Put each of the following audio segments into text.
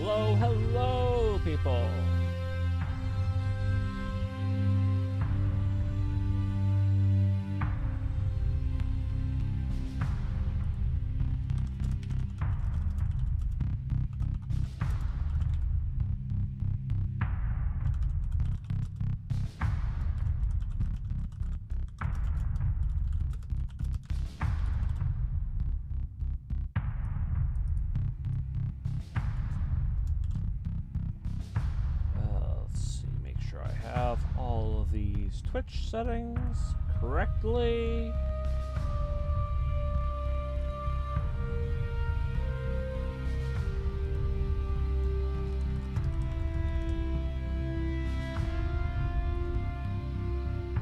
Hello, hello, people. Have all of these Twitch settings correctly.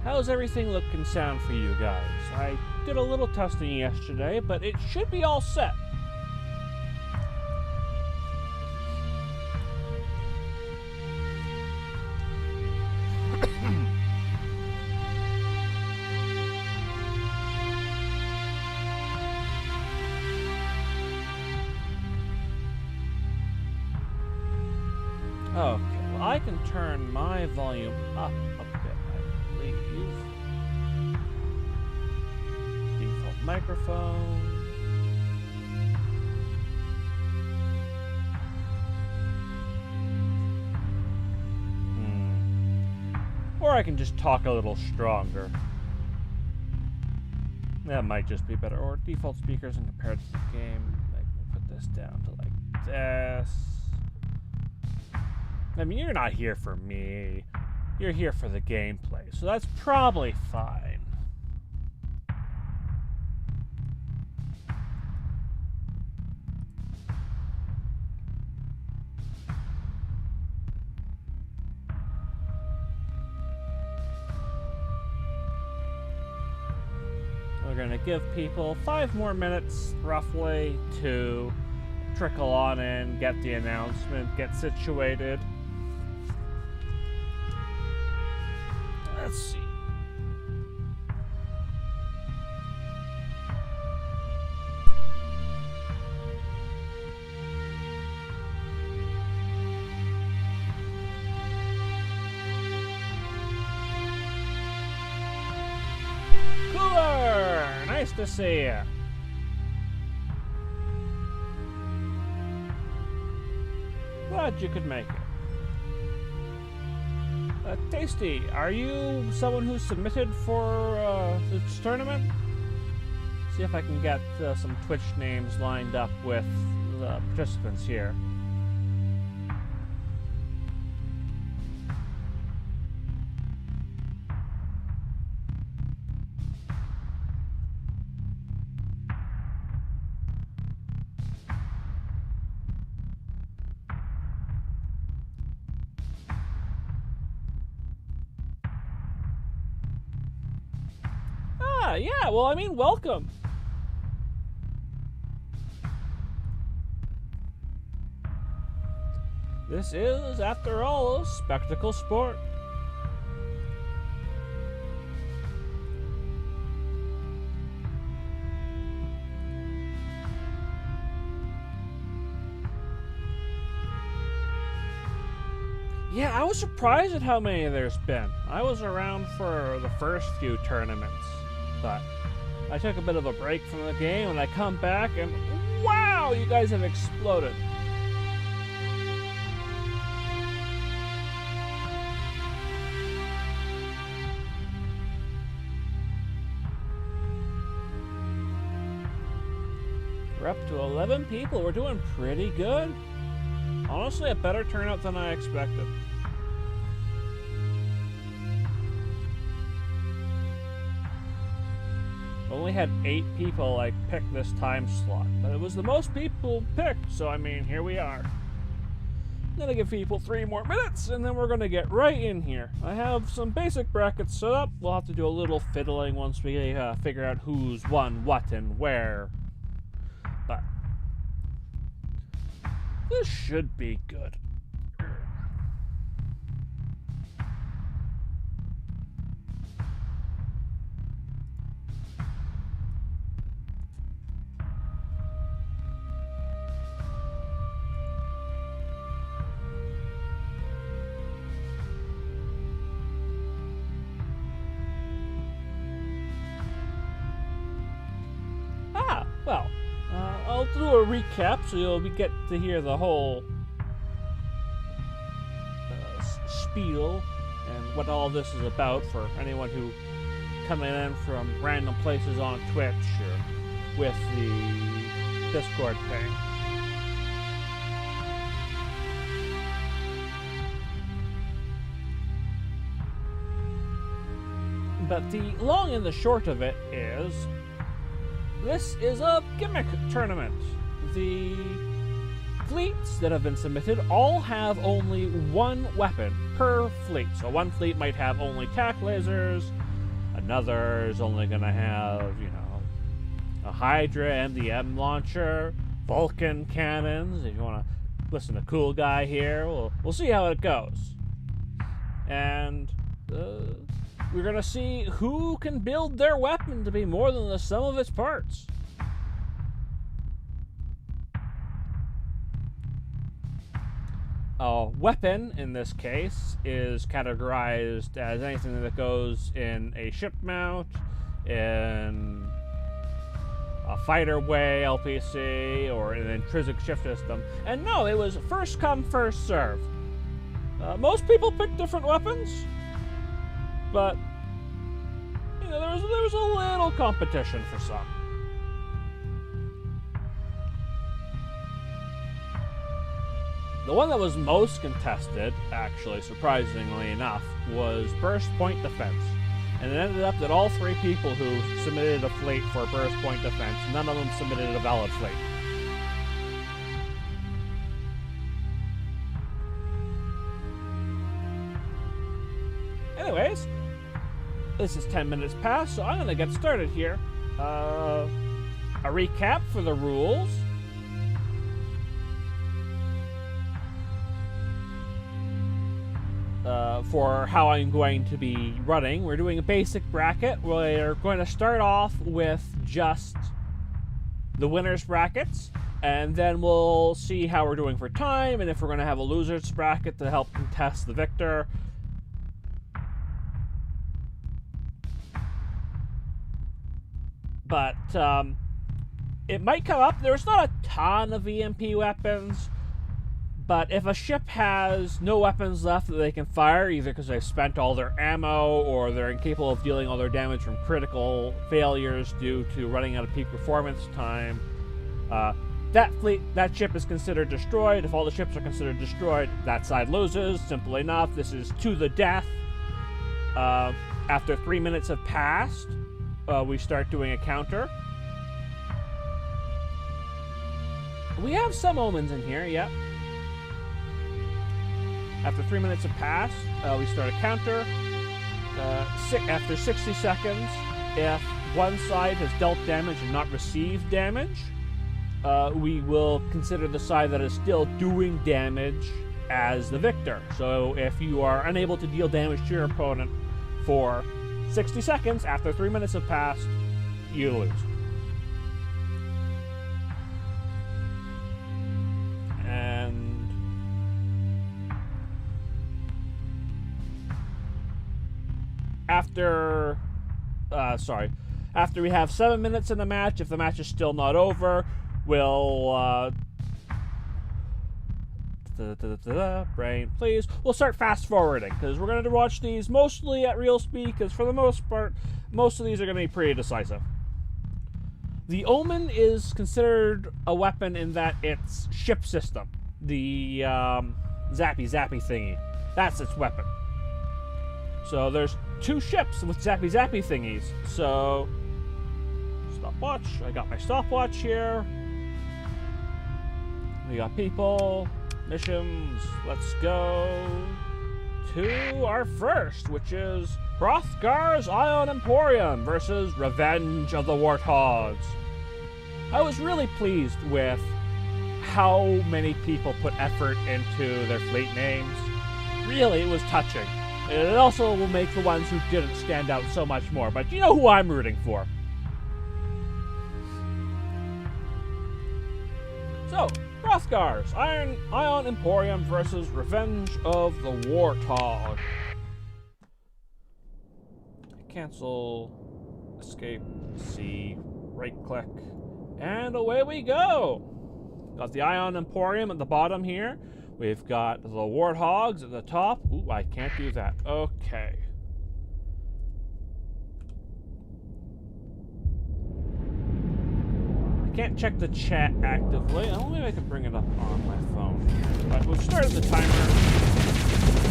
How's everything look and sound for you guys? I did a little testing yesterday, but it should be all set. Okay, well, I can turn my volume up a bit, I believe. Default microphone. Or I can just talk a little stronger. That might just be better. Or default speakers and compared to the game. Like, we'll put this down to like this. I mean, you're not here for me. You're here for the gameplay, so that's probably fine. We're going to give people 5 more minutes, roughly, to trickle on in, get the announcement, get situated. Let's see. Cooler! Nice to see you. Glad you could make it. Tasty, are you someone who submitted for this tournament? See if I can get some Twitch names lined up with the participants here. Yeah, well, I mean, welcome. This is, after all, a spectacle sport. Yeah, I was surprised at how many there's been. I was around for the first few tournaments. But I took a bit of a break from the game and I come back and wow, you guys have exploded. We're up to 11 people. We're doing pretty good. Honestly, a better turnout than I expected. Only had 8 people like pick this time slot, but it was the most people picked, so I mean, here we are. I'm gonna give people 3 more minutes, and then we're gonna get right in here. I have some basic brackets set up. We'll have to do a little fiddling once we figure out who's won what and where. But this should be good. I'll do a recap so you'll get to hear the whole spiel and what all this is about for anyone who coming in from random places on Twitch or with the Discord ping. But the long and the short of it is, this is a gimmick tournament. The fleets that have been submitted all have only one weapon per fleet. So one fleet might have only tac lasers, another is only going to have, you know, a Hydra MDM launcher, Vulcan cannons. If you want to listen to Cool Guy here, we'll see how it goes. And we're going to see who can build their weapon to be more than the sum of its parts. A weapon, in this case, is categorized as anything that goes in a ship mount, in a fighter way LPC, or an intrinsic shift system. And no, it was first come, first serve. Most people pick different weapons, but you know, there was a little competition for some. The one that was most contested, actually, surprisingly enough, was burst point defense. And it ended up that all three people who submitted a fleet for burst point defense, none of them submitted a valid fleet. Anyways, this is 10 minutes past, so I'm going to get started here. A recap for the rules. For how I'm going to be running. We're doing a basic bracket. We're going to start off with just the winners brackets, and then we'll see how we're doing for time, and if we're going to have a losers bracket to help contest the victor. But it might come up. There's not a ton of EMP weapons, but if a ship has no weapons left that they can fire, either because they've spent all their ammo or they're incapable of dealing all their damage from critical failures due to running out of peak performance time, that ship is considered destroyed. If all the ships are considered destroyed, that side loses. Simple enough. This is to the death. After 3 minutes have passed, we start doing a counter. We have some omens in here, yep. After 3 minutes have passed, we start a counter. After 60 seconds, if one side has dealt damage and not received damage, we will consider the side that is still doing damage as the victor. So if you are unable to deal damage to your opponent for 60 seconds, after 3 minutes have passed, you lose. And after we have 7 minutes in the match, if the match is still not over, we'll brain, please. We'll start fast forwarding because we're going to watch these mostly at real speed because for the most part, most of these are going to be pretty decisive. The Omen is considered a weapon in that it's ship system. The zappy thingy. That's its weapon. So there's 2 ships with zappy thingies. So stopwatch. I got my stopwatch here. We got people, missions. Let's go to our first, which is Hrothgar's Ion Emporium versus Revenge of the Warthogs. I was really pleased with how many people put effort into their fleet names. Really, it was touching. It also will make the ones who didn't stand out so much more, but you know who I'm rooting for. So, Hrothgar's Ion Emporium versus Revenge of the Warthog. Cancel, escape, C, right click, And away we go. Got the Ion Emporium at the bottom here. We've got the Warthogs at the top. Ooh, I can't do that. Okay. I can't check the chat actively. Oh, maybe I can bring it up on my phone. But we've started the timer.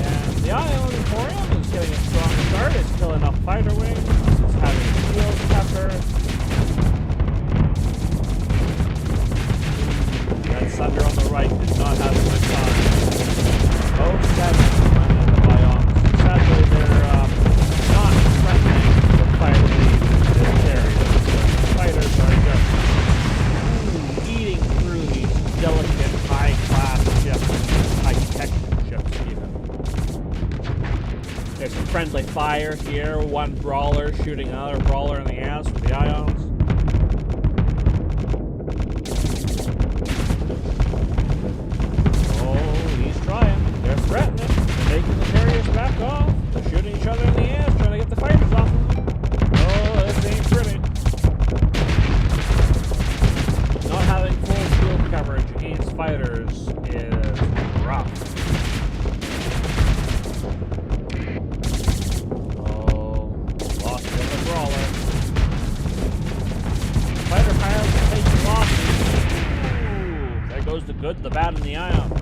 And the Ion Emporium is getting a strong start. It's filling up fighter wings. It's having shield pepper. That Thunder on the right did not have a good time. Oh, 7 went into Bioms. Sadly, they're not threatening the fighter lead carriers. The fighters are just eating through these delicate, high-class ships, high-tech ships even. There's some friendly fire here. One brawler shooting another brawler in the ass with the Ions. They're threatening. They're making the carriers back off. They're shooting each other in the ass, trying to get the fighters off of them. Oh, this ain't pretty. Not having full field coverage against fighters is rough. Oh, lost in the brawler. Fighter pilots are taking losses. Ooh, there goes the good, the bad, and the Ion.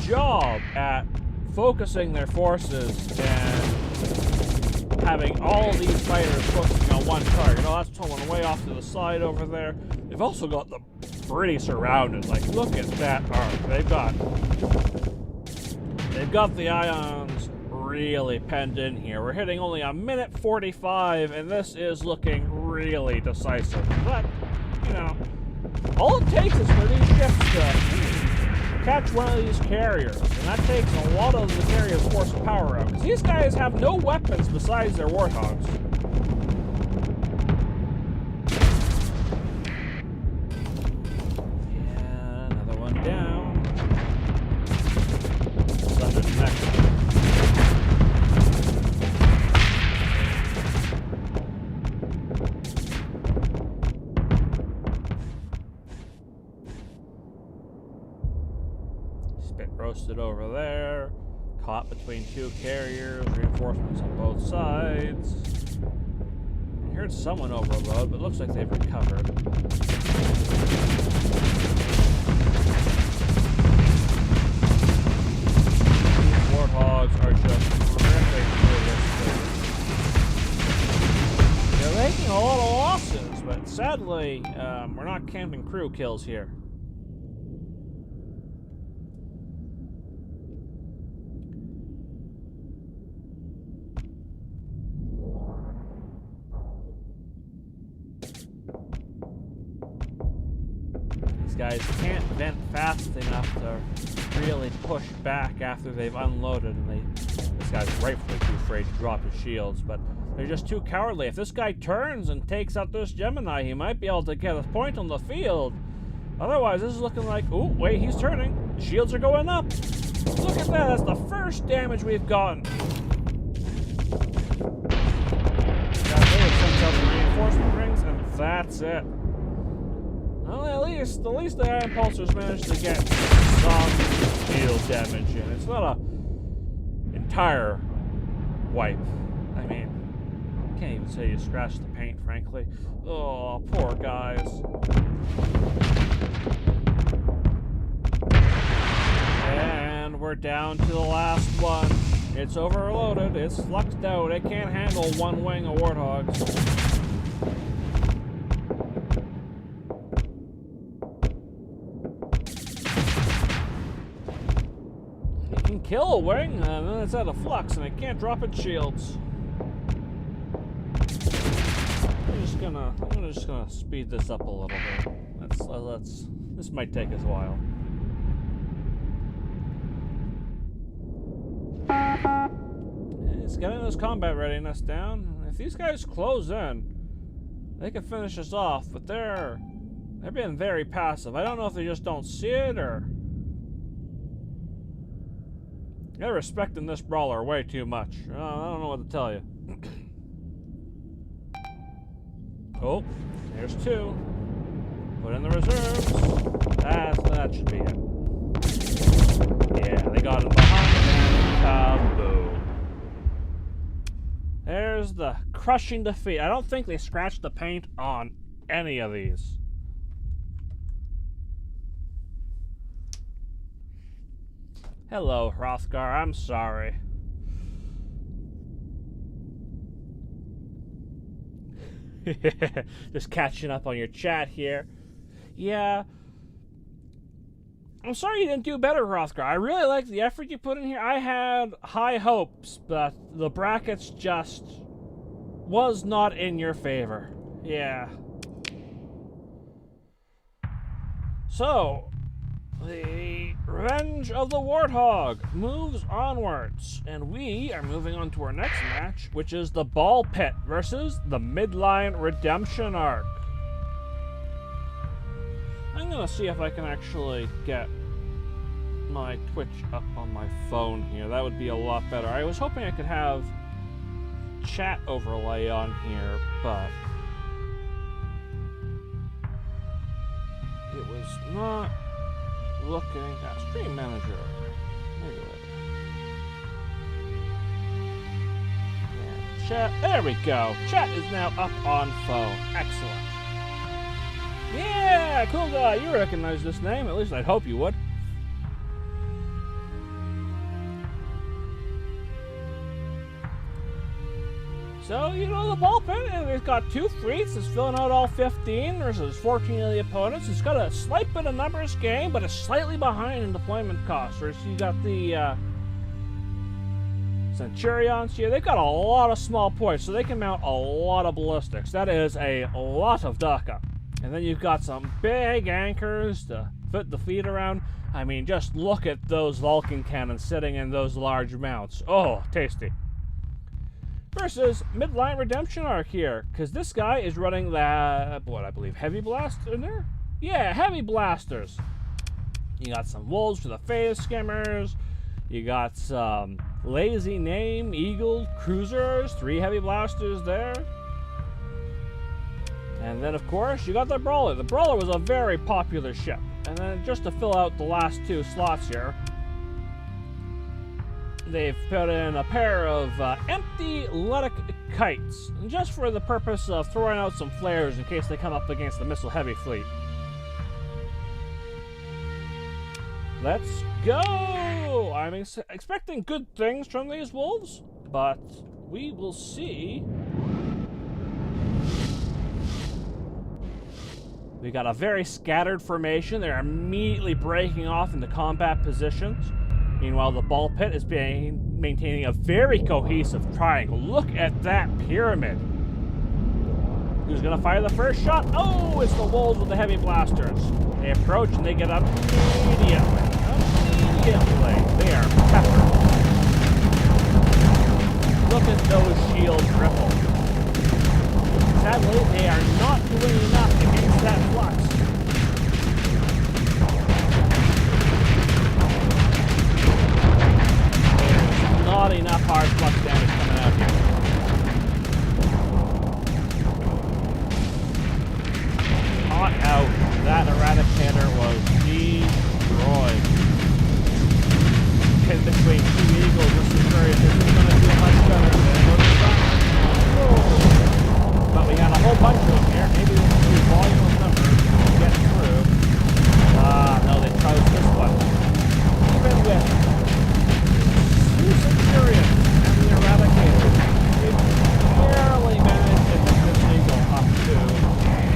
Job at focusing their forces and having all these fighters focusing on one target. Oh, that's someone way off to the side over there. They've also got them pretty surrounded. Like, look at that arc. They've got the Ions really penned in here. We're hitting only 1:45, and this is looking really decisive. But, you know, all it takes is for these ships to catch one of these carriers, and that takes a lot of the carrier's force and power out. These guys have no weapons besides their Warthogs. Yeah, another one down. Thunder's next. Roasted over there, caught between two carriers, reinforcements on both sides. I heard someone overload, but it looks like they've recovered. These Warthogs are just terrific for this. They're making a lot of losses, but sadly, we're not counting crew kills here. Guys can't vent fast enough to really push back after they've unloaded, and this guy's rightfully too afraid to drop his shields, but they're just too cowardly. If this guy turns and takes out this Gemini, he might be able to get a point on the field. Otherwise, this is looking like, oh, wait, he's turning. The shields are going up. Look at that, that's the first damage we've gotten. That really sends out the reinforcement rings, and that's it. Well, at least the Ion Pulsars managed to get some shield damage in. It's not an entire wipe. I mean, can't even say you scratched the paint, frankly. Oh, poor guys. And we're down to the last one. It's overloaded. It's fluxed out. It can't handle one wing of Warthogs. Kill a wing, and then it's out of flux, and it can't drop its shields. I'm just gonna speed this up a little bit. This might take us a while. It's getting those combat readiness down. If these guys close in, they can finish us off, but they're being very passive. I don't know if they just don't see it, or They're respecting this brawler way too much. I don't know what to tell you. Oh, there's 2. Put in the reserves. That should be it. Yeah, they got him behind and kaboom. There's the crushing defeat. I don't think they scratched the paint on any of these. Hello, Hrothgar. I'm sorry. Just catching up on your chat here. Yeah. I'm sorry you didn't do better, Hrothgar. I really liked the effort you put in here. I had high hopes, but the brackets just was not in your favor. Yeah. So, the Revenge of the Warthog moves onwards, and we are moving on to our next match, which is the Ball Pit versus the Midline Redemption Arc. I'm gonna see if I can actually get my Twitch up on my phone here. That would be a lot better. I was hoping I could have chat overlay on here, but it was not looking at Stream Manager. Maybe later. Yeah, chat. There we go. Chat is now up on phone. Excellent. Yeah, cool guy. You recognize this name. At least I'd hope you would. So, you know, the Ball Pit, it's got 2 fleets. It's filling out all 15 versus 14 of the opponents. It's got a slight bit of numbers gain, but it's slightly behind in deployment costs. Whereas you got the Centurions here. They've got a lot of small points, so they can mount a lot of ballistics. That is a lot of Daka. And then you've got some big anchors to fit the fleet around. I mean, just look at those Vulcan cannons sitting in those large mounts. Oh, tasty. Versus Midline Redemption Arc here, because this guy is running the, what I believe, heavy blast in there? Yeah, heavy blasters. You got some wolves for the phase skimmers. You got some lazy name Eagle cruisers, 3 heavy blasters there. And then, of course, you got the Brawler. The Brawler was a very popular ship. And then just to fill out the last 2 slots here, they've put in a pair of empty Letic kites, just for the purpose of throwing out some flares in case they come up against the missile-heavy fleet. Let's go! I'm expecting good things from these wolves, but we will see. We got a very scattered formation. They're immediately breaking off into combat positions. Meanwhile, the Ball Pit is maintaining a very cohesive triangle. Look at that pyramid. Who's going to fire the first shot? Oh, it's the wolves with the heavy blasters. They approach and they get up immediately. They are peppered. Look at those shields ripple. Sadly, they are not doing enough against that flux. There's not enough hard flux damage coming out here. Caught out. That Eradicator was destroyed. In between 2 eagles, this is going to be much better than what we thought. But we got a whole bunch of them here. Maybe we'll do volume of numbers to get through. No, they chose this one. Even with 2 Centurions and the Eradicator, they barely managed to get this eagle up to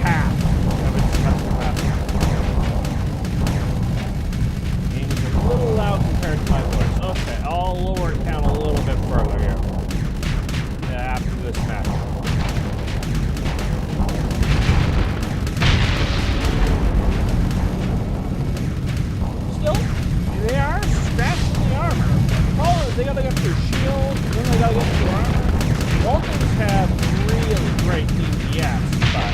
half of its special capacity. The game is a little loud compared to my voice. Okay, I'll lower it down a little bit further here. Yeah, after this match. They are scratching the armor. The problem is they gotta get through shields, and then they gotta get through armor. Vulcans have really great DPS, but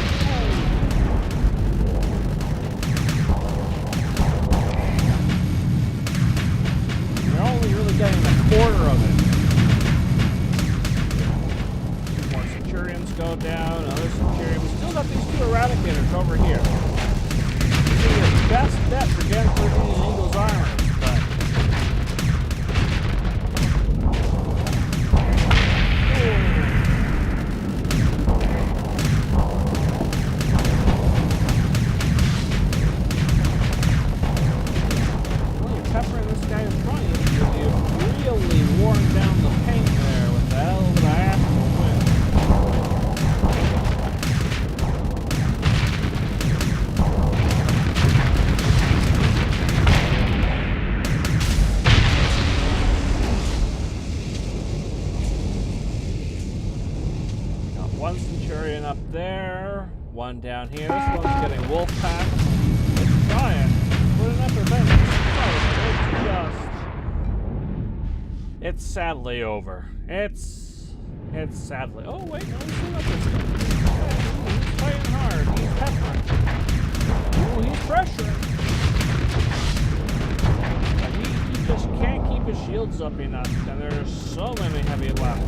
they're only really getting the go down. Another Centurion. We still got these two Eradicators over here. This is your best bet for getting through these Eagle's armor. Peppering this guy in front of you, you've really worn down the paint there with that hell of an actual wind. Got one Centurion up there, one down here. This one's getting wolf packed. It's trying. Putting up their bench. It's sadly over. It's sadly. Oh wait, no, he's still up this guy. He's fighting hard. He's peppering. Ooh, he's pressuring. But he just can't keep his shields up enough, and there's so many heavy left.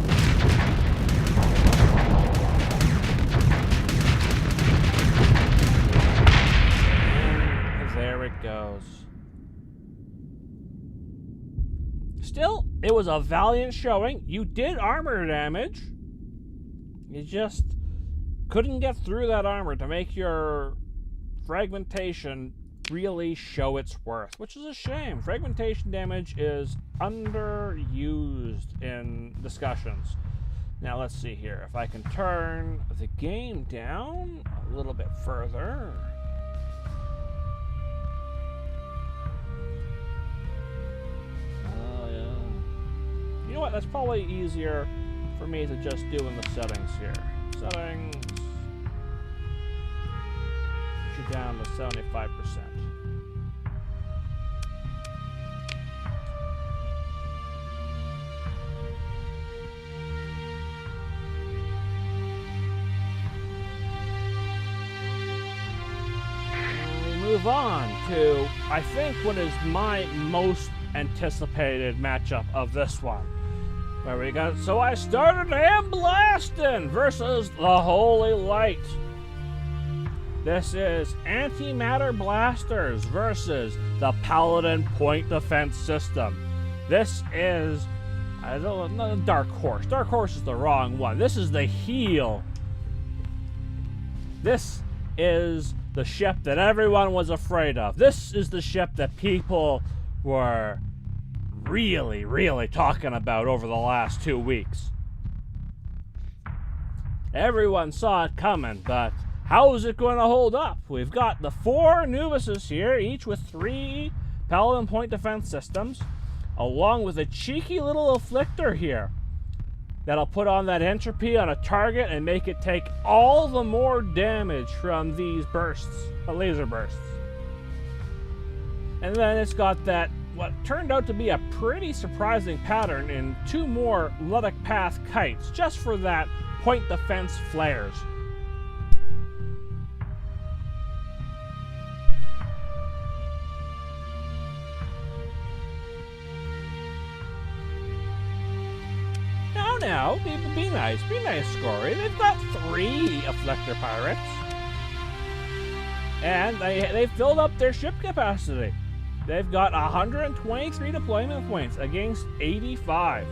And there it goes. Still, it was a valiant showing. You did armor damage. You just couldn't get through that armor to make your fragmentation really show its worth, which is a shame. Fragmentation damage is underused in discussions. Now let's see here. If I can turn the game down a little bit further. You know what? That's probably easier for me to just do in the settings here. Settings. Push you down to 75%. And we move on to, I think, what is my most anticipated matchup of this one. Where we got, so I started Am Blastin' versus the Holy Light. This is Antimatter Blasters versus the Paladin Point Defense System. This is, I don't know, Dark Horse. Dark Horse is the wrong one. This is the heel. This is the ship that everyone was afraid of. This is the ship that people were really talking about over the last 2 weeks. Everyone saw it coming, but how is it going to hold up? We've got the 4 Anubises here, each with 3 Paladin Point Defense Systems, along with a cheeky little Afflictor here that'll put on that entropy on a target and make it take all the more damage from these bursts, laser bursts. And then it's got that what turned out to be a pretty surprising pattern in 2 more Ludic Path kites, just for that point defense flares. Now, be nice, Scory. They've got 3 Afflictor Pirates. And they filled up their ship capacity. They've got 123 deployment points against 85.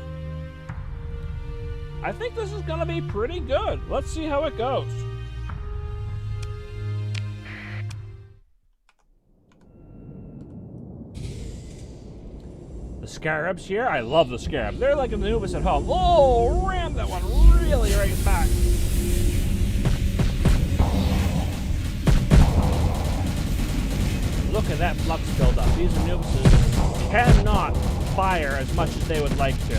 I think this is going to be pretty good. Let's see how it goes. The Scarabs here, I love the Scarabs. They're like an Anubis at home. Oh, ram that one really right back. Look at that flux buildup. These Anubises cannot fire as much as they would like to.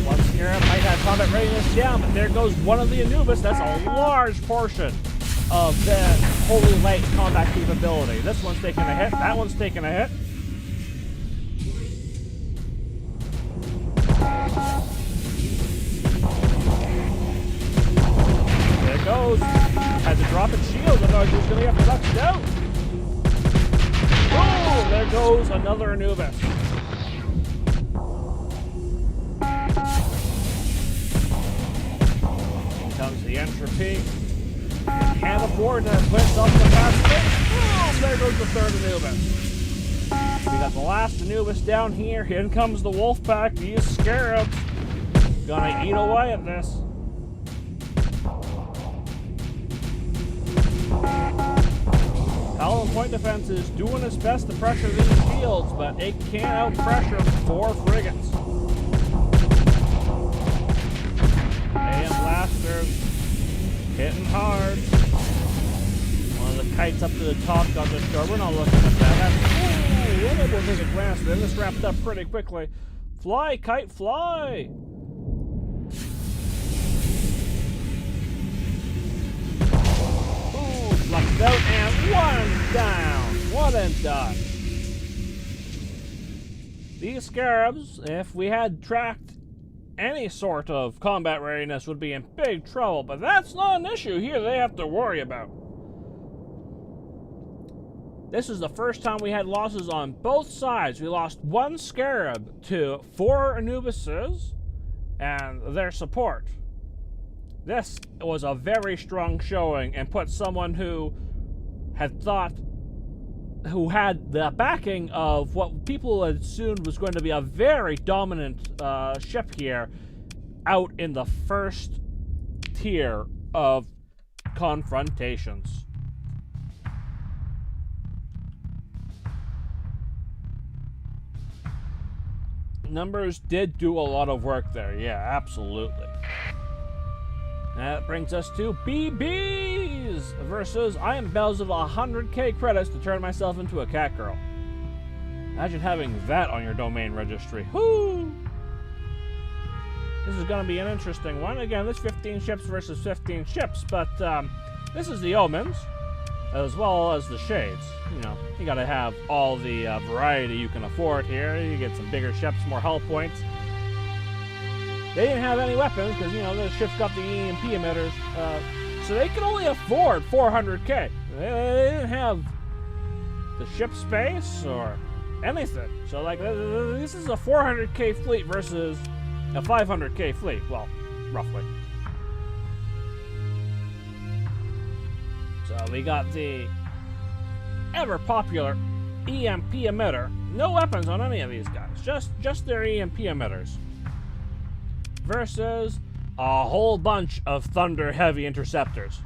One Scarab might have combat readiness down, but there goes one of the Anubis. That's a large portion of the Holy Light combat capability. This one's taking a hit. That one's taking a hit. There it goes. Had to drop its shield, otherwise he was going to get sucked out. Oh, there goes another Anubis. comes the entropy. Hand aboard and put itself in the passage. Boom! There goes the third Anubis. We got the last Anubis down here. In comes the wolf pack. These scarabs gonna eat away at this. Paladin Point Defense is doing its best to pressure these shields, but it can't out-pressure 4 frigates. AM blasters hitting hard. One of the kites up to the top got destroyed. We're not looking at that. We'll take a glance, then this wrapped up pretty quickly. Fly, kite, fly! Fluxed out and one down. One and done. These scarabs, if we had tracked any sort of combat readiness, would be in big trouble, but that's not an issue here they have to worry about. This is the first time we had losses on both sides. We lost 1 scarab to 4 Anubises and their support. This was a very strong showing and put someone who had the backing of what people had assumed was going to be a very dominant ship here out in the first tier of confrontations. Numbers did do a lot of work there, yeah, absolutely. That brings us to BBs versus I am bells of 100k credits to turn myself into a cat girl. Imagine having that on your domain registry. Whoo! This is going to be an interesting one. Again, this 15 ships versus 15 ships, but this is the Omens as well as the Shades. You know, you got to have all the variety you can afford here. You get some bigger ships, more hull points. They didn't have any weapons because, you know, the ship's got the EMP emitters, so they could only afford 400k. They didn't have the ship space or anything. So, like, this is a 400k fleet versus a 500k fleet. Well, roughly. So we got the ever-popular EMP emitter. No weapons on any of these guys. Just their EMP emitters. Versus a whole bunch of Thunder Heavy interceptors.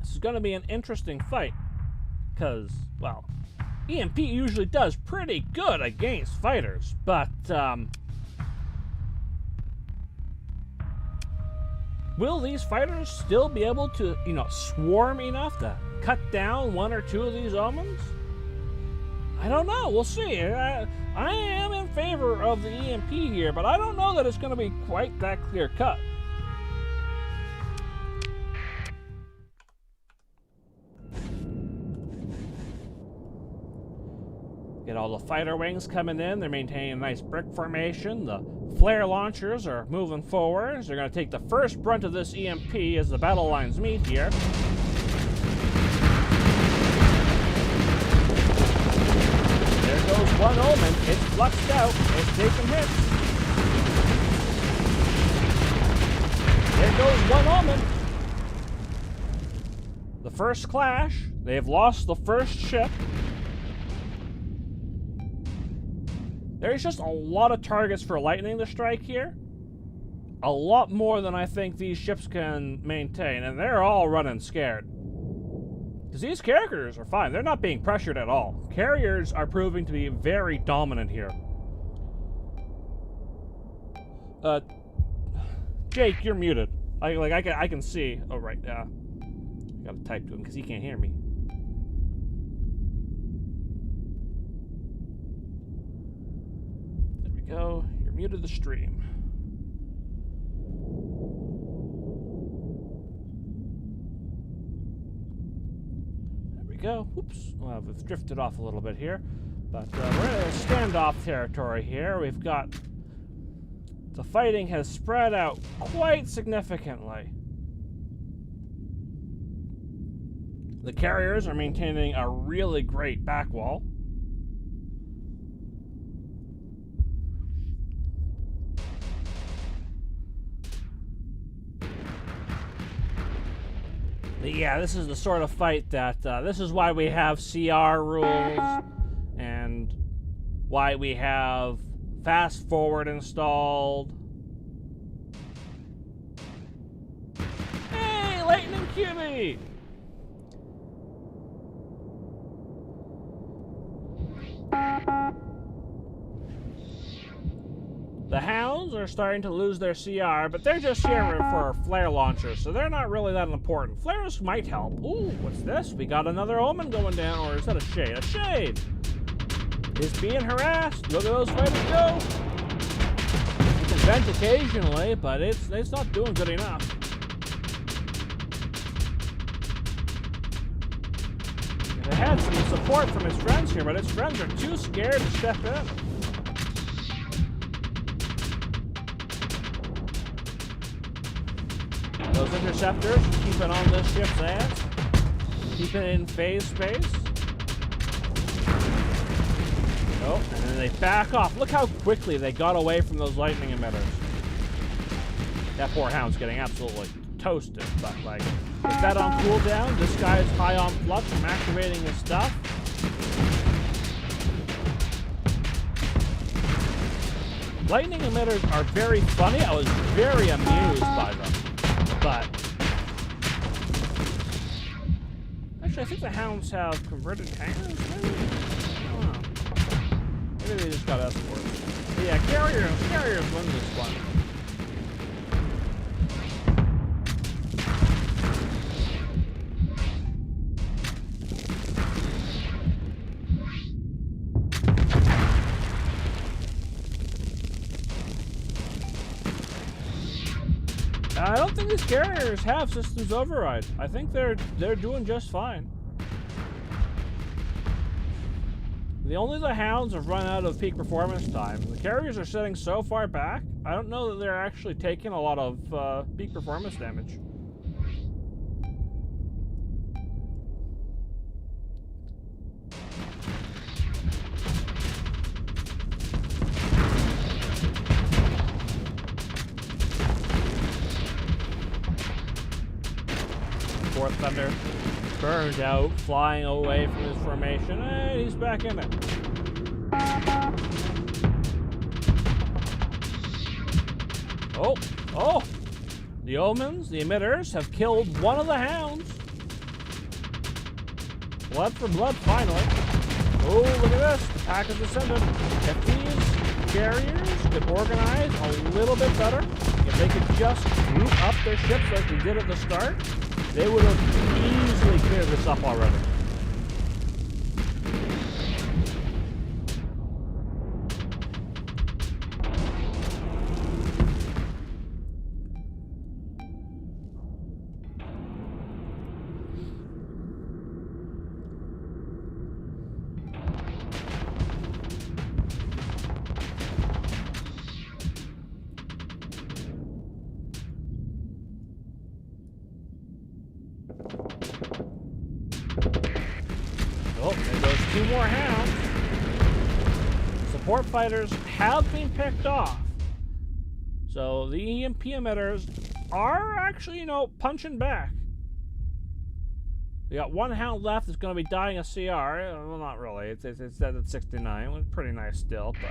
This is going to be an interesting fight because, well, EMP usually does pretty good against fighters, but will these fighters still be able to, you know, swarm enough to cut down 1 or 2 of these Omens? I don't know. We'll see. I am in favor of the EMP here, but I don't know that it's going to be quite that clear cut. Get all the fighter wings coming in. They're maintaining a nice brick formation. The flare launchers are moving forward. They're going to take the first brunt of this EMP as the battle lines meet here. There goes one Omen. It's fluxed out. It's taking hits. There goes one Omen. The first clash. They've lost the first ship. There's just a lot of targets for lightning to strike here. A lot more than I think these ships can maintain, and they're all running scared. Because these carriers are fine. They're not being pressured at all. Carriers are proving to be very dominant here. Jake, you're muted. I can see. Oh, right. I gotta type to him because he can't hear me. Go. You're muted the stream. There we go. Whoops. Well, we've drifted off a little bit here, but we're in standoff territory here. We've got the fighting has spread out quite significantly. The carriers are maintaining a really great back wall. Yeah, this is the sort of fight that, this is why we have CR rules, and why we have fast forward installed. Hey, Lightning QB! The Hounds are starting to lose their CR, but they're just here for flare launchers, so they're not really that important. Flares might help. Ooh, what's this? We got another Omen going down, or is that a Shade? A Shade! Is being harassed. Look at those fighters go! You can vent occasionally, but it's not doing good enough. It had some support from his friends here, but his friends are too scared to step in. Those interceptors keeping on this ship's ass, keeping it in phase space. Oh, and then they back off. Look how quickly they got away from those lightning emitters. That poor Hound's getting absolutely toasted, but like, with that on cooldown, this guy is high on flux from activating his stuff. Lightning emitters are very funny. I was very amused by them. But actually, I think the Hounds have converted hangars, maybe? I don't know. Maybe they just got escorts. But yeah, carriers win this one. I don't think these carriers have systems override. I think they're doing just fine. The Hounds have run out of peak performance time. The carriers are sitting so far back, I don't know that they're actually taking a lot of peak performance damage. Fourth Thunder burned out, flying away from his formation, and he's back in it. Oh! The Omens, the emitters, have killed one of the Hounds. Blood for blood, finally. Oh, look at this. The pack has descended. If these carriers could organize a little bit better, if they could just group up their ships like we did at the start, they would have easily cleared this up already. Oh, there goes two more Hounds. Support fighters have been picked off. So the EMP emitters are actually, punching back. We got one Hound left that's going to be dying a CR. Well, not really. It's dead at 69. It was pretty nice still, but...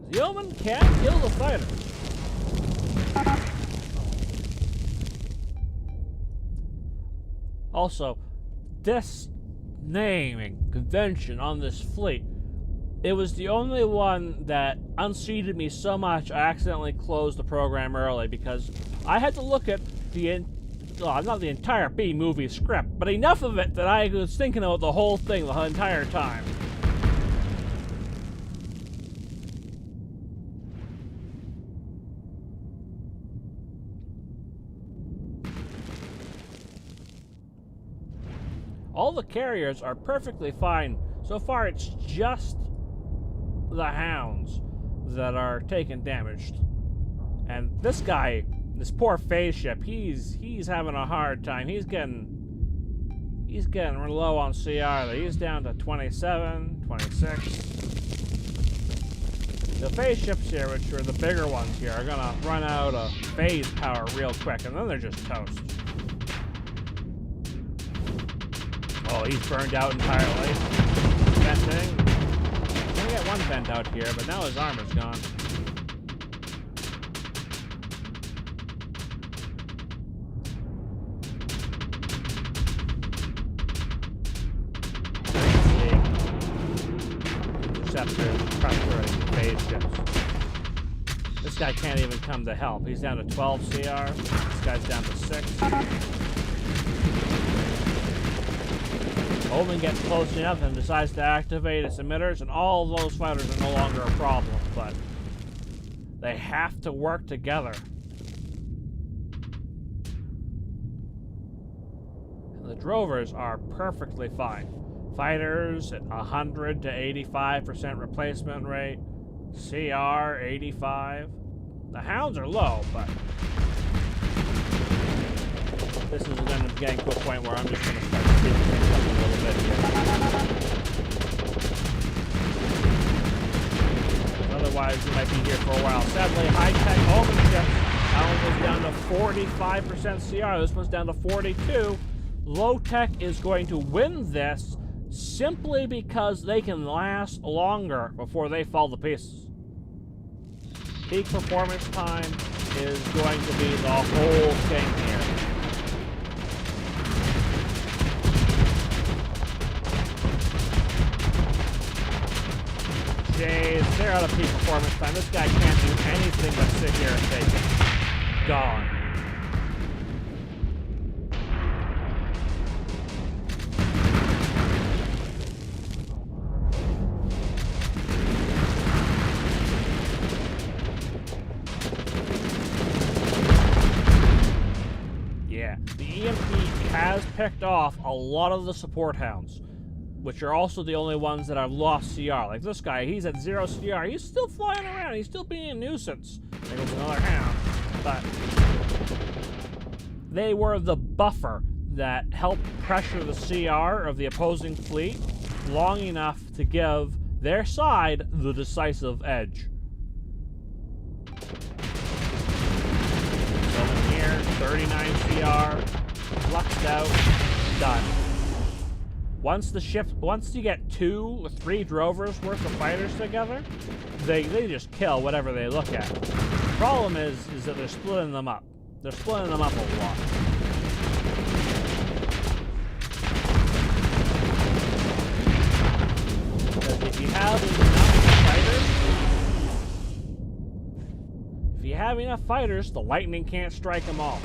The Omen can't kill the fighter. Also, this naming convention on this fleet, it was the only one that unseated me so much I accidentally closed the program early, because I had to look at not the entire B-movie script, but enough of it that I was thinking about the whole thing the entire time. all the carriers are perfectly fine. So far, it's just the hounds that are taking damage. And this guy, this poor phase ship, he's having a hard time. He's getting low on CR. He's down to 27, 26. The phase ships here, which are the bigger ones here, are gonna run out of phase power real quick, and then they're just toast. Oh, he's burned out entirely. Venting. I'm gonna get one vent out here, but now his armor's gone. Phase ships. This guy can't even come to help. He's down to 12 CR. This guy's down to 6. Omen gets close enough and decides to activate its emitters, and all those fighters are no longer a problem, but they have to work together. And the drovers are perfectly fine. Fighters at 100 to 85% replacement rate. CR 85. The hounds are low, but this is going to get to a point where I'm just going to start speeding things up a little bit here. Otherwise, we might be here for a while. Sadly, high-tech Omen ships. That one was down to 45% CR. This one's down to 42. Low-tech is going to win this simply because they can last longer before they fall to pieces. Peak performance time is going to be the whole thing here. Jeez, they're out of peak performance time. This guy can't do anything but sit here and take it. Gone. Has picked off a lot of the support hounds, which are also the only ones that have lost CR. Like this guy, he's at 0 CR. He's still flying around. He's still being a nuisance. There goes another hound. But they were the buffer that helped pressure the CR of the opposing fleet long enough to give their side the decisive edge. So in here, 39 CR. Fluxed out, done. Once you get 2 or 3 drovers worth of fighters together, they just kill whatever they look at. The problem is that they're splitting them up. They're splitting them up a lot. Because if you have enough fighters, the lightning can't strike them all.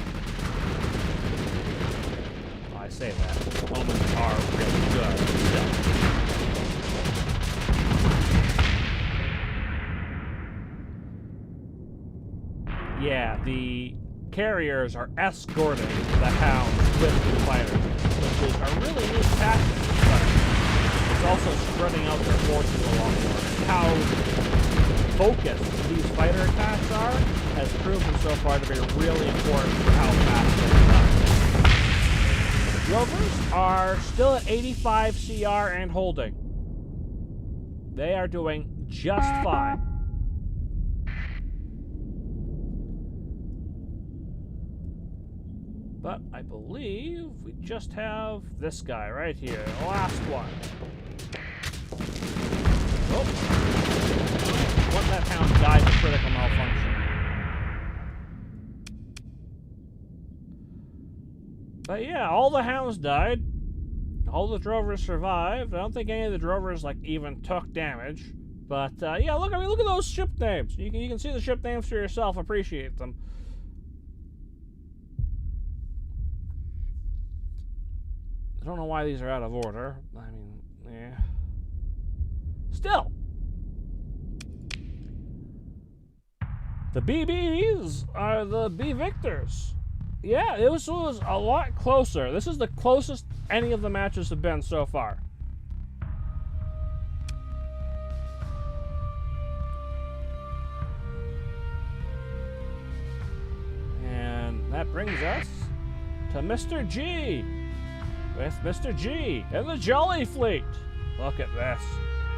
I say that. Omens are really good still. Yeah, the carriers are escorting the hounds with the fighters, which is a really neat tactic, but it's also spreading out their forces a lot more. How focused these fighter attacks are has proven so far to be really important for how fast they run. Rovers are still at 85 CR and holding. They are doing just fine. But I believe we just have this guy right here, the last one. Oh. Once that hound died of critical malfunction. But yeah, all the hounds died. All the drovers survived. I don't think any of the drovers even took damage. But yeah, look at those ship names. You can see the ship names for yourself. Appreciate them. I don't know why these are out of order. I mean, yeah. Still, the BBs are the B Victors. Yeah, it was a lot closer. This is the closest any of the matches have been so far. And that brings us to Mr. G. With Mr. G and the Jolly Fleet. Look at this.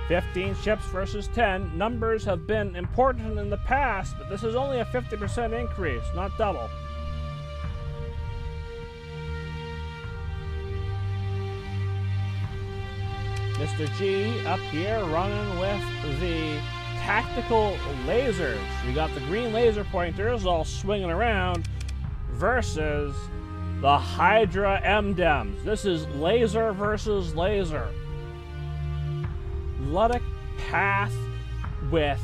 15 ships versus 10. Numbers have been important in the past, but this is only a 50% increase, not double. Mr. G up here running with the tactical lasers. You got the green laser pointers all swinging around versus the Hydra M-Dems. This is laser versus laser. Luddic path with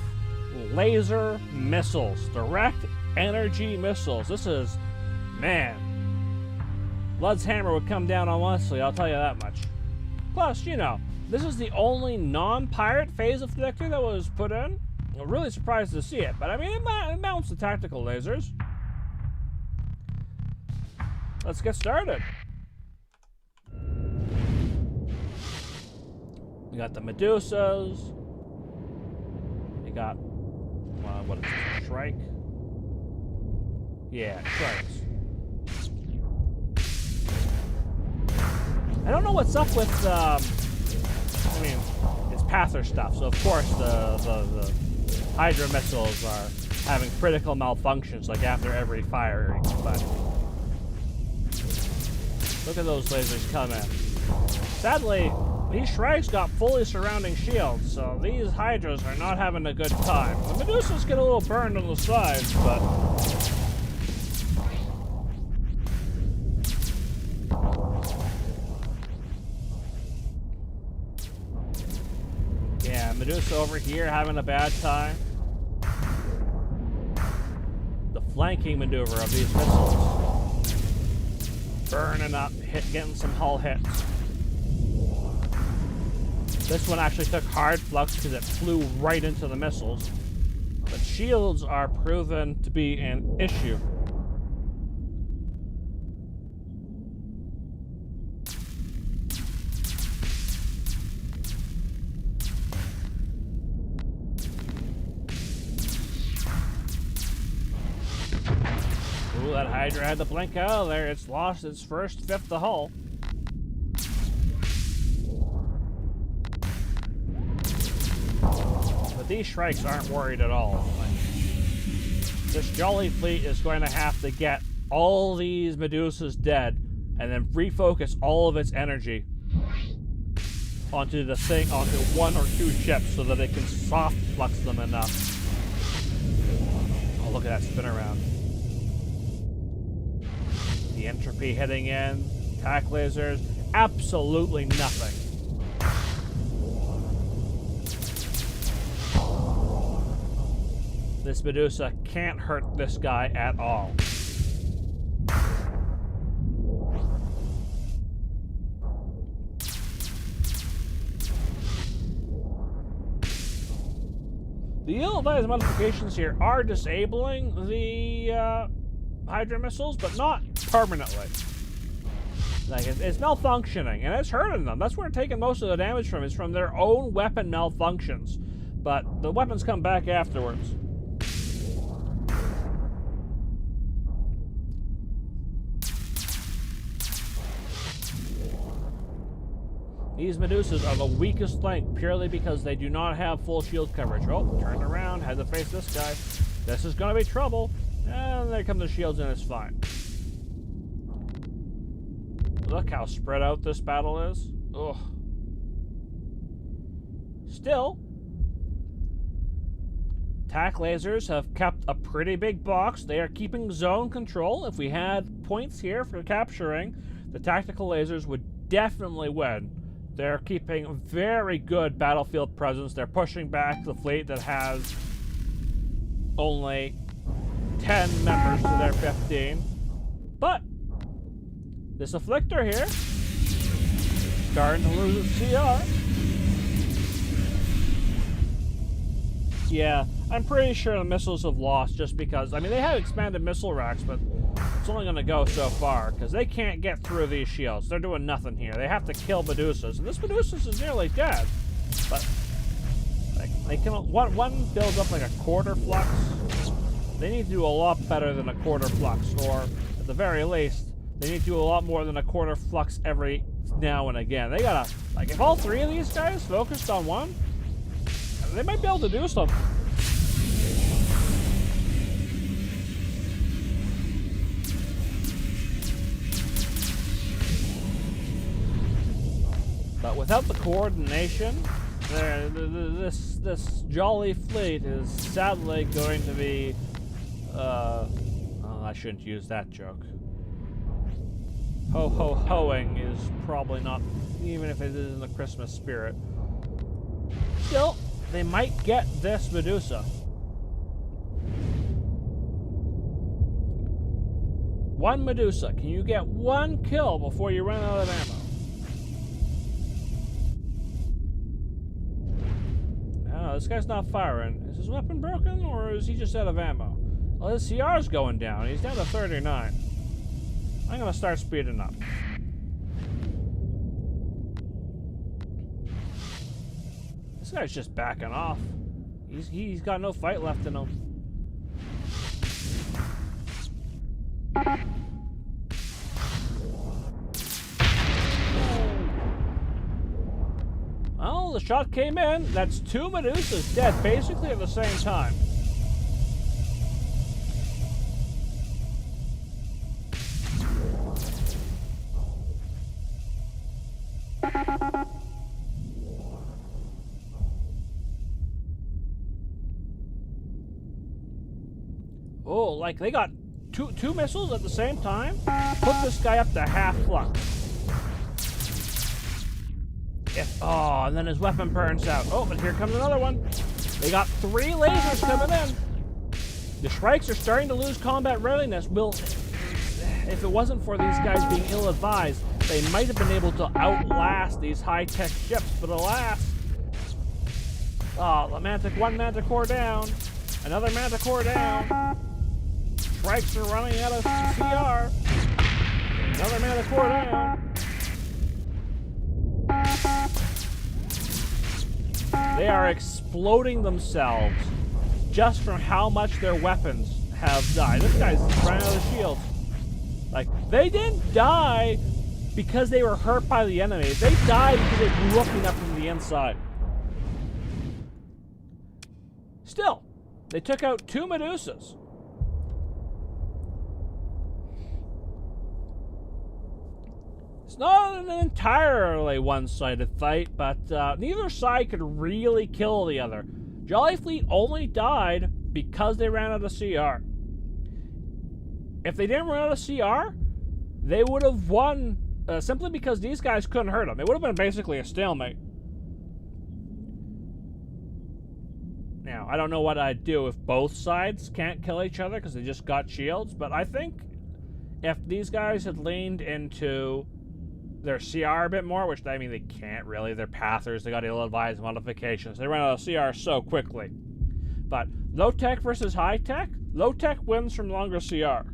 laser missiles, direct energy missiles. This is, man, Lud's hammer would come down on Wesley, I'll tell you that much. Plus, you know, this is the only non-pirate phase afflictor that was put in. I'm really surprised to see it, but I mean, it mounts the tactical lasers. Let's get started. We got the Medusas. We got, what is it, Shrike? Yeah, Shrikes. I don't know what's up with, I mean, it's Pather stuff, so of course the Hydra missiles are having critical malfunctions, like after every firing, but look at those lasers come in. Sadly, these Shrikes got fully surrounding shields, so these Hydras are not having a good time. The Medusas get a little burned on the sides, but yeah, Medusa over here having a bad time. The flanking maneuver of these missiles. Burning up, getting some hull hits. This one actually took hard flux because it flew right into the missiles. But shields are proven to be an issue. Ooh, that Hydra had to blink out of there. It's lost its first fifth of hull. But these Shrikes aren't worried at all. This Jolly Fleet is going to have to get all these Medusas dead and then refocus all of its energy onto one or two ships so that it can soft flux them enough. Oh, look at that spin around. The entropy hitting in, attack lasers, absolutely nothing. This Medusa can't hurt this guy at all. The ill-advised modifications here are disabling the Hydra missiles, but not permanently. Like, it's malfunctioning, and it's hurting them. That's where it's taking most of the damage from, is from their own weapon malfunctions. But the weapons come back afterwards. These Medusas are the weakest link purely because they do not have full shield coverage. Oh, turned around, had to face this guy. This is going to be trouble. And there come the shields and it's fine. Look how spread out this battle is. Ugh. Still, attack lasers have kept a pretty big box. They are keeping zone control. If we had points here for capturing, the tactical lasers would definitely win. They're keeping very good battlefield presence. They're pushing back the fleet that has only 10 members to their 15. But this afflictor here, starting to lose its CR. Yeah, I'm pretty sure the missiles have lost just because, I mean, they have expanded missile racks, but it's only going to go so far, because they can't get through these shields. They're doing nothing here. They have to kill Medusas, and this Medusas is nearly dead. But like, they can one builds up like a quarter flux. They need to do a lot better than a quarter flux, or at the very least, they need to do a lot more than a quarter flux every now and again. They gotta, like, if all three of these guys focused on one, they might be able to do something. But without the coordination, this jolly fleet is sadly going to be, oh, I shouldn't use that joke. Ho-ho-hoing is probably not, even if it is in the Christmas spirit. Still, they might get this Medusa. One Medusa. Can you get one kill before you run out of ammo? No, this guy's not firing. Is his weapon broken, or is he just out of ammo? Well, his CR's going down. He's down to 39. I'm gonna start speeding up. This guy's just backing off. He's got no fight left in him. Well, the shot came in. That's two Medusas dead basically at the same time. Oh, like they got two missiles at the same time? Put this guy up to half flux. Oh, and then his weapon burns out. Oh, but here comes another one. They got three lasers coming in. The Shrikes are starting to lose combat readiness. If it wasn't for these guys being ill-advised, they might have been able to outlast these high-tech ships, but alas. Oh, one Manticore down. Another Manticore down. Shrikes are running out of CR. Another Manticore down. They are exploding themselves just from how much their weapons have died. This guy's running out of shields. Like, they didn't die because they were hurt by the enemy. They died because they blew up enough from the inside. Still, they took out two Medusas. It's not an entirely one-sided fight, but neither side could really kill the other. Jolly Fleet only died because they ran out of CR. If they didn't run out of CR, they would have won simply because these guys couldn't hurt them. It would have been basically a stalemate. Now, I don't know what I'd do if both sides can't kill each other because they just got shields, but I think if these guys had leaned into their CR a bit more, which, I mean, they can't really. They're Pathers. They got ill-advised modifications. They ran out of CR so quickly. But low-tech versus high-tech? Low-tech wins from longer CR.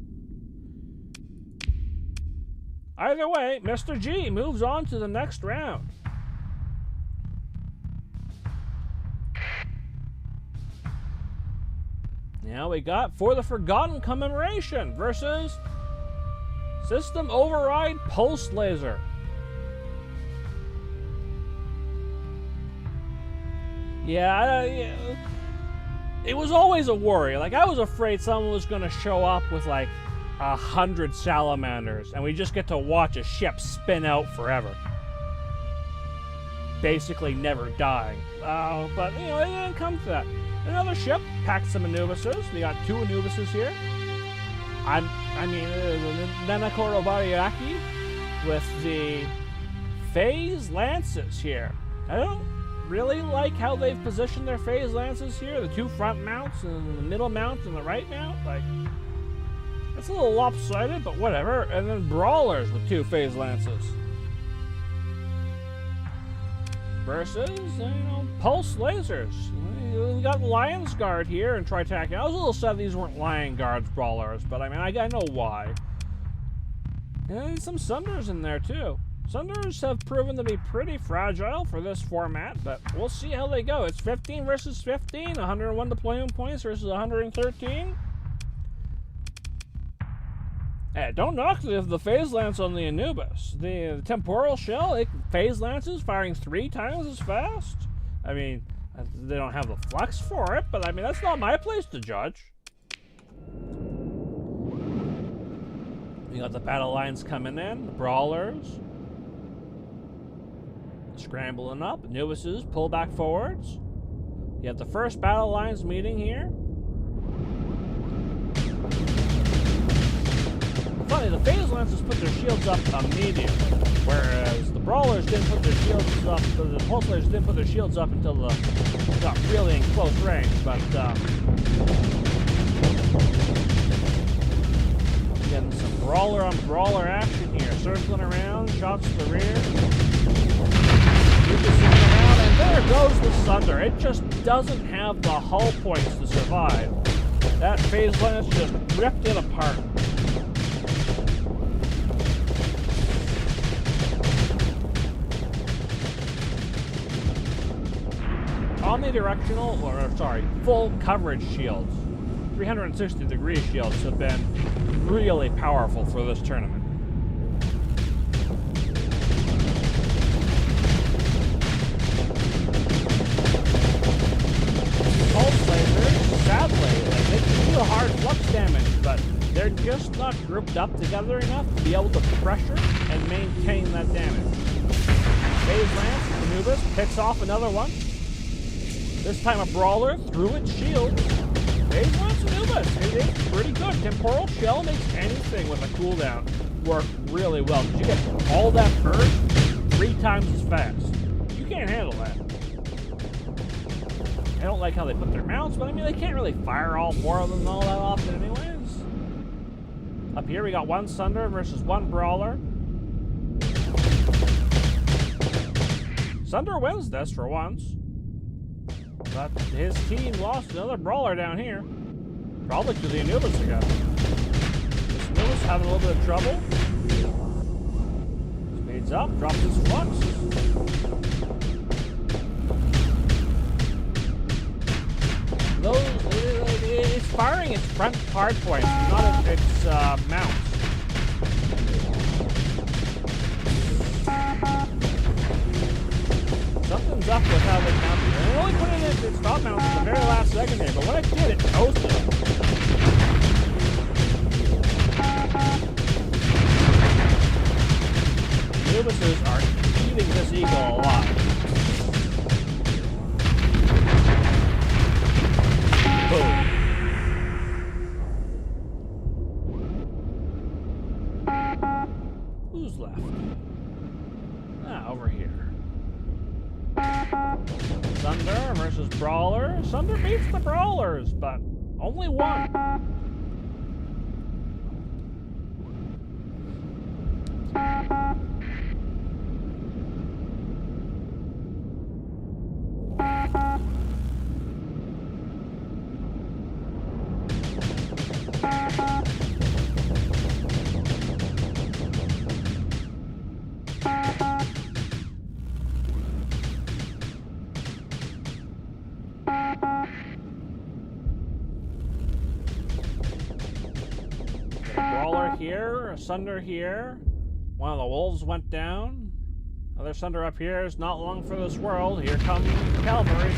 Either way, Mr. G moves on to the next round. Now we got For the Forgotten Commemoration versus System Override Pulse Laser. Yeah, it was always a worry. Like, I was afraid someone was going to show up with, like, 100 salamanders, and we just get to watch a ship spin out forever. Basically never dying. But, you know, it didn't come to that. Another ship packed some Anubises. We got two Anubises here. I mean, Nenakoro Bariaki with the Phase Lances here. I don't really like how they've positioned their Phase Lances here. The two front mounts and the middle mount and the right mount. Like, it's a little lopsided, but whatever. And then Brawlers with two Phase Lances. Versus, you know, Pulse Lasers. We got Lion's Guard here and Tritachy. I was a little sad these weren't Lion Guards Brawlers, but I mean, I know why. And some Sunders in there too. Sunders have proven to be pretty fragile for this format, but we'll see how they go. It's 15 versus 15, 101 deployment points versus 113. Hey, don't knock the phase lance on the Anubis. The temporal shell, phase lances firing 3 times as fast. I mean, they don't have the flex for it, but I mean, that's not my place to judge. We got the battle lines coming in, the brawlers. Scrambling up, Anubises pull back forwards. You have the first battle lines meeting here. Funny, the phase lances put their shields up immediately, whereas the brawlers didn't put their shields up, the pulsators didn't put their shields up until they got really in close range, but getting some brawler on brawler action here, circling around, shots to the rear. Around, and there goes the Sunder. It just doesn't have the hull points to survive. That phase lance just ripped it apart. Omnidirectional, or sorry, full coverage shields, 360-degree shields have been really powerful for this tournament. Pulse lasers, sadly, they can deal hard flux damage, but they're just not grouped up together enough to be able to pressure and maintain that damage. Phase Lance, Anubis, picks off another one. This time a brawler through its shield. Phase Lance, Anubis, it is pretty good. Temporal Shell makes anything with a cooldown work really well. You get all that burst 3 times as fast. You can't handle that. I don't like how they put their mounts, but I mean, they can't really fire all 4 of them all that often anyways. Up here, we got 1 Sunder versus 1 Brawler. Sunder wins this for once. But his team lost another Brawler down here. Probably to the Anubis again. This Anubis having a little bit of trouble. Speeds up, drops his flux. It's firing its front hard points, not its mounts. Something's up with how they mounted it. It only put in its top mounts at the very last second there, but when it did, it toasted them. The Anubises are eating this eagle alive. Boom. Who's left? Over here. Sunder versus Brawler. Sunder beats the Brawlers, but only 1. Here, a Sunder here. One of the wolves went down. Another Sunder up here is not long for this world. Here comes cavalry.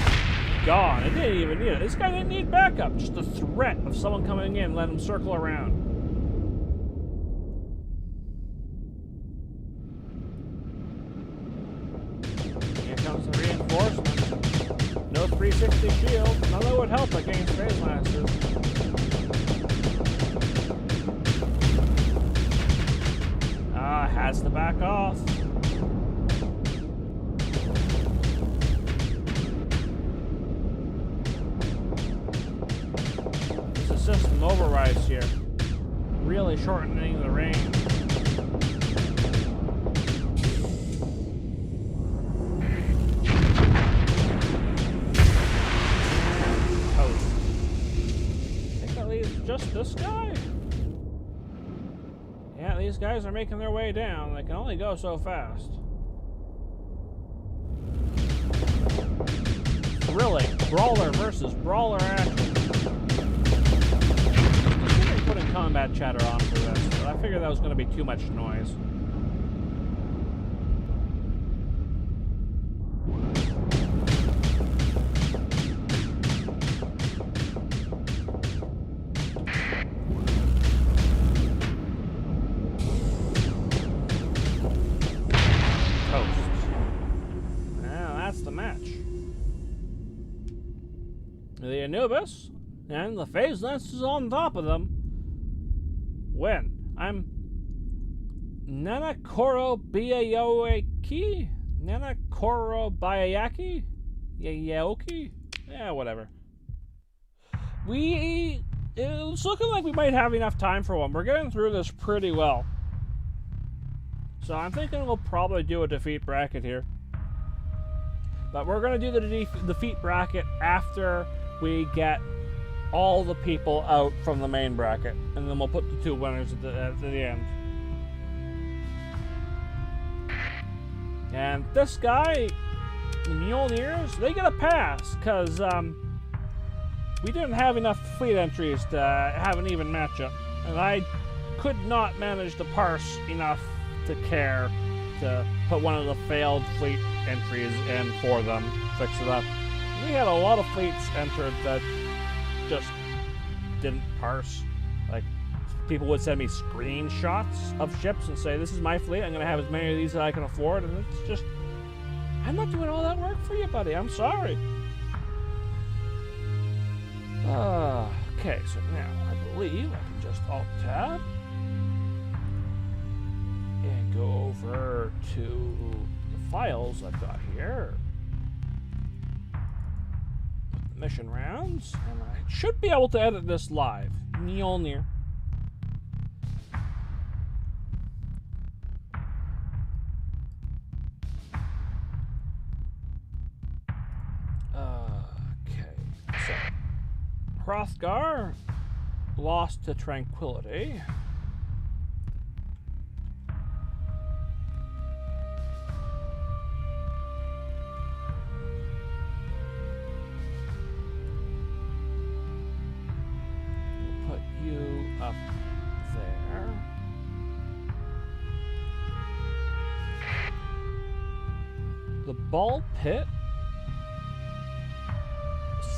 Gone. It didn't even need it. This guy didn't need backup. Just the threat of someone coming in, let him circle around. Here comes the reinforcement. No 360 shield. None of that would help against phase lancers. Has to back off. There's a system overrides here, really shortening the range. Toast. I think that leaves just this guy. Yeah, Yeah, these guys are making their way down. They can only go so fast. Thrilling. Brawler versus brawler action. I'm putting combat chatter on for this, but I figured that was going to be too much noise. The Anubis and the phase lens is on top of them. When I'm Nanakoro Biayoeki? Nanakoro Bayaki? Yaoki? Yeah, whatever. It's looking like we might have enough time for one. We're getting through this pretty well. So I'm thinking we'll probably do a defeat bracket here. But we're going to do the defeat bracket after we get all the people out from the main bracket, and then we'll put the two winners at the end. And this guy, the Mjolnirs, they get a pass, because we didn't have enough fleet entries to have an even matchup, and I could not manage to parse enough to care to put one of the failed fleet entries in for them, fix it up. We had a lot of fleets entered that just didn't parse. Like, people would send me screenshots of ships and say, this is my fleet, I'm going to have as many of these as I can afford, and it's just, I'm not doing all that work for you, buddy, I'm sorry. Okay, so now I believe I can just Alt-Tab and go over to the files I've got here. Mission rounds, and I should be able to edit this live. Mjolnir. Okay, so Hrothgar lost to Tranquility. Up there. The ball pit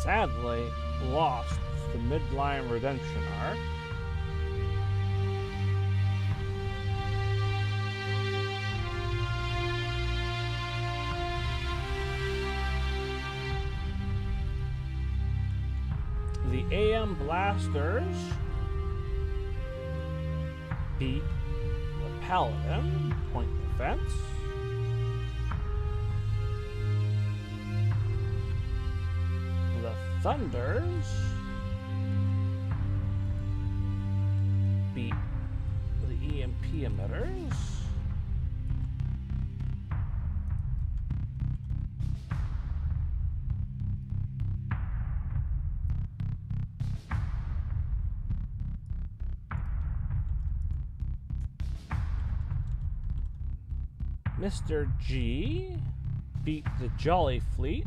sadly lost the midline redemption arc. The AM blasters beat the Paladin, point defense. The Thunders beat the EMP emitters. Mr. G beat the Jolly Fleet.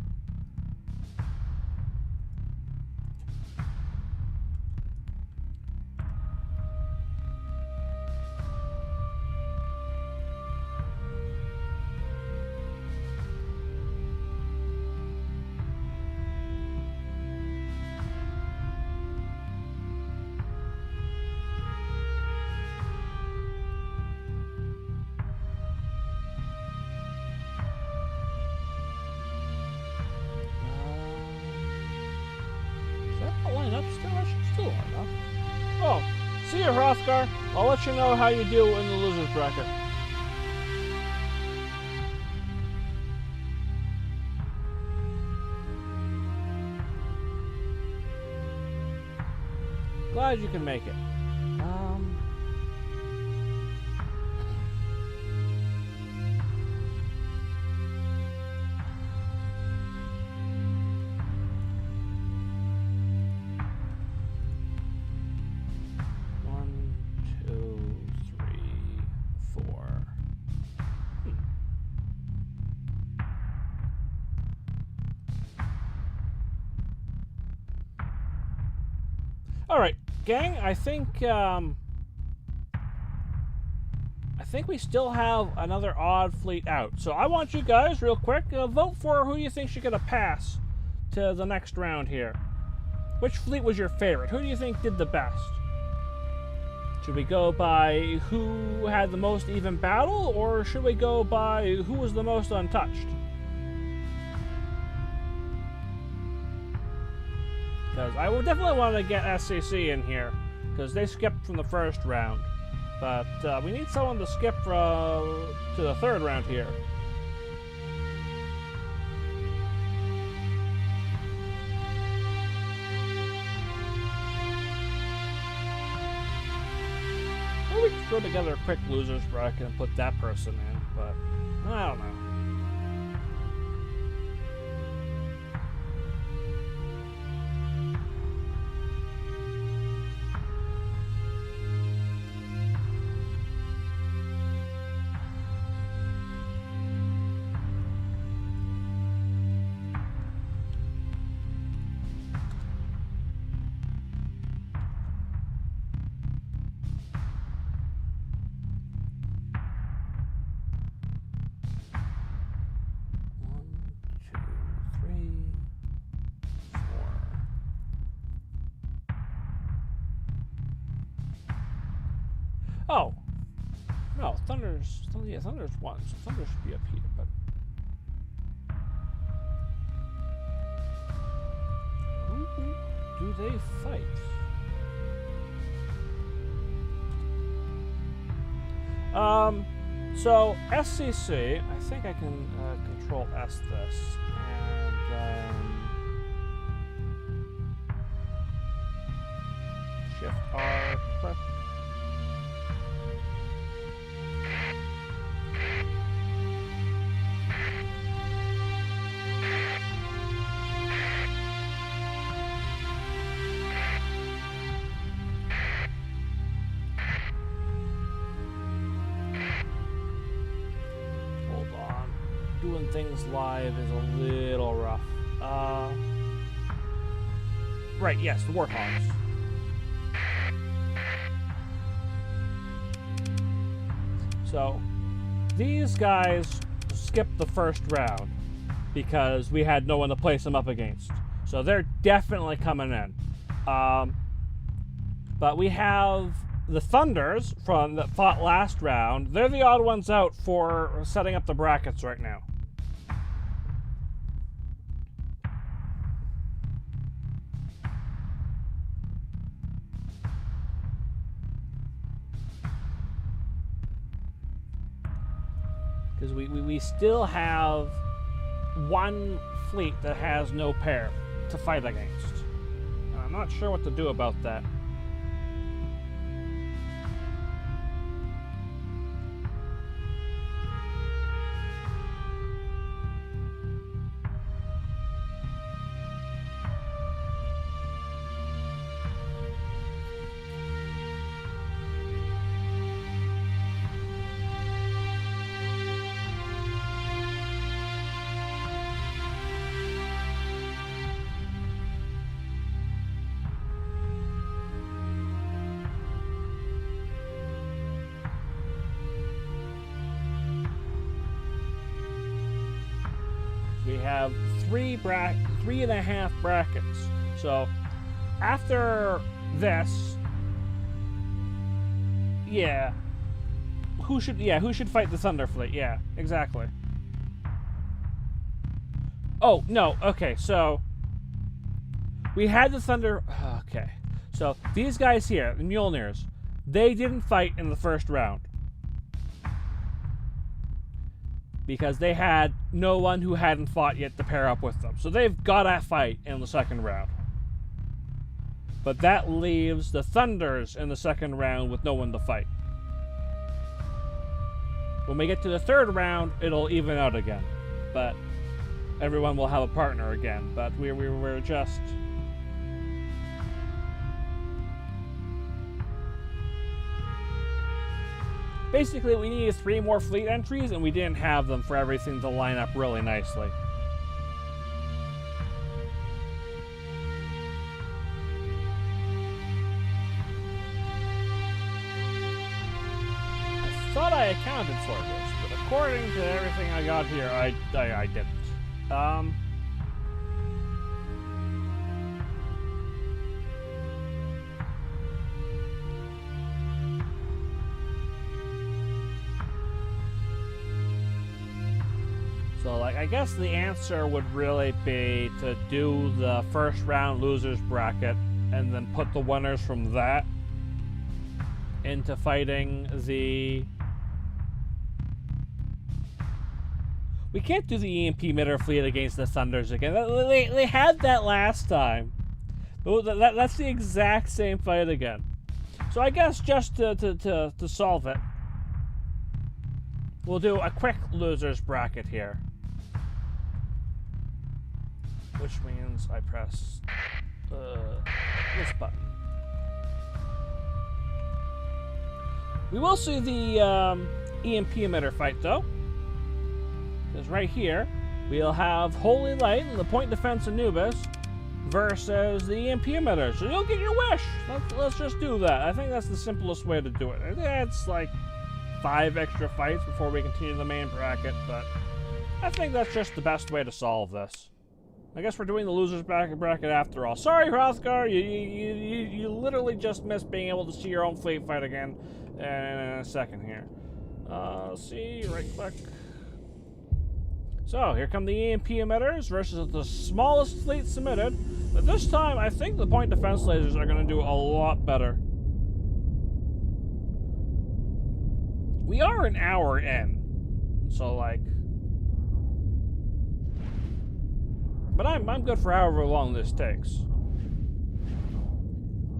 Oh, see you, Hrothgar. I'll let you know how you do in the losers bracket. Glad you can make it. One, two, three, All right, gang. I think we still have another odd fleet out. So I want you guys, real quick, vote for who you think should get a pass to the next round here. Which fleet was your favorite? Who do you think did the best? Should we go by who had the most even battle, or should we go by who was the most untouched? Because I would definitely want to get SCC in here, because they skipped from the first round. But we need someone to skip to the third round here. Or we could throw together a quick losers bracket and put that person in, but I don't know. Oh, no, Thunder's one, so Thunder should be up here, but who do they fight? So SCC, I think I can control S this, and Shift R, click. Doing things live is a little rough. Right, yes, the Warthogs. So, these guys skipped the first round because we had no one to place them up against. So they're definitely coming in. But we have the Thunders that fought last round. They're the odd ones out for setting up the brackets right now. Because we still have one fleet that has no pair to fight against. And I'm not sure what to do about that. We have 3.5 brackets. So after this, yeah, who should fight the Thunder Fleet? Yeah, exactly. Oh no, okay, so we had the Thunder. Okay, so these guys here, the Mjolnirs, they didn't fight in the first round. Because they had no one who hadn't fought yet to pair up with them. So they've got to fight in the second round. But that leaves the Thunders in the second round with no one to fight. When we get to the third round, it'll even out again. But everyone will have a partner again. But we're just... Basically, we needed 3 more fleet entries, and we didn't have them for everything to line up really nicely. accounted for this, but according to everything I got here, I didn't. So, like, I guess the answer would really be to do the first round losers bracket and then put the winners from that into fighting the... We can't do the EMP emitter fleet against the Thunders again. They had that last time. That's the exact same fight again. So I guess just to solve it, we'll do a quick losers bracket here. Which means I press this button. We will see the EMP emitter fight, though. Because right here, we'll have Holy Light and the Point Defense Anubis versus the EMP emitter. So you'll get your wish. Let's just do that. I think that's the simplest way to do it. I think that's like 5 extra fights before we continue the main bracket, but I think that's just the best way to solve this. I guess we're doing the losers bracket after all. Sorry, Hrothgar, you literally just missed being able to see your own fleet fight again in a second here. See, right click. So, here come the EMP emitters versus the smallest fleet submitted. But this time, I think the point defense lasers are going to do a lot better. We are an hour in. So, like... But I'm good for however long this takes.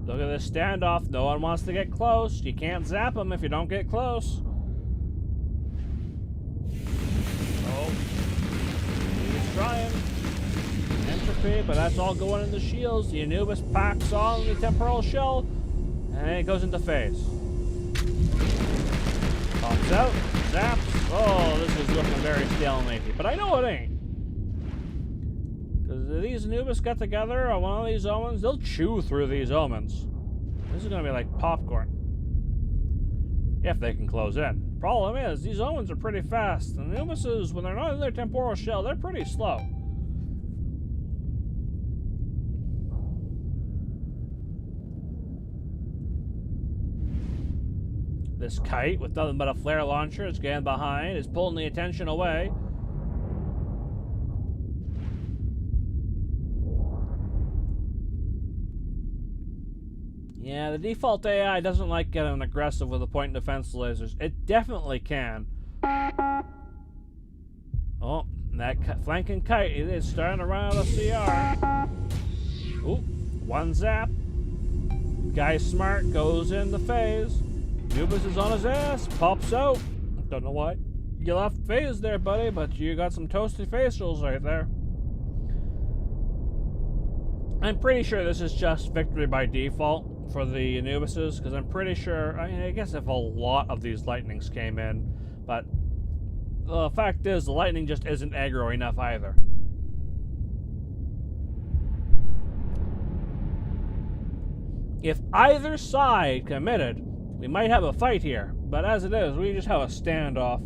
Look at this standoff. No one wants to get close. You can't zap them if you don't get close. Oh. He's trying. Entropy, but that's all going into shields. The Anubis packs on the temporal shell, and it goes into phase. Pops out. Zaps. Oh, this is looking very stalemate-y. But I know it ain't. Because these Anubis get together on one of these omens, they'll chew through these omens. This is going to be like popcorn. If they can close in. Problem is, these omens are pretty fast. And the Anubises, when they're not in their temporal shell, they're pretty slow. This kite, with nothing but a flare launcher, is getting behind, is pulling the attention away. Yeah, the default AI doesn't like getting aggressive with the point defense lasers. It definitely can. Oh, that flanking kite is starting to run out of CR. Ooh, one zap. Guy's smart, goes into phase. Anubis is on his ass, pops out. Don't know why you left phase there, buddy, but you got some toasty facials right there. I'm pretty sure this is just victory by default for the Anubises, because I'm pretty sure, I guess if a lot of these lightnings came in, but the fact is the lightning just isn't aggro enough either. If either side committed, we might have a fight here, but as it is, we just have a standoff.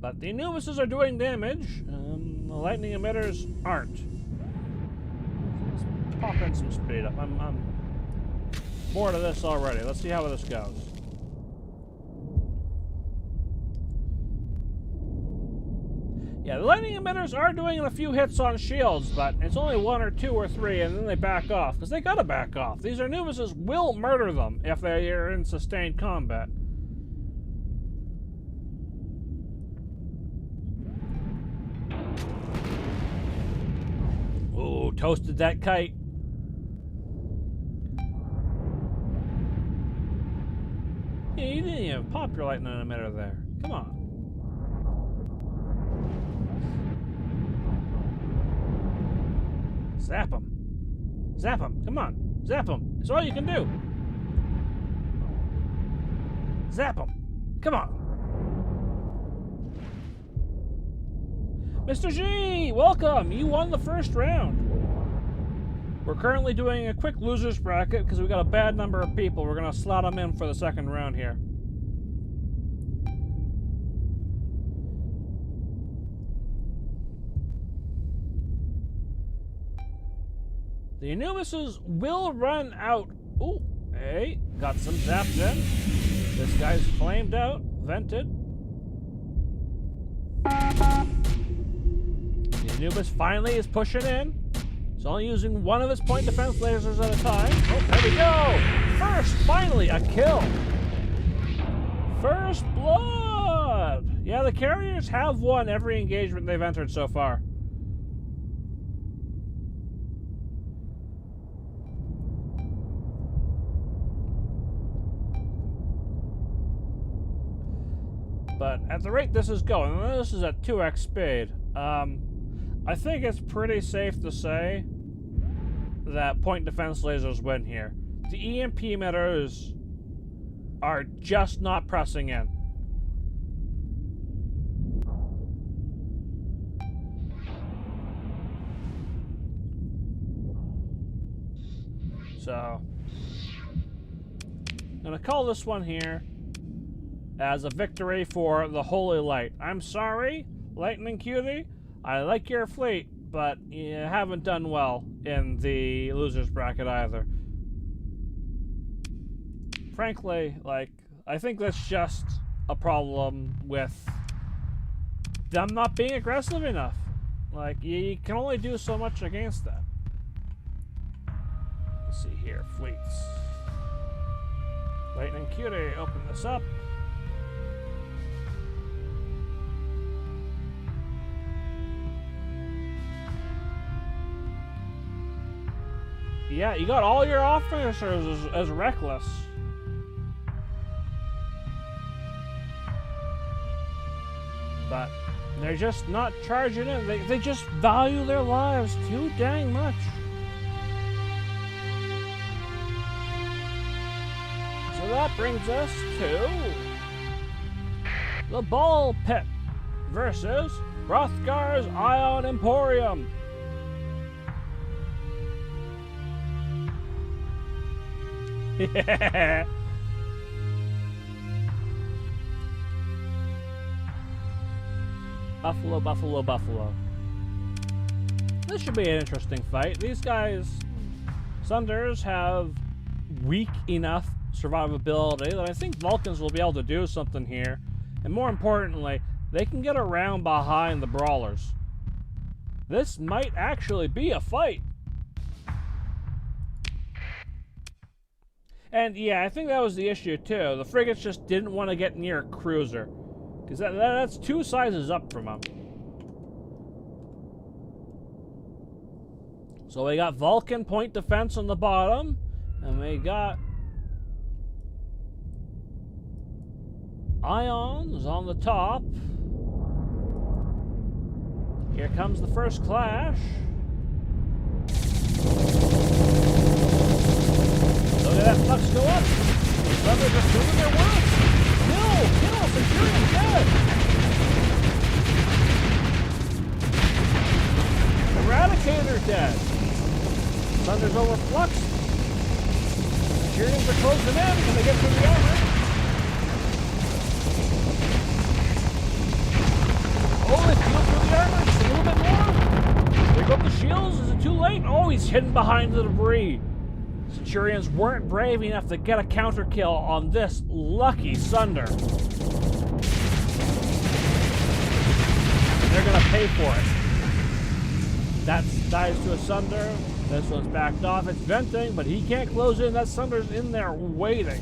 But the Anubises are doing damage, the lightning emitters aren't. Let's pop in some speed up. I'm bored of this already. Let's see how this goes. Yeah, the lightning emitters are doing a few hits on shields, but it's only 1 or 2 or 3, and then they back off, because they gotta back off. These Anubises will murder them if they are in sustained combat. Ooh, toasted that kite. Yeah, you didn't even pop your lightning emitter there. Come on. Zap him. Zap him. Come on. Zap him. It's all you can do. Zap him. Come on. Mr. G, welcome! You won the first round. We're currently doing a quick losers bracket because we got a bad number of people. We're going to slot them in for the second round here. The Anubises will run out. Ooh, hey, got some zapped in. This guy's flamed out, vented. The Anubis finally is pushing in. He's only using one of his point defense lasers at a time. Oh, there we go! First, finally, a kill! First blood! Yeah, the carriers have won every engagement they've entered so far. But at the rate this is going, and this is at 2x speed, I think it's pretty safe to say that point defense lasers win here. The EMP emitters are just not pressing in. So, I'm going to call this one here as a victory for the Holy Light. I'm sorry, Lightning Cutie. I like your fleet, but you haven't done well in the losers bracket either. Frankly, like, I think that's just a problem with them not being aggressive enough. Like, you can only do so much against that. Let's see here, fleets. Lightning Cutie, open this up. Yeah, you got all your officers as reckless. But they're just not charging in. They just value their lives too dang much. So that brings us to the Ball Pit versus Hrothgar's Ion Emporium. Yeah. Buffalo, Buffalo, Buffalo. This should be an interesting fight. These guys, Sunders, have weak enough survivability that I think Vulcans will be able to do something here. And more importantly, they can get around behind the Brawlers. This might actually be a fight. And yeah, I think that was the issue too. The frigates just didn't want to get near a cruiser. Because that's two sizes up from them. So we got Vulcan point defense on the bottom. And we got Ions on the top. Here comes the first clash. Look at that flux go up. The Thunders are doing their work. Kill, Centurion dead. Eradicator dead. Thunders over flux. Centurions are closing in. Can they get through the armor? Oh, they feel through the armor. Just a little bit more. There go the shields. Is it too late? Oh, he's hidden behind the debris. Centurions weren't brave enough to get a counter kill on this lucky Sunder. They're gonna pay for it. That dies to a Sunder. This one's backed off. It's venting, but he can't close in. That Sunder's in there waiting.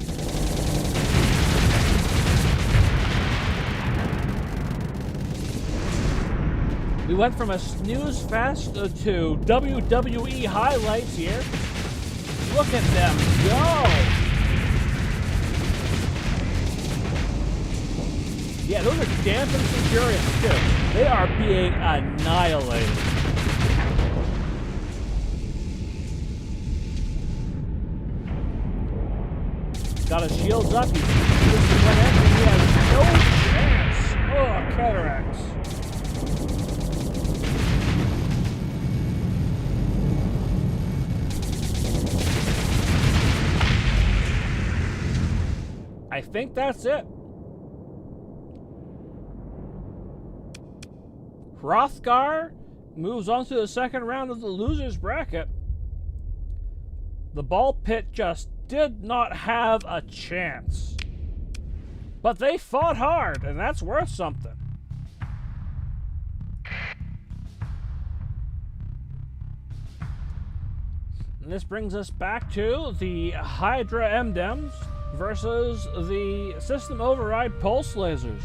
We went from a snooze fest to WWE highlights here. Look at them go! Yeah, those are dampened Centurions too. They are being annihilated. Got his shields up. He has no chance. Oh, cataracts. I think that's it. Hrothgar moves on to the second round of the losers bracket. The ball pit just did not have a chance. But they fought hard, and that's worth something. And this brings us back to the Hydra MDEMs versus the System Override Pulse Lasers.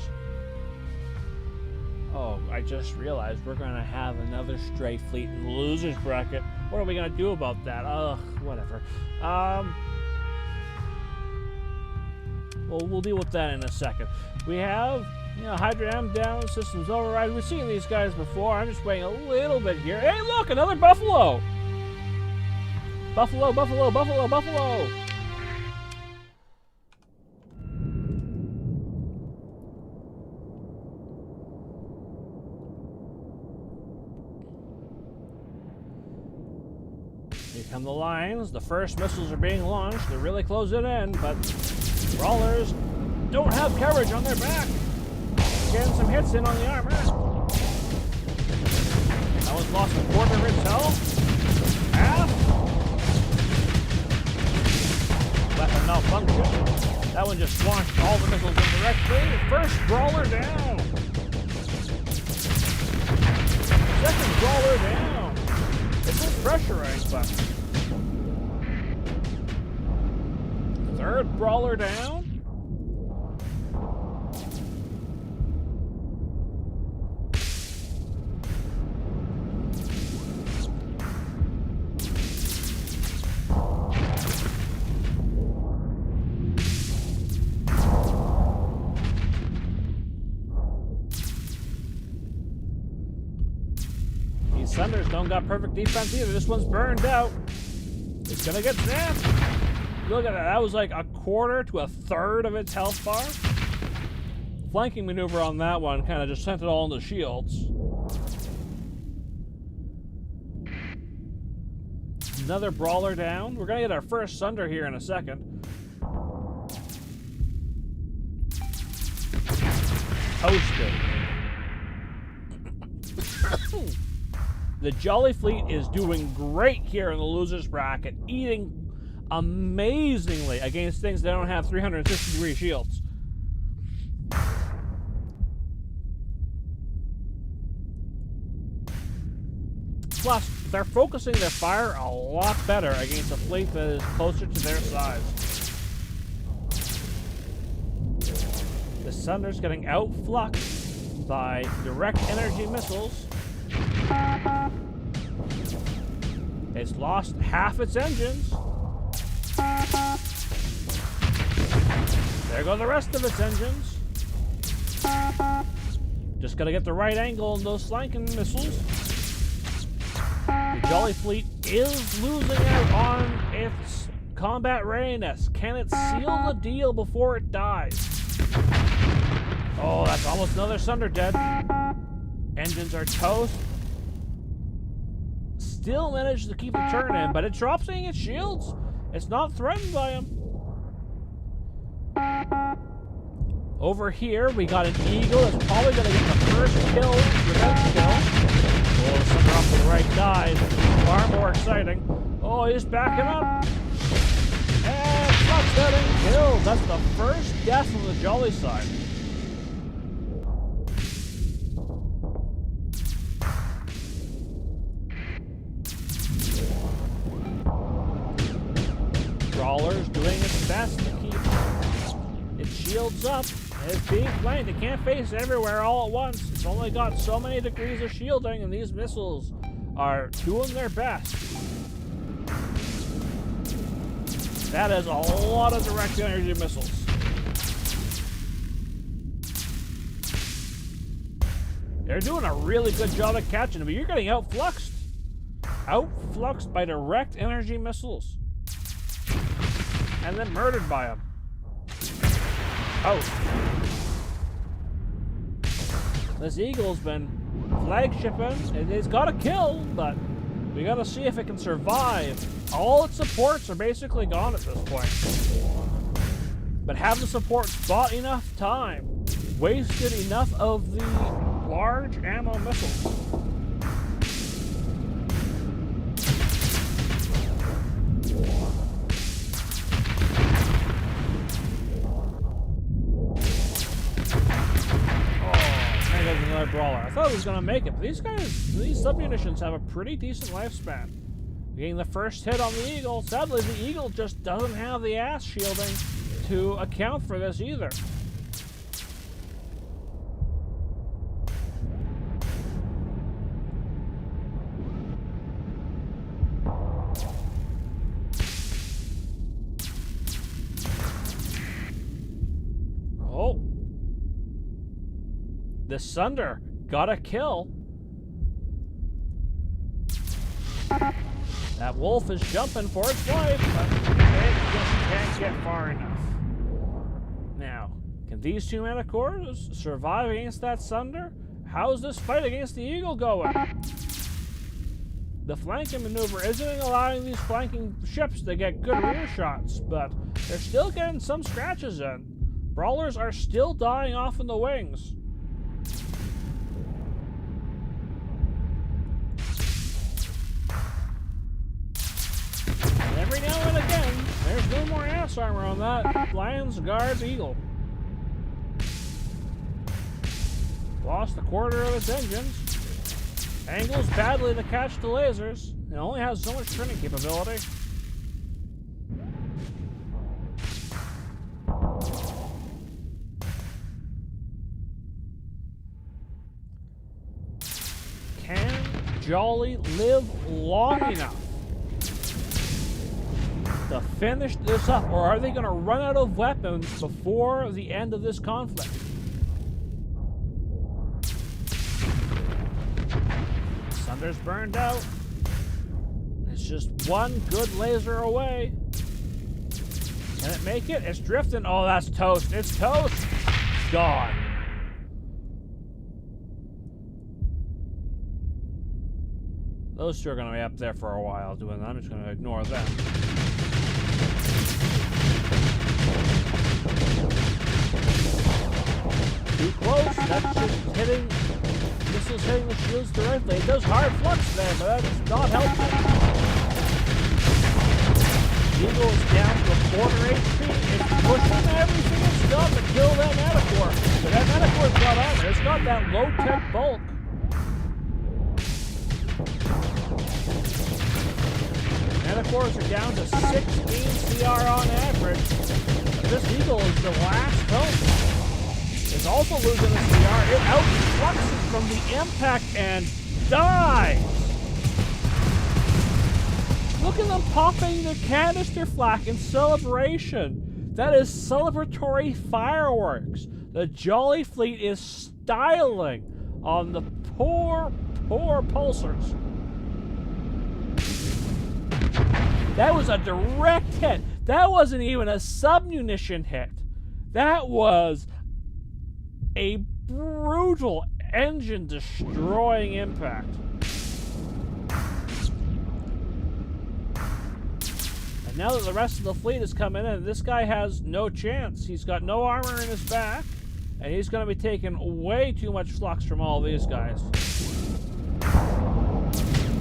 Oh, I just realized we're going to have another stray fleet in the losers bracket. What are we going to do about that? Ugh, whatever. Well, we'll deal with that in a second. We have, Hydra M down, Systems Override. We've seen these guys before. I'm just waiting a little bit here. Hey, look, another Buffalo! Buffalo, Buffalo, Buffalo, Buffalo! Here come the lines. The first missiles are being launched. They're really closing in, but Brawlers don't have coverage on their back. Getting some hits in on the armor. That one's lost a quarter of its health. Half. Weapon malfunction. That one just launched all the missiles indirectly. First Brawler down. Second Brawler down. It's just pressurized, but third Brawler down. These Thunders don't got perfect defense either. This one's burned out. It's gonna get snapped. Look at that. That was like a quarter to a third of its health bar. Flanking maneuver on that one kind of just sent it all into shields. Another Brawler down. We're gonna get our first Sunder here in a second. Toasted. The Jolly Fleet is doing great here in the losers bracket, eating amazingly against things that don't have 360-degree shields. Plus, they're focusing their fire a lot better against a fleet that is closer to their size. The Sunder's getting outfluxed by direct energy missiles. It's lost half its engines. There go the rest of its engines. Just gotta get the right angle on those flanking missiles. The Jolly Fleet is losing out on its combat readiness. Can it seal the deal before it dies? Oh, that's almost another Sunder dead. Engines are toast. Still managed to keep it turning, but it drops its shields. It's not threatened by him. Over here, we got an Eagle that's probably going to get the first kill, revenge kill. Oh, the Sunder off to the right dies. Far more exciting. Oh, he's backing up. And Flux getting killed. That's the first death on the Jolly side. Brawler's doing its best to keep its shields up. It's being flanked. It can't face everywhere all at once. It's only got so many degrees of shielding, and these missiles are doing their best. That is a lot of direct energy missiles. They're doing a really good job at catching them, but you're getting outfluxed. Outfluxed by direct energy missiles. And then murdered by them. Oh. This Eagle's been flagshipping. It's got a kill, but we gotta see if it can survive. All its supports are basically gone at this point. But have the supports bought enough time, wasted enough of the large ammo missiles? Another brawler. I thought it was going to make it, but these submunitions have a pretty decent lifespan. Getting the first hit on the Eagle. Sadly, the Eagle just doesn't have the ass shielding to account for this either. Oh. The Sunder got a kill. That wolf is jumping for its life, but it just can't get far enough. Now, can these two Manticores survive against that Sunder? How's this fight against the Eagle going? The flanking maneuver isn't allowing these flanking ships to get good rear shots, but they're still getting some scratches in. Brawlers are still dying off in the wings. Every now and again, there's no more ass armor on that Lion's Guard Eagle. Lost a quarter of its engines. Angles badly to catch the lasers. It only has so much turning capability. Can Jolly live long enough to finish this up, or are they going to run out of weapons before the end of this conflict? Sunder's burned out. It's just one good laser away. Can it make it? It's drifting. Oh, that's toast. It's toast. Gone. Those two are going to be up there for a while doing that. I'm just going to ignore them. Too close. That's just hitting. Missiles hitting the shields directly. It does hard flux there, but that's not helpful. Eagle is down to a quarter HP. It's pushing everything it's done to kill that Manticore. But that Manticore's got armor. It's got that low-tech bulk. Manticores are down to 16 CR on average. But this Eagle is the last hope. It's also losing a CR. It outfluxes from the impact and dies. Look at them popping the canister flak in celebration. That is celebratory fireworks. The Jolly Fleet is styling on the poor pulsars. That was a direct hit. That wasn't even a submunition hit. That was a brutal engine-destroying impact. And now that the rest of the fleet is coming in, this guy has no chance. He's got no armor in his back, and he's going to be taking way too much flux from all these guys.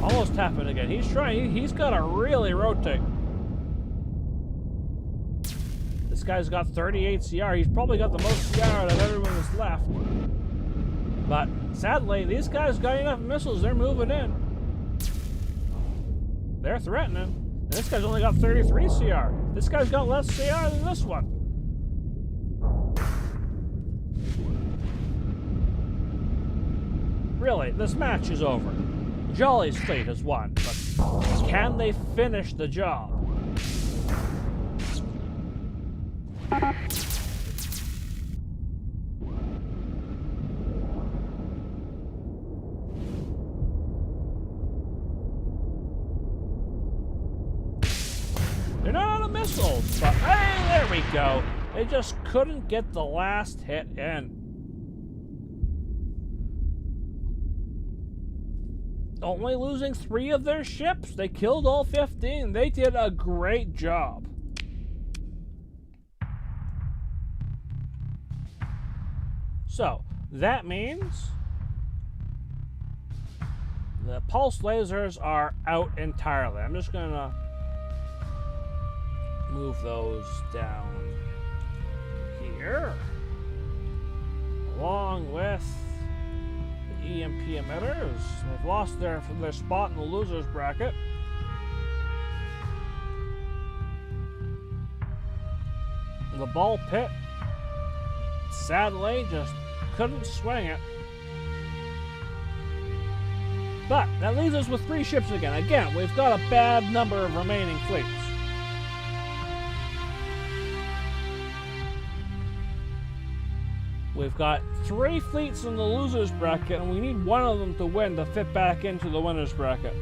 Almost happened again. He's trying. He's got to really rotate. This guy's got 38 CR. He's probably got the most CR out of everyone that's left. But sadly, these guys got enough missiles. They're moving in. They're threatening. And this guy's only got 33 CR. This guy's got less CR than this one. Really, this match is over. Jolly's fleet has won, but can they finish the job? They're not out of missiles, but hey, there we go. They just couldn't get the last hit in. Only losing 3 of their ships. They killed all 15. They did a great job. So, that means the pulse lasers are out entirely. I'm just going to move those down here, along with the EMP emitters. They've lost their spot in the losers bracket. The ball pit, sadly, just couldn't swing it. But that leaves us with 3 ships again. Again, we've got a bad number of remaining fleets. We've got 3 fleets in the losers bracket, and we need one of them to win to fit back into the winners bracket.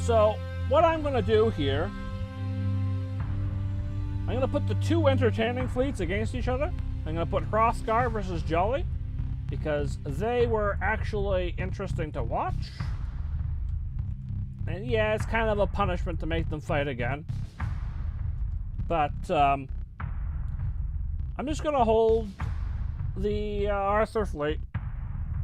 So, what I'm going to do here, I'm going to put the 2 entertaining fleets against each other. I'm going to put Hrothgar versus Jolly, because they were actually interesting to watch. And yeah, it's kind of a punishment to make them fight again. But I'm just going to hold the Arthur fleet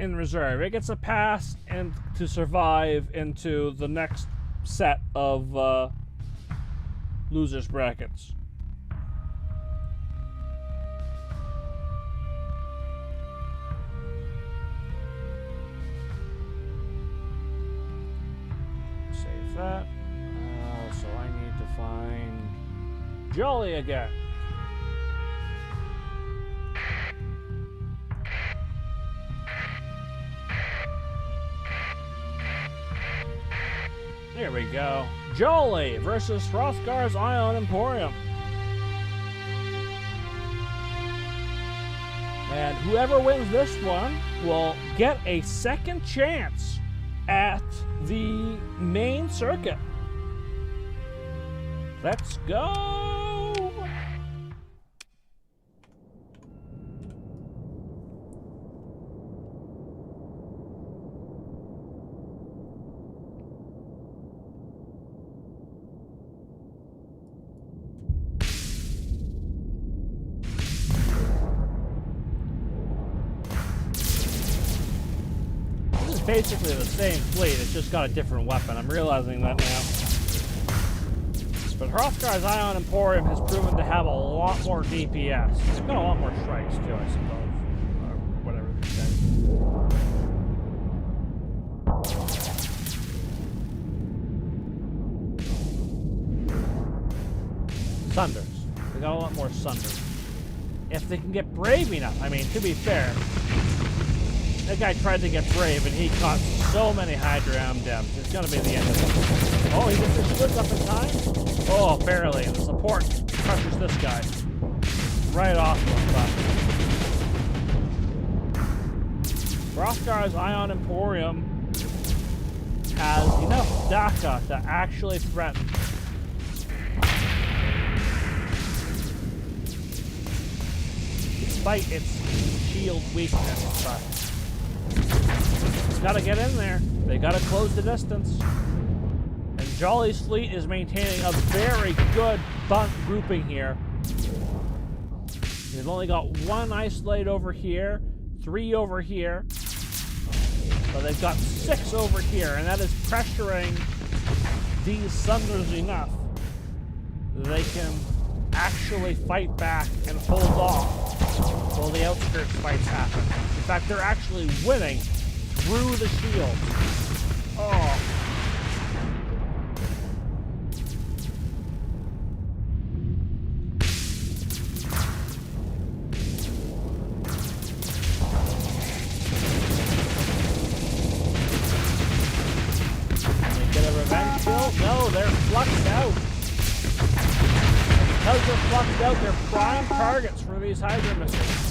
in reserve. It gets a pass and to survive into the next set of losers brackets. Save that. So I need to find Jolly again. There we go. Jolly versus Hrothgar's Ion Emporium. And whoever wins this one will get a second chance at the main circuit. Let's go! Basically the same fleet, it's just got a different weapon. I'm realizing that now. But Hrothgar's Ion Emporium has proven to have a lot more DPS. It's got a lot more strikes too, I suppose. Or whatever they say. Sunders. They got a lot more Sunders. If they can get brave enough, I mean, to be fair, that guy tried to get brave, and he caught so many Hydra M-Dems. It's going to be the end of it. Oh, he gets his splits up in time? Oh, barely. And the support crushes this guy. Right off the butt. Hrothgar's Ion Emporium has enough DACA to actually threaten. Despite its shield weakness, but it's got to get in there. They got to close the distance. And Jolly's fleet is maintaining a very good bunt grouping here. They've only got 1 isolate over here, 3 over here, but they've got 6 over here, and that is pressuring these Sunders enough that they can actually fight back and hold off while the outskirts fights happen. In fact, they're actually winning through the shield. Oh. They get a revenge kill? No, they're fluxed out. Because they're fluxed out, they're prime targets for these Hydra missiles.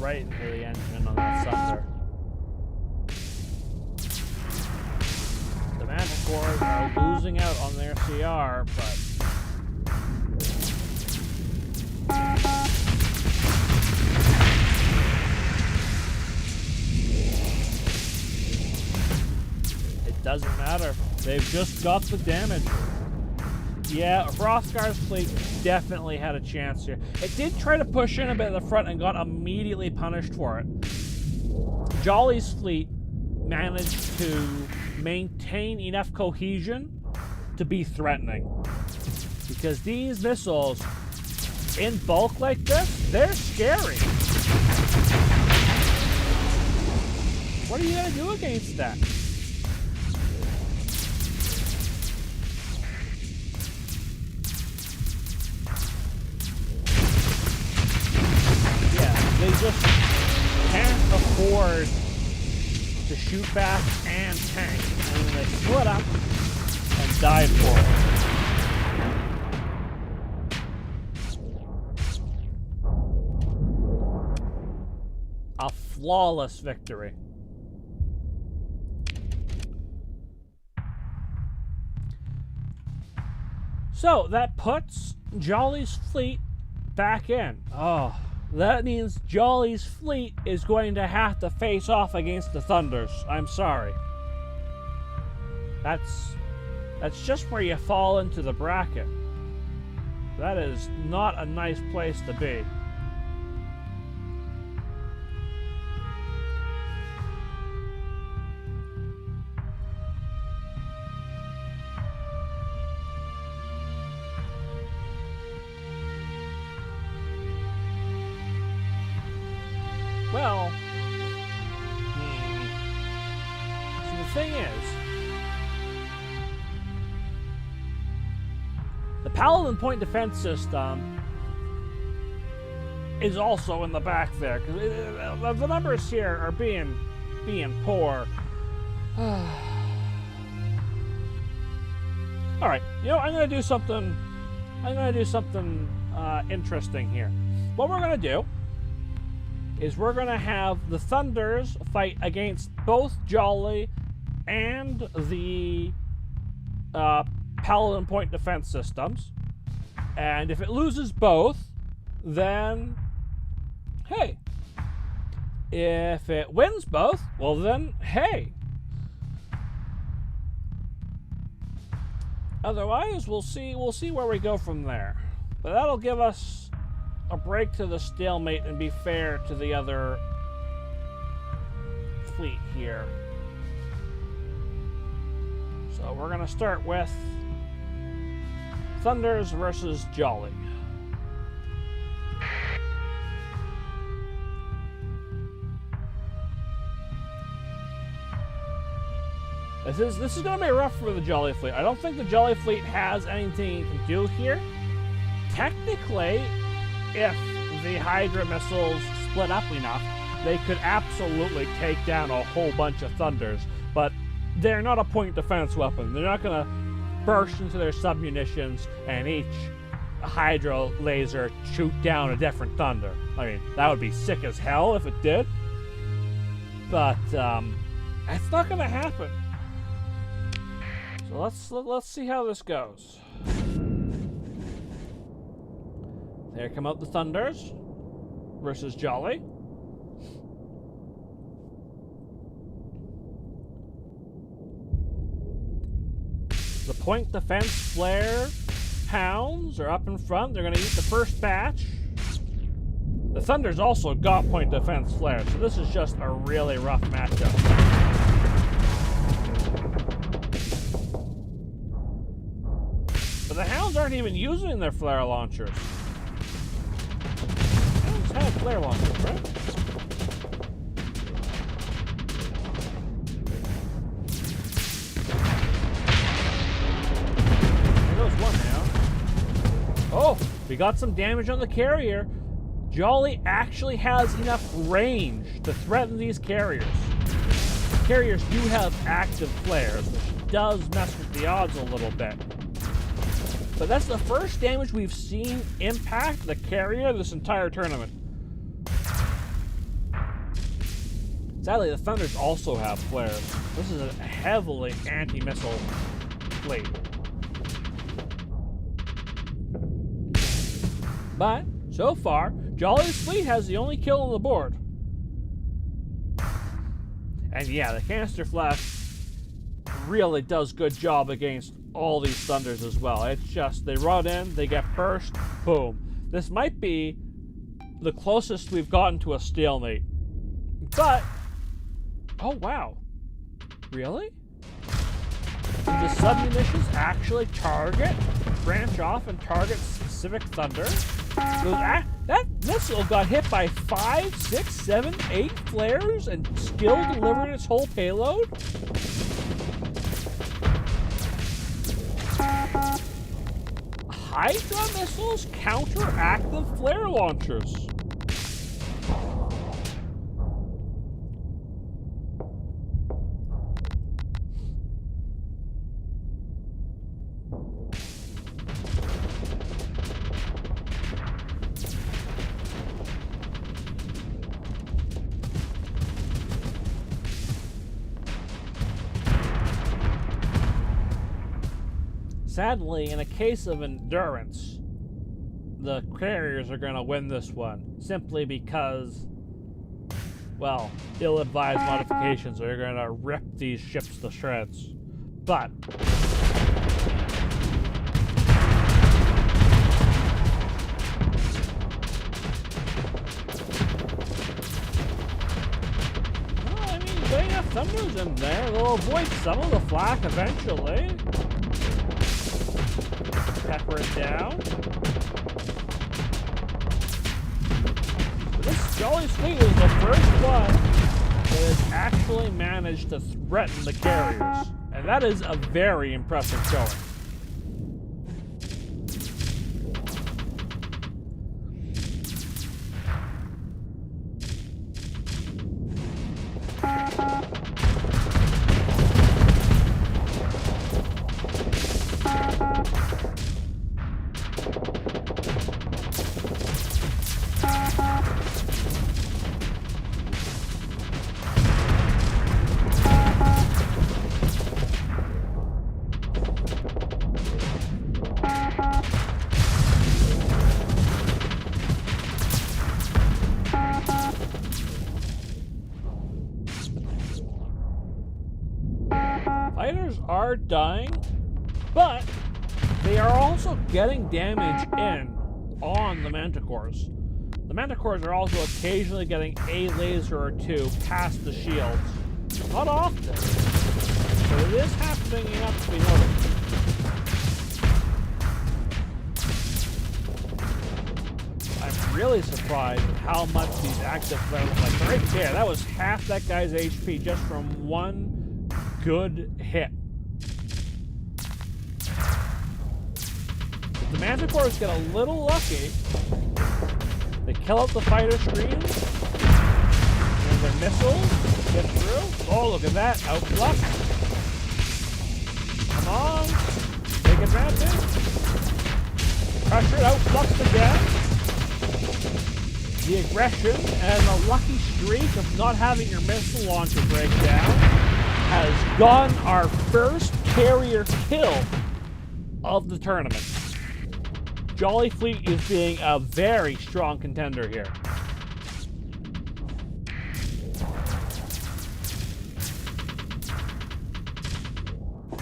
right into the engine on that Thunder. The Manticores are losing out on their CR, but it doesn't matter. They've just got the damage. Yeah, Hrothgar's fleet definitely had a chance here. It did try to push in a bit at the front and got immediately punished for it. Jolly's fleet managed to maintain enough cohesion to be threatening. Because these missiles, in bulk like this, they're scary. What are you going to do against that? They just can't afford to shoot back and tank. And then they split up and dive forward. A flawless victory. So that puts Jolly's fleet back in. Oh. That means Jolly's fleet is going to have to face off against the Thunders. I'm sorry. That's just where you fall into the bracket. That is not a nice place to be. Well, see, the thing is, the Paladin Point Defense System is also in the back there, because the numbers here are being poor. All right, you know, I'm gonna do something interesting here. What we're gonna do is we're going to have the Thunders fight against both Jolly and the Paladin Point Defense Systems. And if it loses both, then, hey. If it wins both, well then, hey. Otherwise, we'll see where we go from there. But that'll give us a break to the stalemate and be fair to the other fleet here. So we're going to start with Thunders versus Jolly. This is going to be rough for the Jolly fleet. I don't think the Jolly fleet has anything it can do here. Technically, if the Hydra missiles split up enough, they could absolutely take down a whole bunch of Thunders, but they're not a point defense weapon. They're not going to burst into their submunitions and each Hydra laser shoot down a different Thunder. I mean, that would be sick as hell if it did, but that's not going to happen. So let's see how this goes. There come out the Thunders versus Jolly. The point defense flare hounds are up in front. They're going to eat the first batch. The Thunders also got point defense flare, so this is just a really rough matchup. But the hounds aren't even using their flare launchers. Hounds have flare launchers, right? There goes one now. Oh, we got some damage on the carrier. Jolly actually has enough range to threaten these carriers. Carriers do have active flares, which does mess with the odds a little bit. But that's the first damage we've seen impact the carrier this entire tournament. Sadly, the Thunders also have flares. This is a heavily anti-missile fleet. But, so far, Jolly's fleet has the only kill on the board. And yeah, the canister flash really does good job against all these Thunders as well. It's just, they run in, they get burst, boom. This might be the closest we've gotten to a stalemate. But, oh wow. Really? Do the submunitions actually branch off and target specific Thunder? That missile got hit by 5, 6, 7, 8 flares and still delivered its whole payload? Hydra missiles counter active flare launchers. Sadly, in a case of endurance, the carriers are going to win this one, simply because, well, ill-advised modifications are going to rip these ships to shreds. But well, I mean, putting enough Thunders in there, they'll avoid some of the flak eventually. Pepper it down. This Jolly's fleet is the first one that has actually managed to threaten the carriers. And that is a very impressive showing. Fighters are dying, but they are also getting damage in on the Manticores. The Manticores are also occasionally getting a laser or two past the shields. Not often, but it is happening enough to be noticed. I'm really surprised at how much these active flares, like right there, that was half that guy's HP just from one good hit. If the Manticores get a little lucky, they kill out the fighter screens, and their missiles get through. Oh, look at that, outflux. Come on, take advantage. Pressure, outflux again. The aggression and the lucky streak of not having your missile launcher break down has gotten our first carrier kill of the tournament. Jolly Fleet is being a very strong contender here.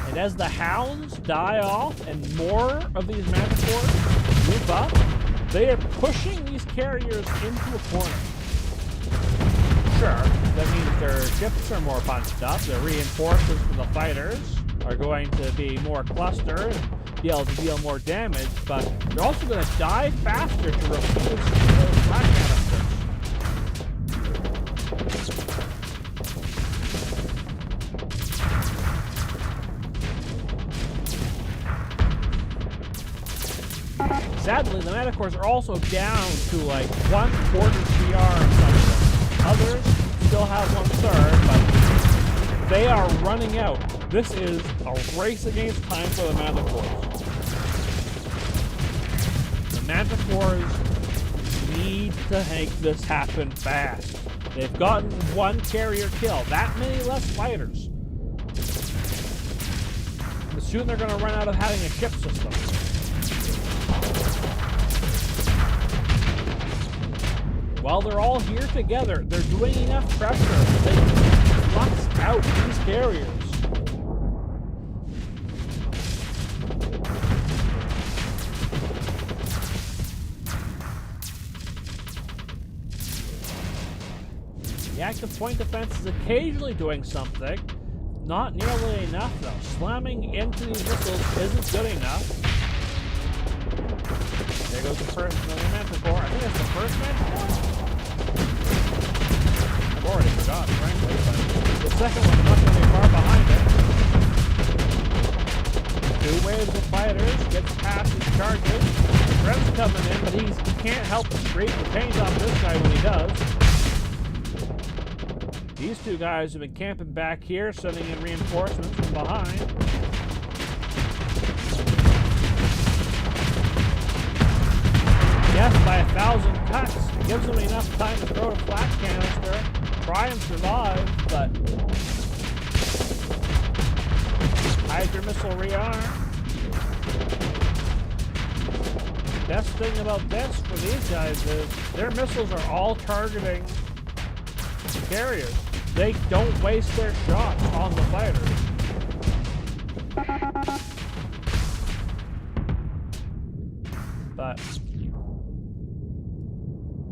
And as the hounds die off and more of these Manticores move up, they are pushing these carriers into a corner. Sure, that means their ships are more punched up, the reinforcements from the fighters are going to be more clustered and be able to deal more damage, but they're also going to die faster to refuse those flak canisters. Sadly, the Manticores are also down to like 1/4 CR or something. Others still have 1/3, but they are running out. This is a race against time for the Manticores. The Manticores need to make this happen fast. They've gotten one carrier kill. That many less fighters. And soon they're going to run out of having a ship system. While they're all here together, they're doing enough pressure. They flux out these carriers. The active point defense is occasionally doing something. Not nearly enough, though. Slamming into these missiles isn't good enough. There goes the first Manticore. I think that's the first Manticore? I've already forgotten, frankly, but the second one's not going to be far behind it. 2 waves of fighters, gets past his charges. Rem's coming in, but he can't help but scrape the paint off this guy when he does. These 2 guys have been camping back here, sending in reinforcements from behind. Yes, by 1,000 cuts. It gives them enough time to throw a flak canister, try and survive, but Hydra missile rearm. Best thing about this for these guys is their missiles are all targeting carriers. They don't waste their shots on the fighters. But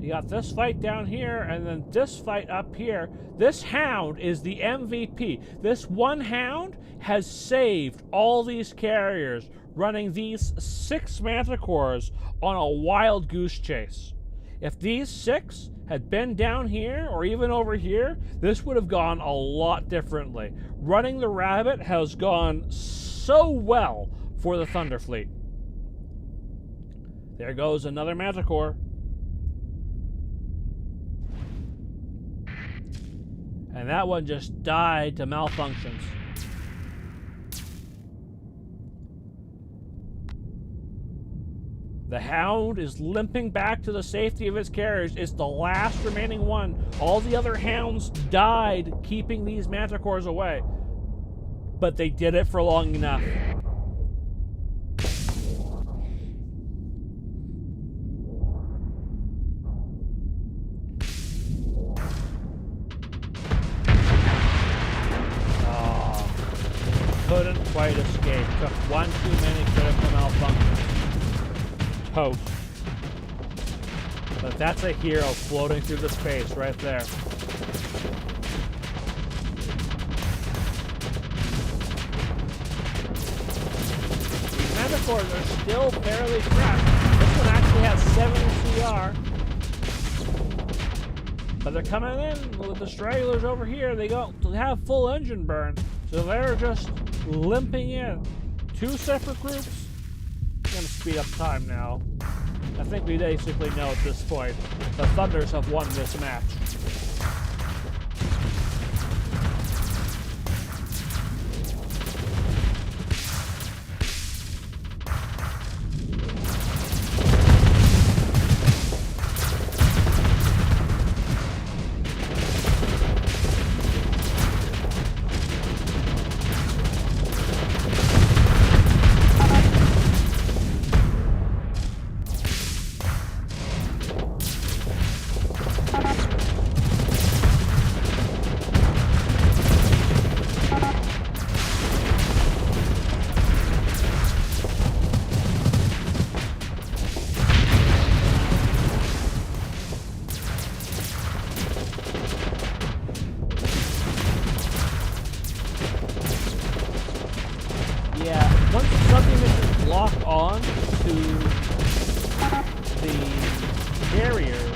you got this fight down here, and then this fight up here. This Hound is the MVP. This one Hound has saved all these carriers, running these 6 Manticores on a wild goose chase. If these 6 had been down here or even over here, this would have gone a lot differently. Running the Rabbit has gone so well for the Thunder Fleet. There goes another Manticore. And that one just died to malfunctions. The Hound is limping back to the safety of its carriage. It's the last remaining one. All the other Hounds died keeping these Manticores away. But they did it for long enough. Couldn't quite escape. Took one too many critical malfunctions. Toast. But that's a hero floating through the space right there. These Manticores are still fairly fresh. This one actually has 70 CR. But they're coming in with the stragglers over here. They have full engine burn. So they're just limping in. 2 separate groups. I'm going to speed up time now. I think we basically know at this point the Thunders have won this match. Once something is locked on to the carriers,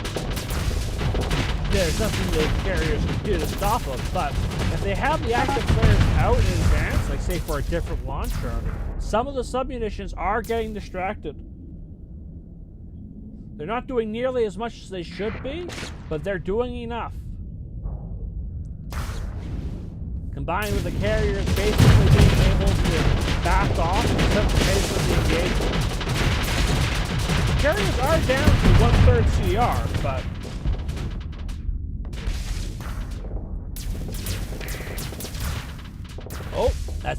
there's nothing the carriers can do to stop them. But if they have the active flares out in advance, like say for a different launcher, some of the submunitions are getting distracted. They're not doing nearly as much as they should be, but they're doing enough. Combined with the carriers basically being able to back off and set the pace of the engagement. The carriers are down to 1/3 CR, but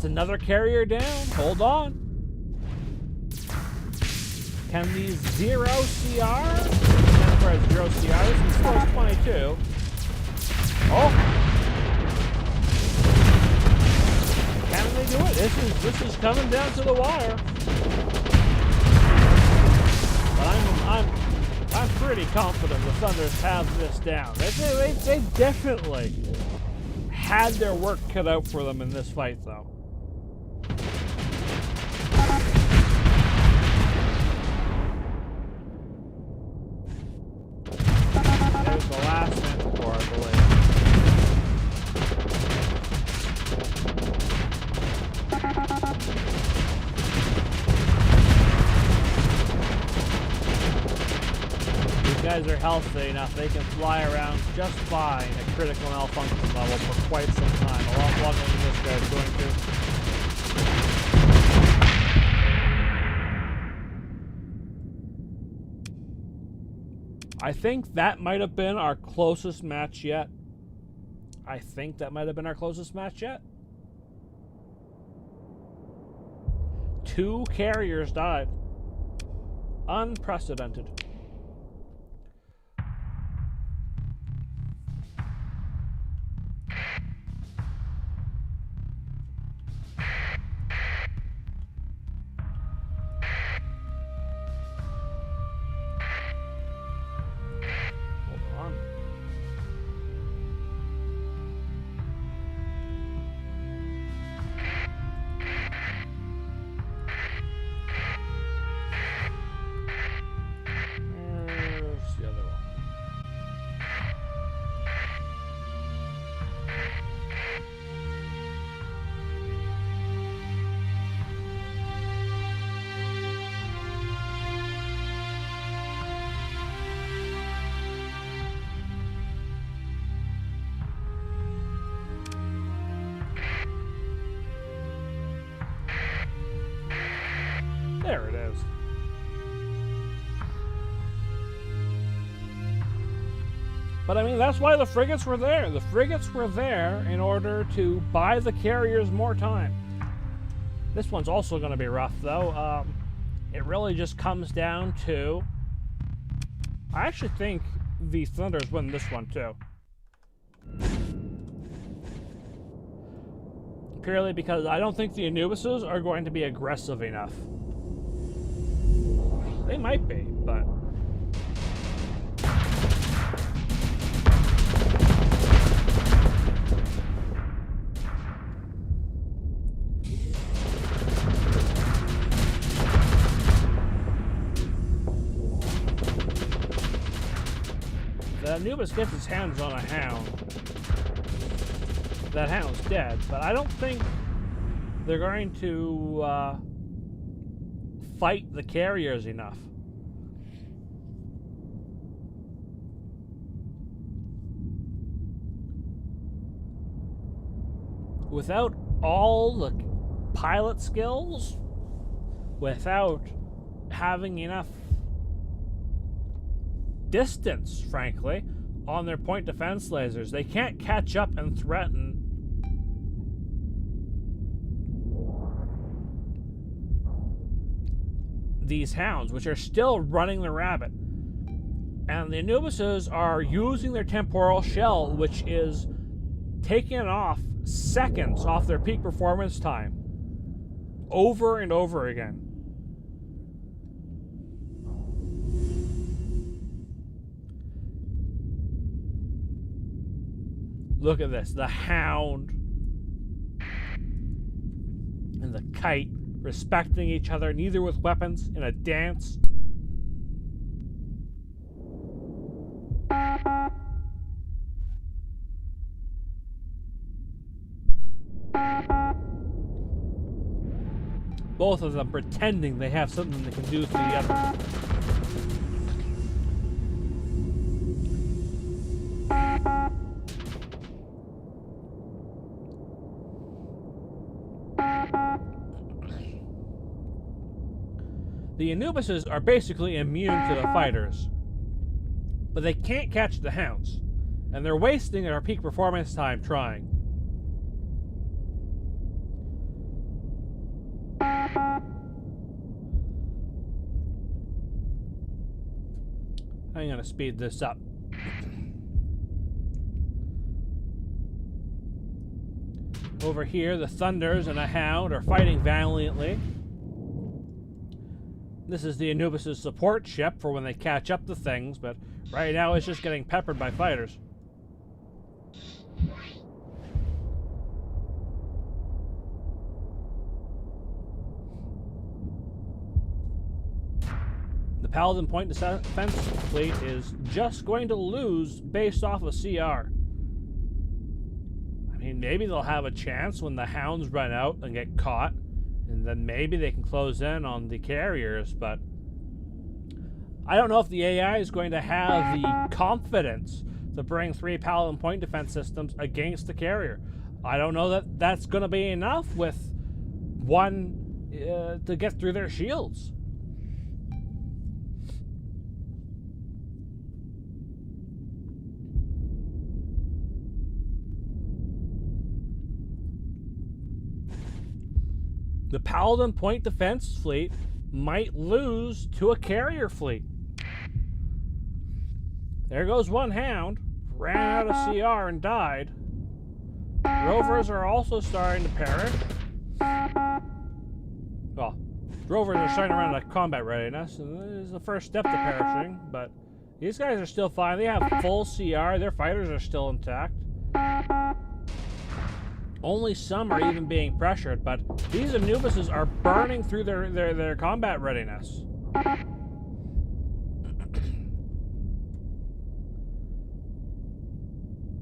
another carrier down. Hold on. Can these 0 CR? And for a 0 CR, this is close 22. Oh! Can they do it? This is coming down to the wire. But I'm pretty confident the Thunders have this down. They definitely had their work cut out for them in this fight, though. There's the last Manticore, I believe. These guys are healthy enough, they can fly around just fine at critical malfunction level for quite some time. A lot longer than this guy's going to. I think that might have been our closest match yet. Two carriers died. Unprecedented. There it is. But I mean, that's why the frigates were there. The frigates were there in order to buy the carriers more time. This one's also going to be rough, though. It really just comes down to... I actually think the Thunders win this one, too. Purely because I don't think the Anubises are going to be aggressive enough. They might be, but... The Anubis gets his hands on a hound. That hound's dead, but I don't think they're going to fight the carriers enough. Without all the pilot skills, without having enough distance, frankly, on their point defense lasers, they can't catch up and threaten these hounds, which are still running the rabbit. And the Anubises are using their temporal shell, which is taking off seconds off their peak performance time over and over again. Look at this, the hound and the kite respecting each other, neither with weapons, in a dance. Both of them pretending they have something they can do to the other. The Anubises are basically immune to the fighters, but they can't catch the hounds, and they're wasting their peak performance time trying. I'm going to speed this up. Over here, the Thunders and a Hound are fighting valiantly. This is the Anubis' support ship for when they catch up to things, but right now it's just getting peppered by fighters. The Paladin Point Defense Fleet is just going to lose based off of CR. I mean, maybe they'll have a chance when the Hounds run out and get caught, and then maybe they can close in on the carriers, but I don't know if the AI is going to have the confidence to bring 3 Paladin Point Defense systems against the carrier. I don't know that that's going to be enough with 1 to get through their shields. The Paladin Point Defense Fleet might lose to a carrier fleet. There goes 1 Hound. Ran out of CR and died. Rovers are also starting to perish. Well, Rovers are starting to run out of combat readiness, and this is the first step to perishing, but these guys are still fine. They have full CR. Their fighters are still intact. Only some are even being pressured, but these Anubises are burning through their combat readiness.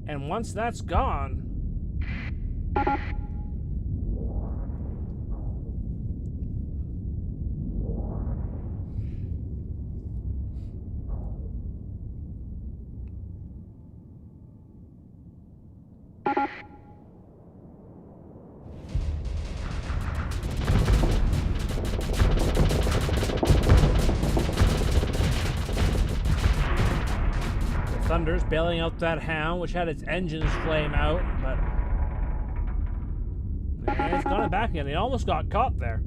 And once that's gone, Thunder's bailing out that Hound, which had its engines flame out, but it's got it back again. They almost got caught there.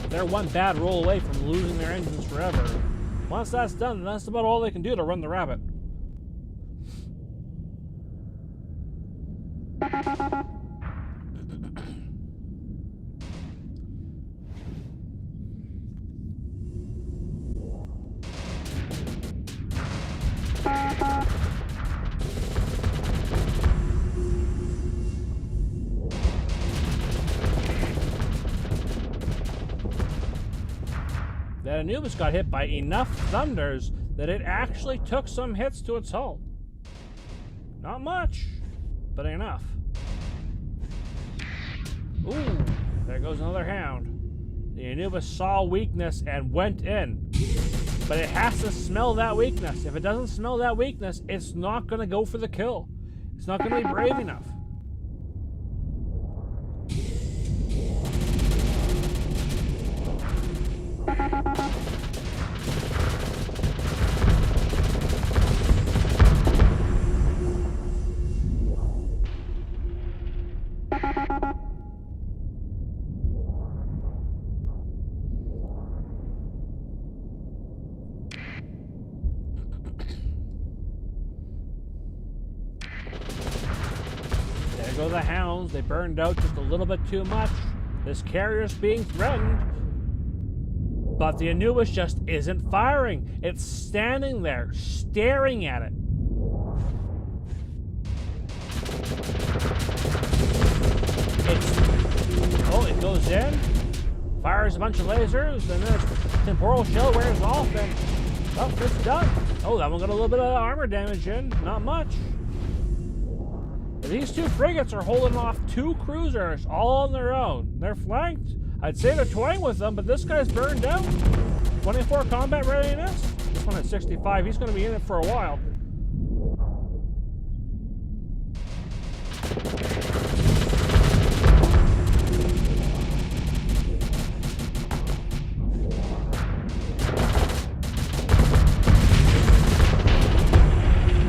They're 1 bad roll away from losing their engines forever. Once that's done, that's about all they can do to run the rabbit. That Anubis got hit by enough Thunders that it actually took some hits to its hull. Not much, but enough. Ooh, there goes another Hound. The Anubis saw weakness and went in. But it has to smell that weakness. If it doesn't smell that weakness, it's not going to go for the kill. It's not going to be brave enough. There go the Hounds. They burned out just a little bit too much. This carrier's being threatened. But the Anubis just isn't firing. It's standing there, staring at it. Oh, it goes in, fires a bunch of lasers, and then its temporal shell wears off, and oh, it's done. Oh, that one got a little bit of armor damage in. Not much. These 2 frigates are holding off 2 cruisers all on their own. They're flanked. I'd say they're toying with them, but this guy's burned out. 24 combat readiness. This one at 65. He's going to be in it for a while.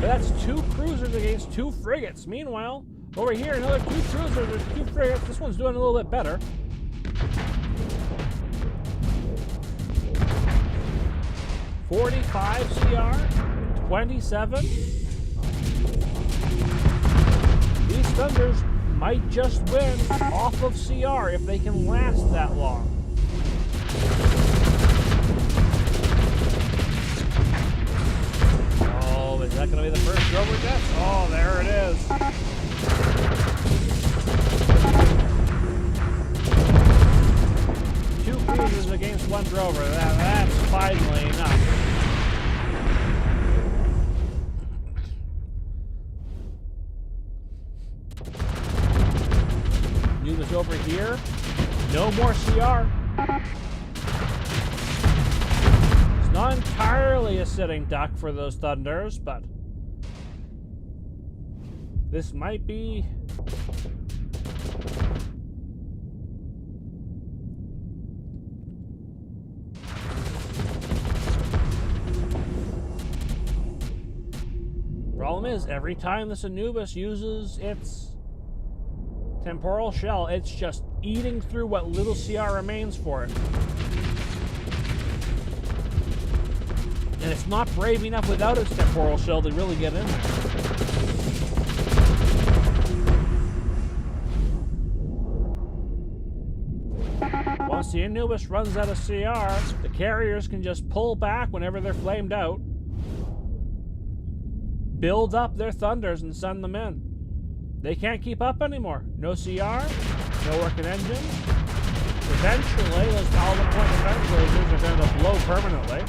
But that's 2 cruisers against 2 frigates. Meanwhile, over here, another 2 cruisers and 2 frigates. This one's doing a little bit better. 45 CR, 27. These Thunders might just win off of CR if they can last that long. Oh, is that going to be the first Drover death? Oh, there it is. Two cruisers against one Drover. That's finally enough. Nuba's over here. No more CR. It's not entirely a sitting duck for those Thunders, but this might be... Problem is, every time this Anubis uses its temporal shell, it's just eating through what little CR remains for it. And it's not brave enough without its temporal shell to really get in there. Once the Anubis runs out of CR, the carriers can just pull back whenever they're flamed out, build up their Thunders and send them in. They can't keep up anymore. No CR, no working engine. Eventually, those Paladin Point defense lasers are going to blow permanently.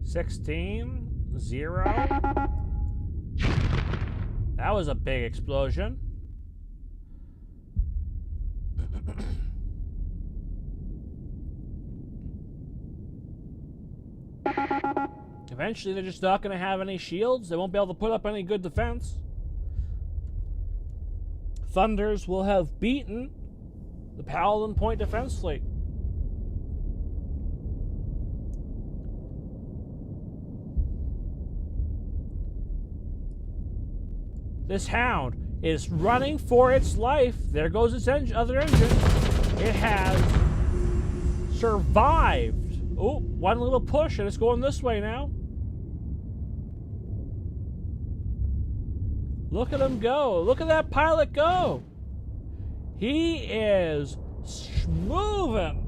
$16-0. That was a big explosion. Eventually, they're just not going to have any shields. They won't be able to put up any good defense. Thunders will have beaten the Paladin Point defense fleet. This Hound is running for its life. There goes its other engine. It has survived. Oh, one little push and it's going this way now. Look at him go. Look at that pilot go. He is moving.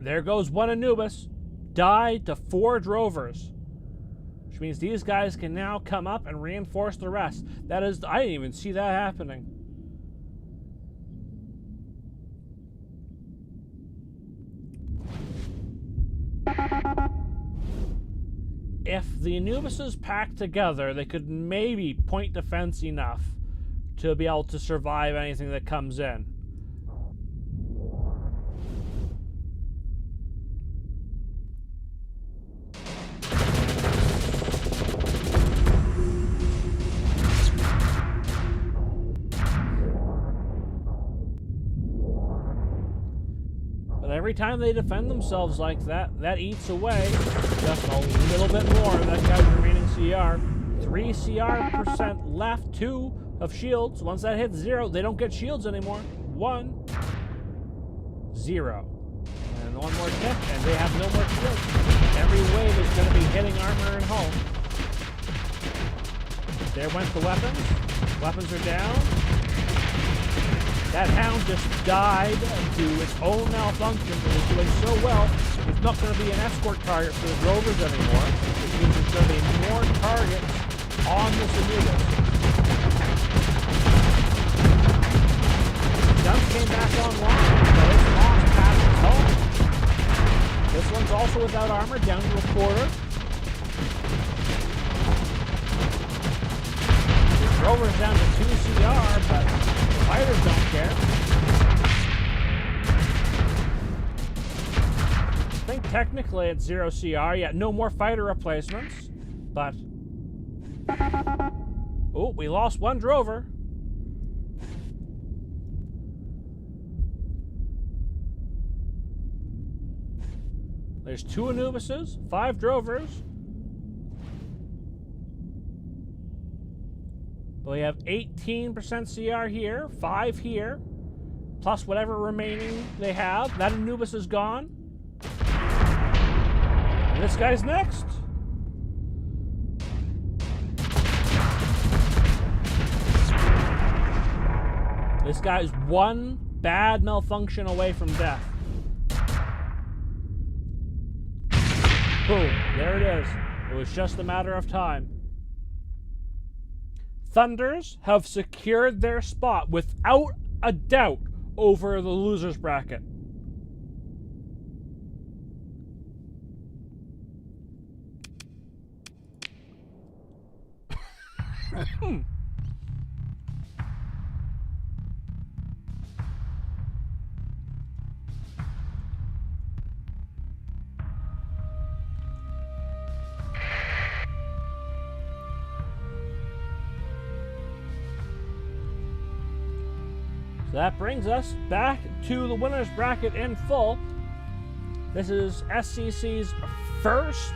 There goes one Anubis, died to 4 Drovers, which means these guys can now come up and reinforce the rest. That is, I didn't even see that happening. If the Anubises packed together, they could maybe point defense enough to be able to survive anything that comes in. Every time they defend themselves like that, that eats away just a little bit more of that guy's remaining CR. 3 CR% left, 2 of shields. Once that hits 0, they don't get shields anymore. 1, 0. And one more tick, and they have no more shields. Every wave is going to be hitting armor and hull. There went the weapons. Weapons are down. That Hound just died to its own malfunction, but it's doing so well, it's not going to be an escort target for the Drovers anymore, which means there's going to be more targets on this Anubis. Guns came back online, but it's lost past its home. This one's also without armor, down to a quarter. Rover's down to 2 CR, but the fighters don't care. I think technically it's 0 CR. Yeah, no more fighter replacements, but... Oh, we lost 1 drover. There's 2 Anubises, 5 drovers. We have 18% CR here, 5 here, plus whatever remaining they have. That Anubis is gone. And this guy's next. This guy's 1 bad malfunction away from death. Boom, there it is. It was just a matter of time. Thunders have secured their spot without a doubt over the losers bracket. That brings us back to the winner's bracket in full. This is SCC's first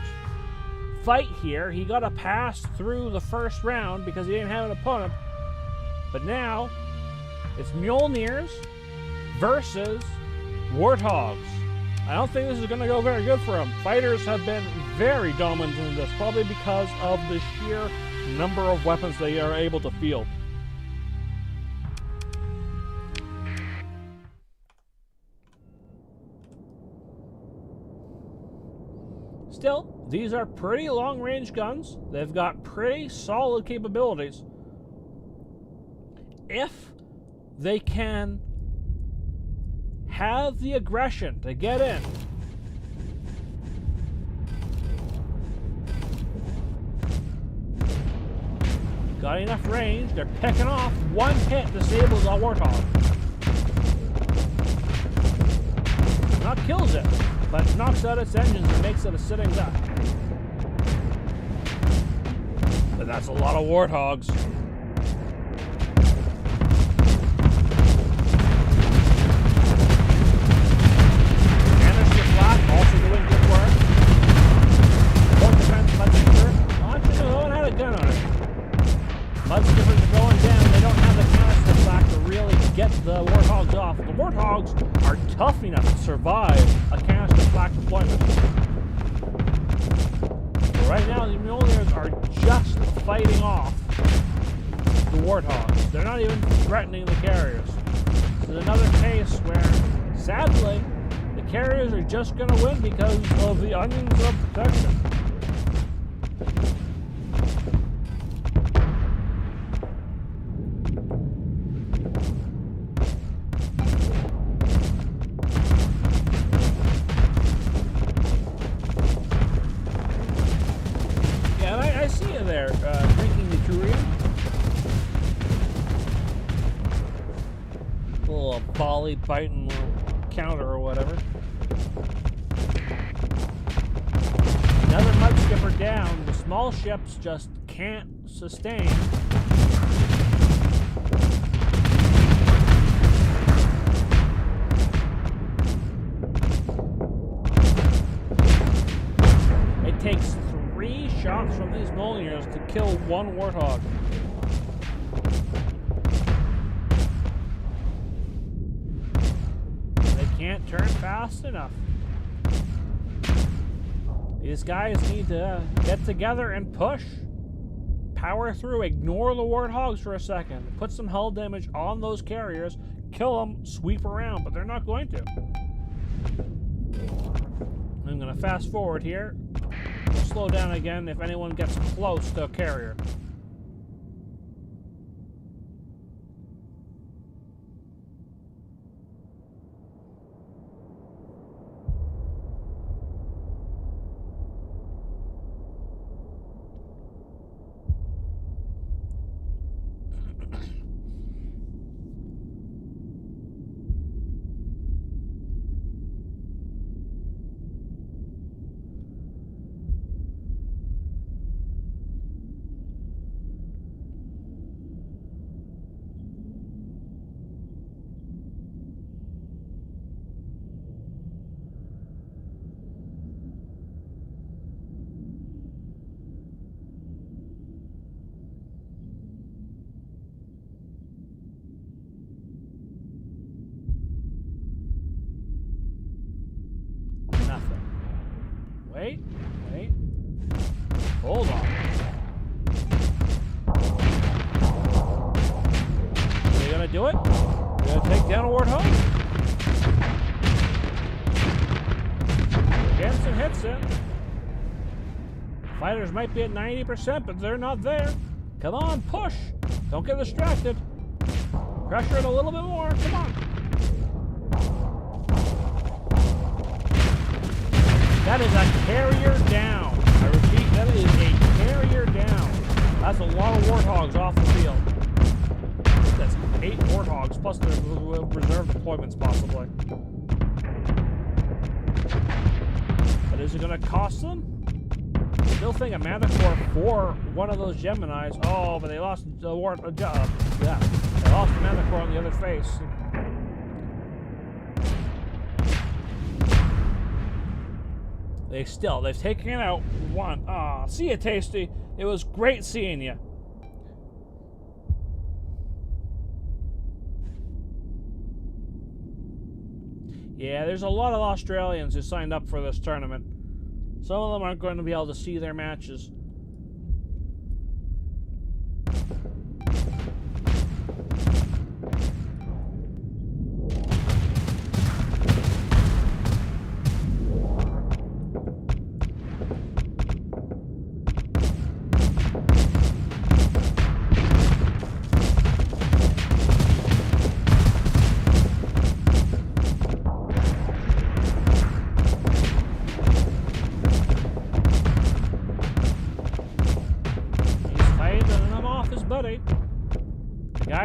fight here. He got a pass through the first round because he didn't have an opponent. But now, it's Mjolnirs versus Warthogs. I don't think this is going to go very good for him. Fighters have been very dominant in this, probably because of the sheer number of weapons they are able to field. Still, these are pretty long-range guns. They've got pretty solid capabilities. If they can have the aggression to get in, got enough range, they're picking off. 1 hit disables a Warthog. Not kills it, but knocks out its engines and makes it a sitting duck. But that's a lot of Warthogs. Canister flat, also doing good work. Point defense, Mudskipper. Actually, no one had a gun on it. Mudskippers are going down. They don't have the canister flat to really get the Warthogs off. The Warthogs are tough enough to survive a canister flak deployment. But right now, the Mjolnirs are just fighting off the Warthogs. They're not even threatening the carriers. This is another case where, sadly, the carriers are just going to win because of the onions of protection. Drinking the Turian. A little volley biting little counter or whatever. Another Mudskipper down. The small ships just can't sustain. It takes 3 shots from these Mjolnirs to kill 1 Warthog. They can't turn fast enough. These guys need to get together and push. Power through, ignore the Warthogs for a second. Put some hull damage on those carriers, kill them, sweep around, but they're not going to. I'm going to fast forward here. Slow down again if anyone gets close to a carrier. Wait. Hold on. Are you gonna do it? You gonna take down a Warthog? Getting some hits in. Fighters might be at 90%, but they're not there. Come on, push. Don't get distracted. Pressure it a little bit more. Come on. That is a carrier down. I repeat, that is a carrier down. That's a lot of Warthogs off the field. That's 8 Warthogs plus their reserve deployments, possibly. But is it going to cost them? Still think a Manticore for one of those Geminis. Oh, but they lost the they lost the Manticore on the other face. They've taken out one. Ah, see you, Tasty. It was great seeing you. Yeah, there's a lot of Australians who signed up for this tournament. Some of them aren't going to be able to see their matches.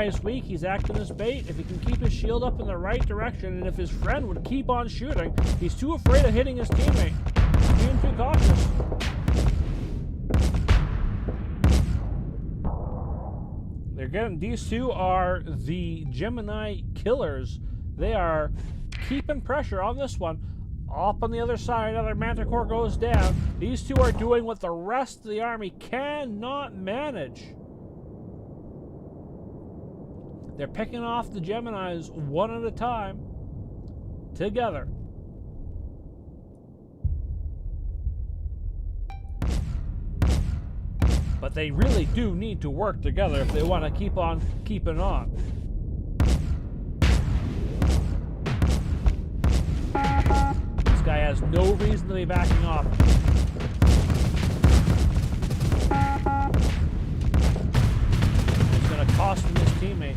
Is weak, he's acting as bait. If he can keep his shield up in the right direction, and if his friend would keep on shooting, he's too afraid of hitting his teammate. He's being too cautious. These two are the Gemini killers. They are keeping pressure on this one. Up on the other side, another Manticore goes down. These two are doing what the rest of the army cannot manage. They're picking off the Geminis one at a time, together. But they really do need to work together if they want to keep on keeping on. This guy has no reason to be backing off. It's going to cost him his teammate.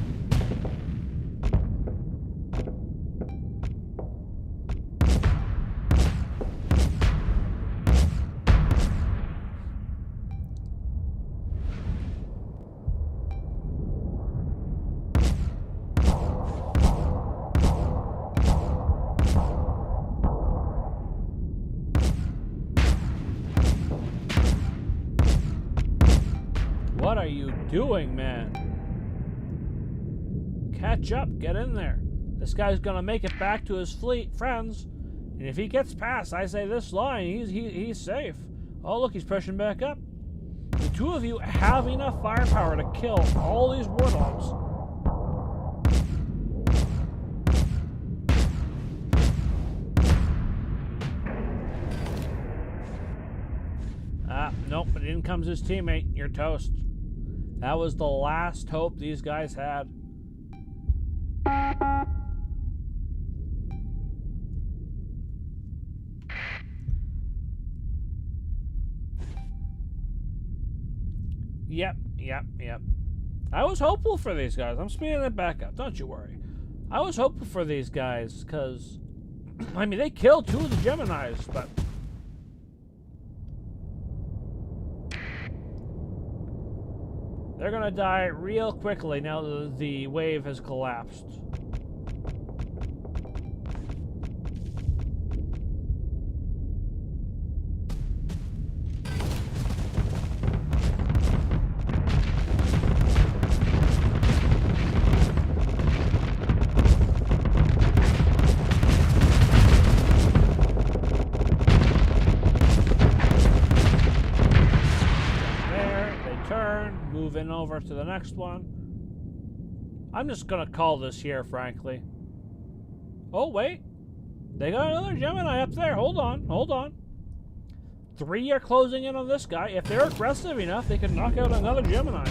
What are you doing, man? Catch up, get in there. This guy's gonna make it back to his fleet friends, and if he gets past, I say this line, he's safe. Oh look, he's pushing back up. The two of you have enough firepower to kill all these Warthogs. Nope, but in comes his teammate. You're toast. That was the last hope these guys had. Yep. I was hopeful for these guys. I'm speeding it back up. Don't you worry. I was hopeful for these guys because, I mean, they killed 2 of the Geminis, but they're gonna die real quickly now that the wave has collapsed. Moving over to the next one. I'm just gonna call this here, frankly. Oh, wait. They got another Gemini up there. Hold on. 3 are closing in on this guy. If they're aggressive enough, they can knock out another Gemini.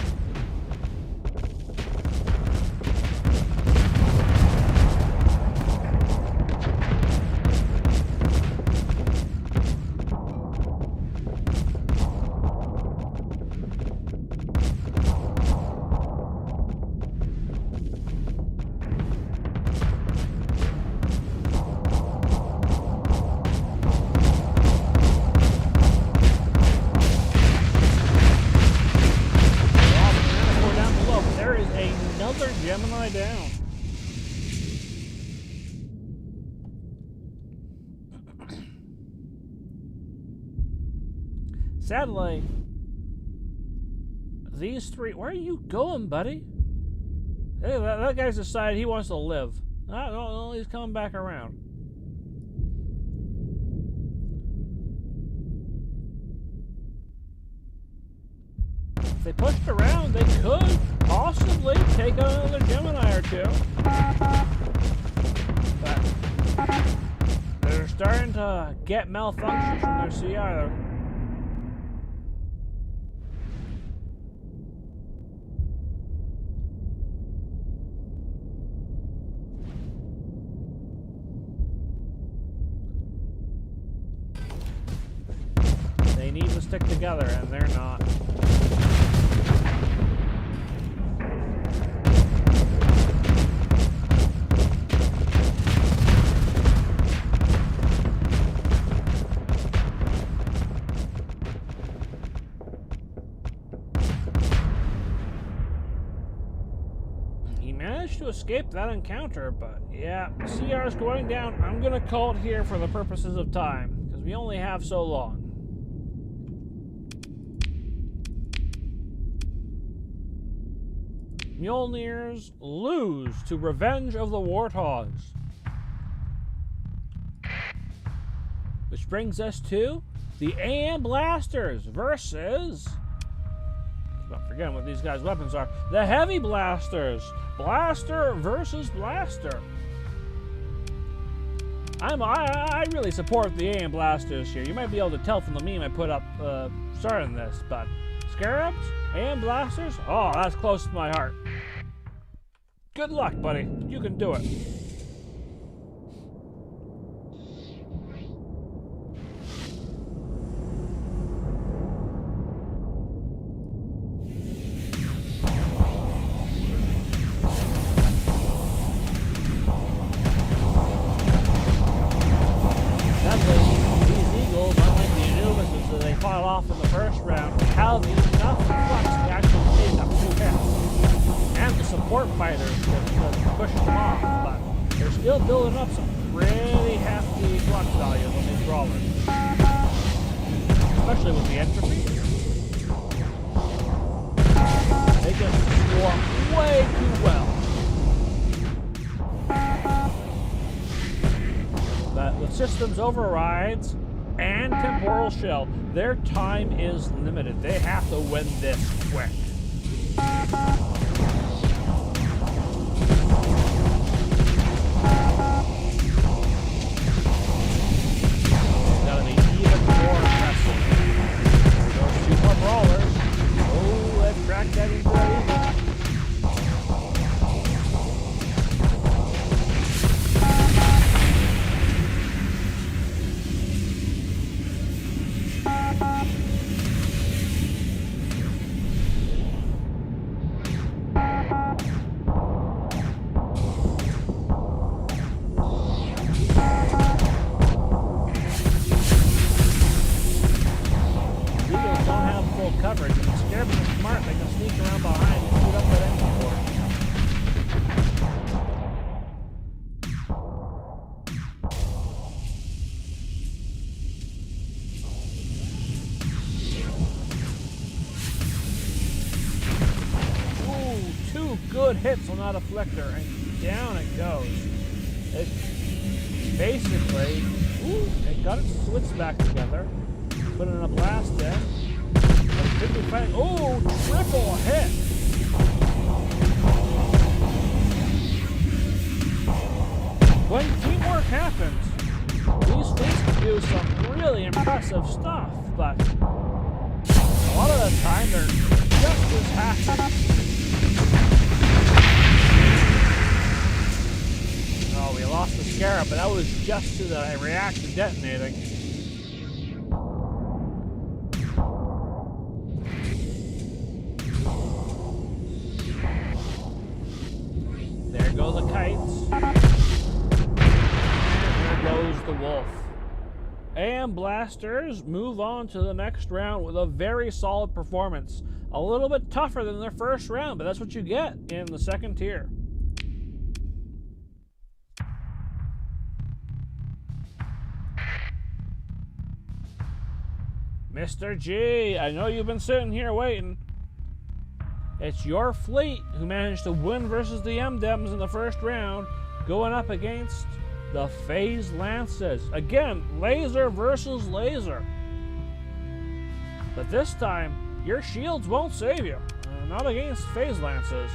Gemini down. Sadly, these 3... Where are you going, buddy? Hey, that guy's decided he wants to live. No, he's coming back around. If they pushed around, they could possibly take out another Gemini or two. But they're starting to get malfunctions from their CR. They need to stick together, and they're not. To escape that encounter, but yeah, CR is going down. I'm gonna call it here for the purposes of time, because we only have so long. Mjolnirs lose to Revenge of the Warthogs. Which brings us to the AM Blasters versus... I'm forgetting what these guys' weapons are. The Heavy Blasters. Blaster versus Blaster. I really support the AM Blasters here. You might be able to tell from the meme I put up starting this, but Scarabs, AM Blasters, oh, that's close to my heart. Good luck, buddy. You can do it. Off in the first round, have enough flux to actually take up 2 hits. And the support fighters to push them off, but they're still building up some pretty hefty flux values on these brawlers. Especially with the entropy. They just swarm way too well. But with systems overrides and temporal shell, their time is limited. They have to win this quick. Gotta be even more aggressive. Those 2 more brawlers. Oh, let's crack that into that. Coverage. If the Scarabs are smart, they can sneak around behind and shoot up that engine port. Ooh, 2 good hits on that Afflictor, and down it goes. It basically, it got its wits back together, put in a blast in. Oh, triple hit! When teamwork happens, these fleets can do some really impressive stuff, but a lot of the time they're just as hacky. Oh, we lost the Scarab, but that was just to the reactor detonating. There go the kites. And there goes the wolf. AM Blasters move on to the next round with a very solid performance. A little bit tougher than their first round, but that's what you get in the second tier. Mr. G, I know you've been sitting here waiting. It's your fleet who managed to win versus the M-Dems in the first round, going up against the Phase Lances. Again, laser versus laser. But this time, your shields won't save you. Not against Phase Lances.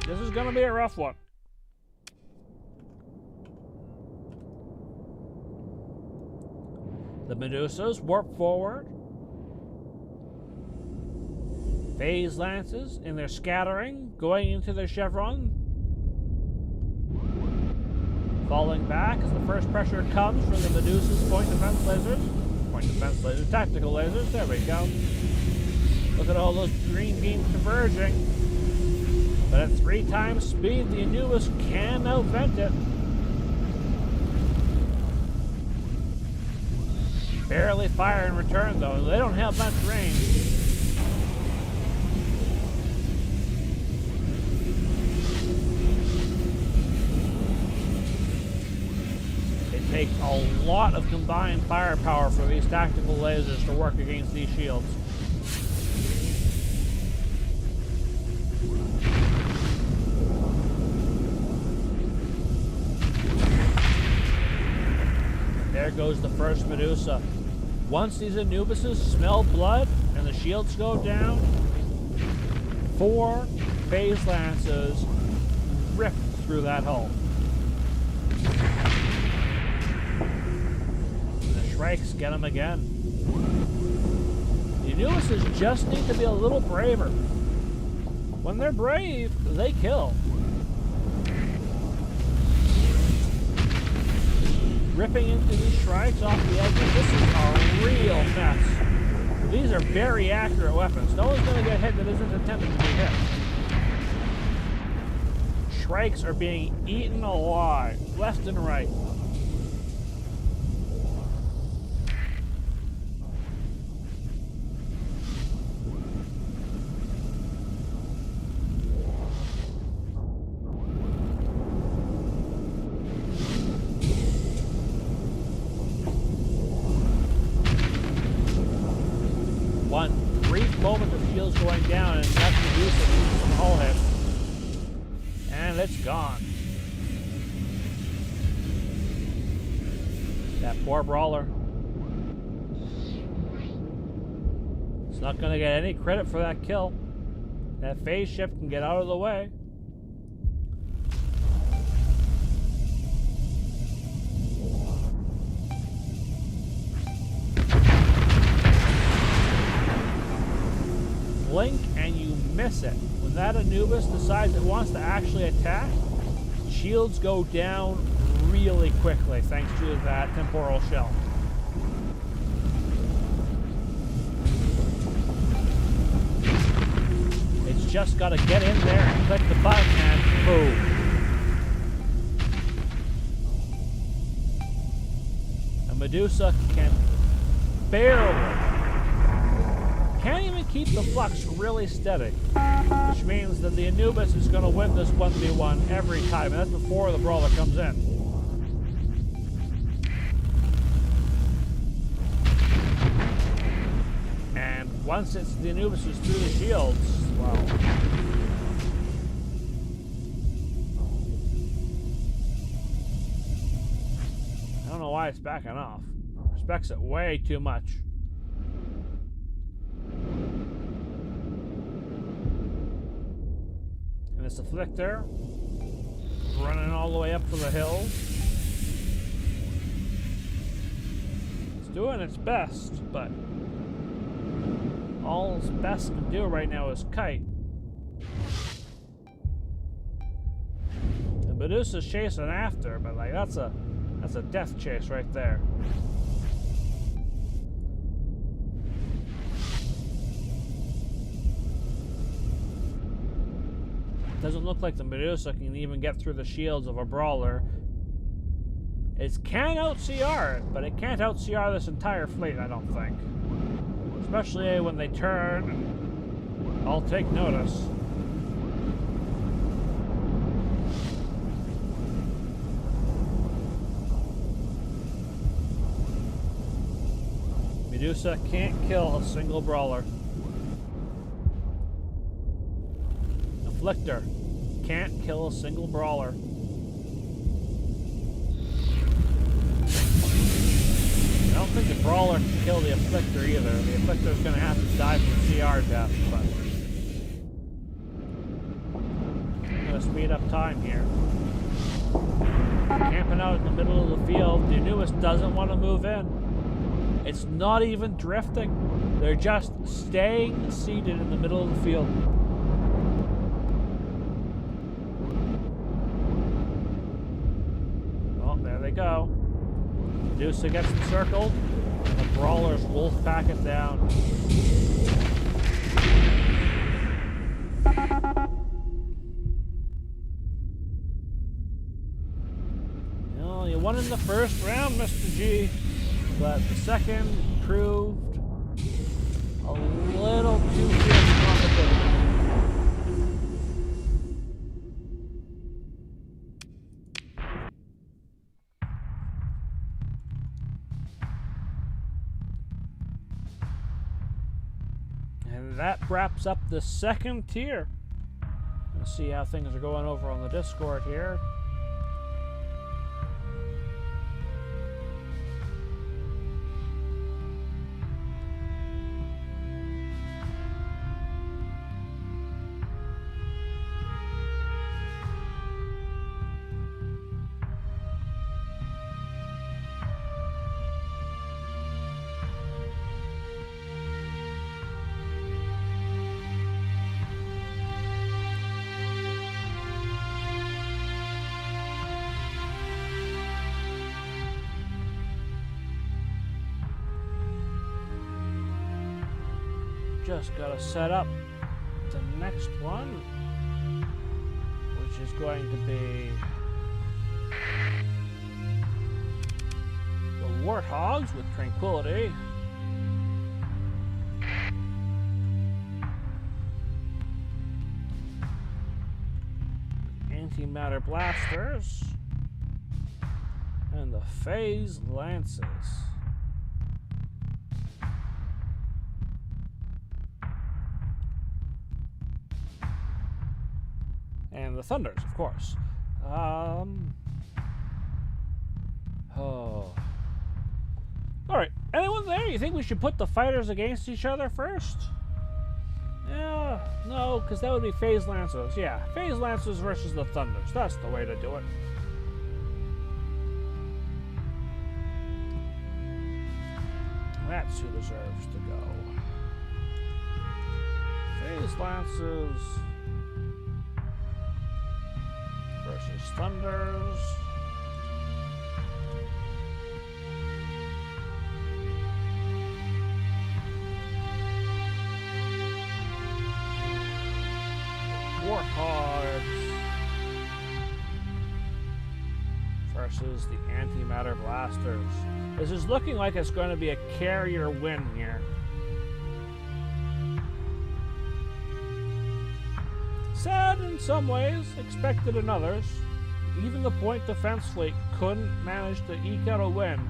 This is going to be a rough one. The Medusas warp forward. Phase Lances in their scattering, going into their chevron. Falling back as the first pressure comes from the Medusa's point defense lasers. Point defense lasers, tactical lasers, there we go. Look at all those green beams converging. But at 3 times speed, the Anubis can outvent it. Barely fire in return though, they don't have much range. It takes a lot of combined firepower for these tactical lasers to work against these shields. There goes the first Medusa. Once these Anubises smell blood and the shields go down, 4 Phase Lances rip through that hull. The Shrikes get them again. The Anubises just need to be a little braver. When they're brave, they kill. Ripping into these Shrikes off the edges. This is a real mess. These are very accurate weapons. No one's going to get hit that isn't intended to be hit. Shrikes are being eaten alive, left and right. One brief moment of shields going down and that's Medusa using some hull hits. And it's gone. That poor brawler. It's not going to get any credit for that kill. That phase shift can get out of the way. Blink and you miss it. When that Anubis decides it wants to actually attack, shields go down really quickly thanks to that temporal shell. It's just got to get in there and click the button and boom. A Medusa can barely, can't even keep the flux really steady, which means that the Anubis is going to win this 1v1 every time, and that's before the brawler comes in. And once it's the Anubis is through the shields, wow. I don't know why it's backing off. Respects it way too much. And this Afflictor running all the way up to the hills. doing its best, but all its best can do right now is kite. The Medusa's chasing after, but like that's a death chase right there. Doesn't look like the Medusa can even get through the shields of a brawler. It can out-CR it, but it can't out-CR this entire fleet, I don't think. Especially when they turn, I'll take notice. Medusa can't kill a single brawler. Afflictor can't kill a single brawler. I don't think the brawler can kill the Afflictor either. The Afflictor's gonna have to die from CR death, but I'm gonna speed up time here. Camping out in the middle of the field, the newest doesn't want to move in. It's not even drifting. They're just staying seated in the middle of the field. They go. Medusa gets encircled, and the brawlers wolf pack it down. You know, you won in the first round, Mr. G, but the second proved a little too fierce competition. That wraps up the second tier. Let's see how things are going over on the Discord here. Just gotta set up the next one, which is going to be the Warthogs with Tranquility. Antimatter Blasters and the Phase Lances. And the Thunders, of course. Oh. Alright, anyone there? You think we should put the fighters against each other first? Yeah, no, because that would be Phase Lancers. Yeah, Phase Lancers versus the Thunders. That's the way to do it. That's who deserves to go. Phase Lancers versus Thunders. Warthogs versus the Antimatter Blasters. This is looking like it's going to be a carrier win here. Sad in some ways, expected in others. Even the point defense fleet couldn't manage to eke out a win.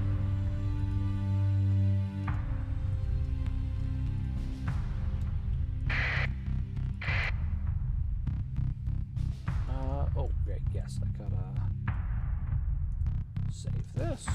Oh, great, yes, I gotta save this.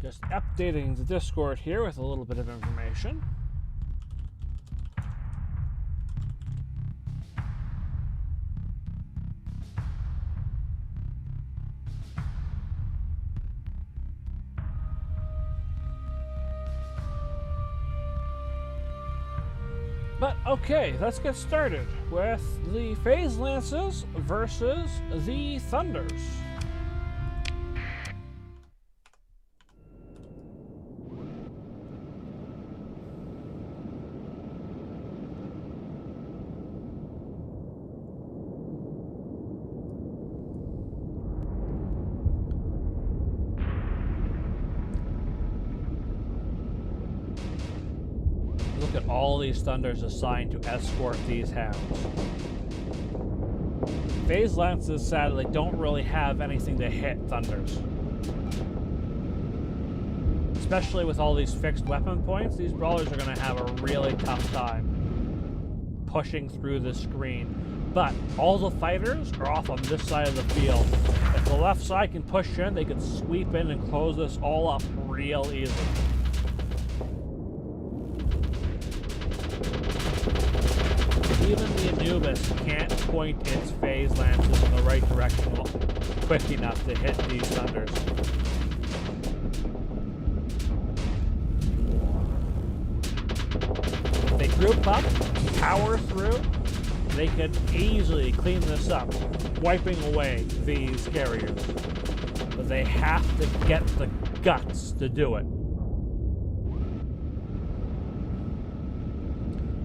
Just updating the Discord here with a little bit of information. But okay, let's get started with the Phase Lances versus the Thunders. Look at all these Thunders assigned to escort these hounds. Phase Lances sadly don't really have anything to hit Thunders. Especially with all these fixed weapon points, these brawlers are going to have a really tough time pushing through the screen. But all the fighters are off on this side of the field. If the left side can push in, they can sweep in and close this all up real easily. Even the Anubis can't point its Phase Lances in the right direction quick enough to hit these Thunders. If they group up, power through, they could easily clean this up, wiping away these carriers. But they have to get the guts to do it.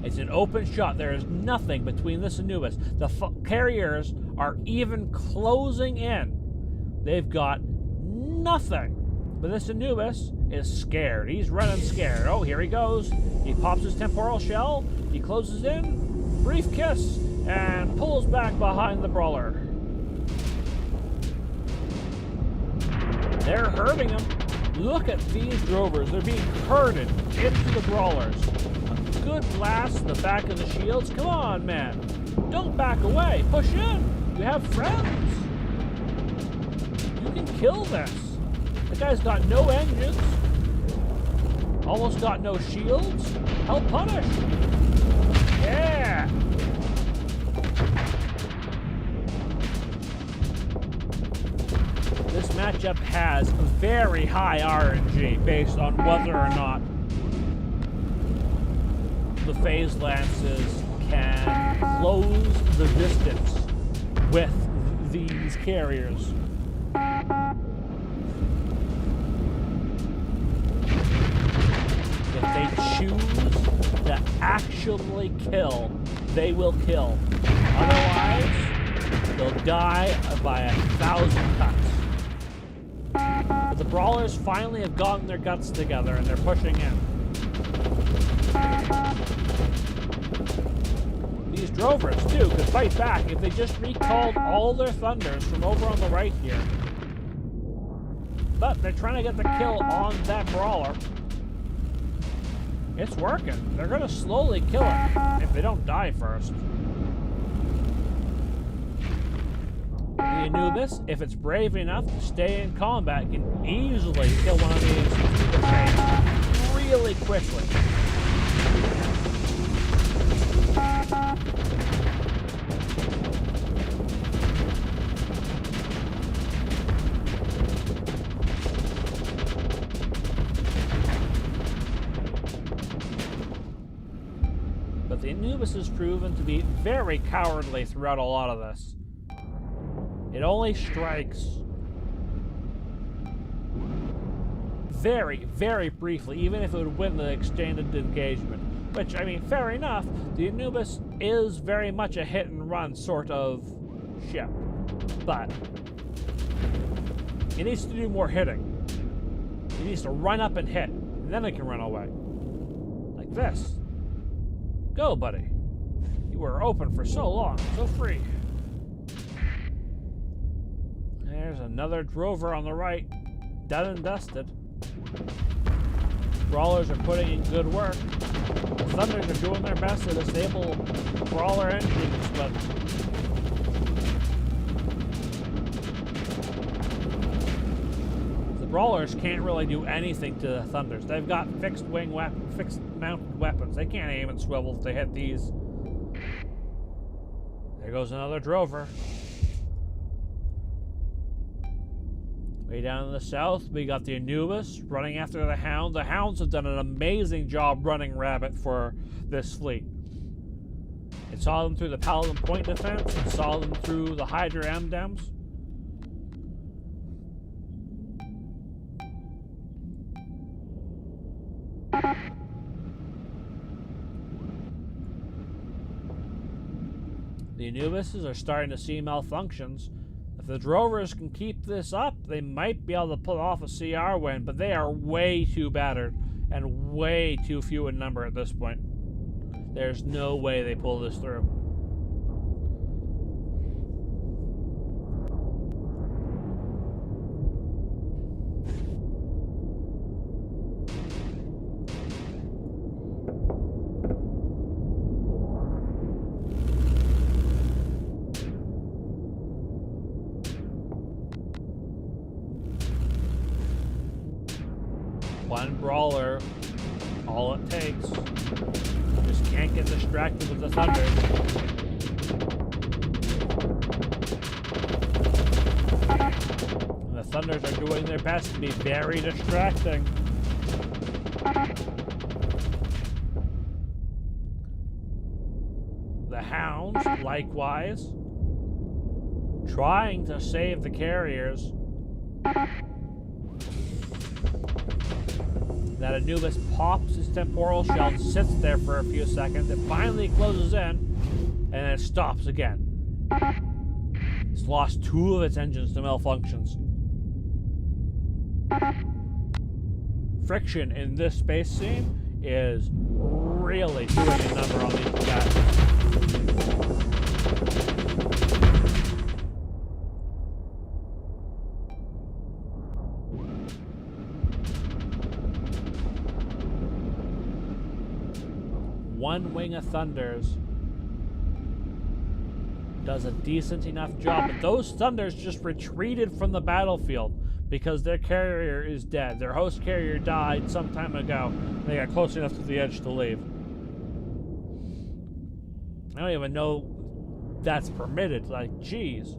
It's an open shot. There is nothing between this Anubis. The carriers are even closing in. They've got nothing. But this Anubis is scared. He's running scared. Oh, here he goes. He pops his temporal shell. He closes in. Brief kiss. And pulls back behind the brawler. They're hurting him. Look at these drovers. They're being herded into the brawlers. Good blast to the back of the shields. Come on, man. Don't back away. Push in. You have friends. You can kill this. The guy's got no engines. Almost got no shields. Help punish. Yeah. This matchup has very high RNG based on whether or not the Phase Lances can close the distance with these carriers. If they choose to actually kill, they will kill. Otherwise, they'll die by 1,000 cuts. But the brawlers finally have gotten their guts together and they're pushing in. These drovers, too, could fight back if they just recalled all their Thunders from over on the right here. But they're trying to get the kill on that brawler. It's working. They're going to slowly kill it if they don't die first. The Anubis, if it's brave enough to stay in combat, can easily kill one of these really quickly. But the Anubis has proven to be very cowardly throughout a lot of this. It only strikes very, very briefly, even if it would win the extended engagement. Which, I mean, fair enough, the Anubis is very much a hit-and-run sort of ship. But it needs to do more hitting. It needs to run up and hit, and then it can run away. Like this. Go, buddy. You were open for so long, so free. There's another drover on the right, done and dusted. Brawlers are putting in good work. The Thunders are doing their best to disable brawler engines, but the Brawlers can't really do anything to the Thunders. They've got fixed mounted weapons. They can't aim and swivel if they hit these. There goes another drover. Way down in the south, we got the Anubis running after the Hound. The Hounds have done an amazing job running rabbit for this fleet. It saw them through the Paladin Point defense. It saw them through the Hydra M-Dems. The Anubises are starting to see malfunctions. If the Drovers can keep this up, they might be able to pull off a CR win, but they are way too battered and way too few in number at this point. There's no way they pull this through. One brawler, all it takes. Just can't get distracted with the Thunders. And the Thunders are doing their best to be very distracting. The Hounds, likewise, trying to save the carriers. That Anubis pops his temporal shell, sits there for a few seconds, it finally closes in, and then it stops again. It's lost 2 of its engines to malfunctions. Friction in this space scene is really doing a number on these guys. One wing of Thunders does a decent enough job, but those Thunders just retreated from the battlefield because their carrier is dead. Their host carrier died some time ago. They got close enough to the edge to leave. I don't even know that's permitted. Like, geez.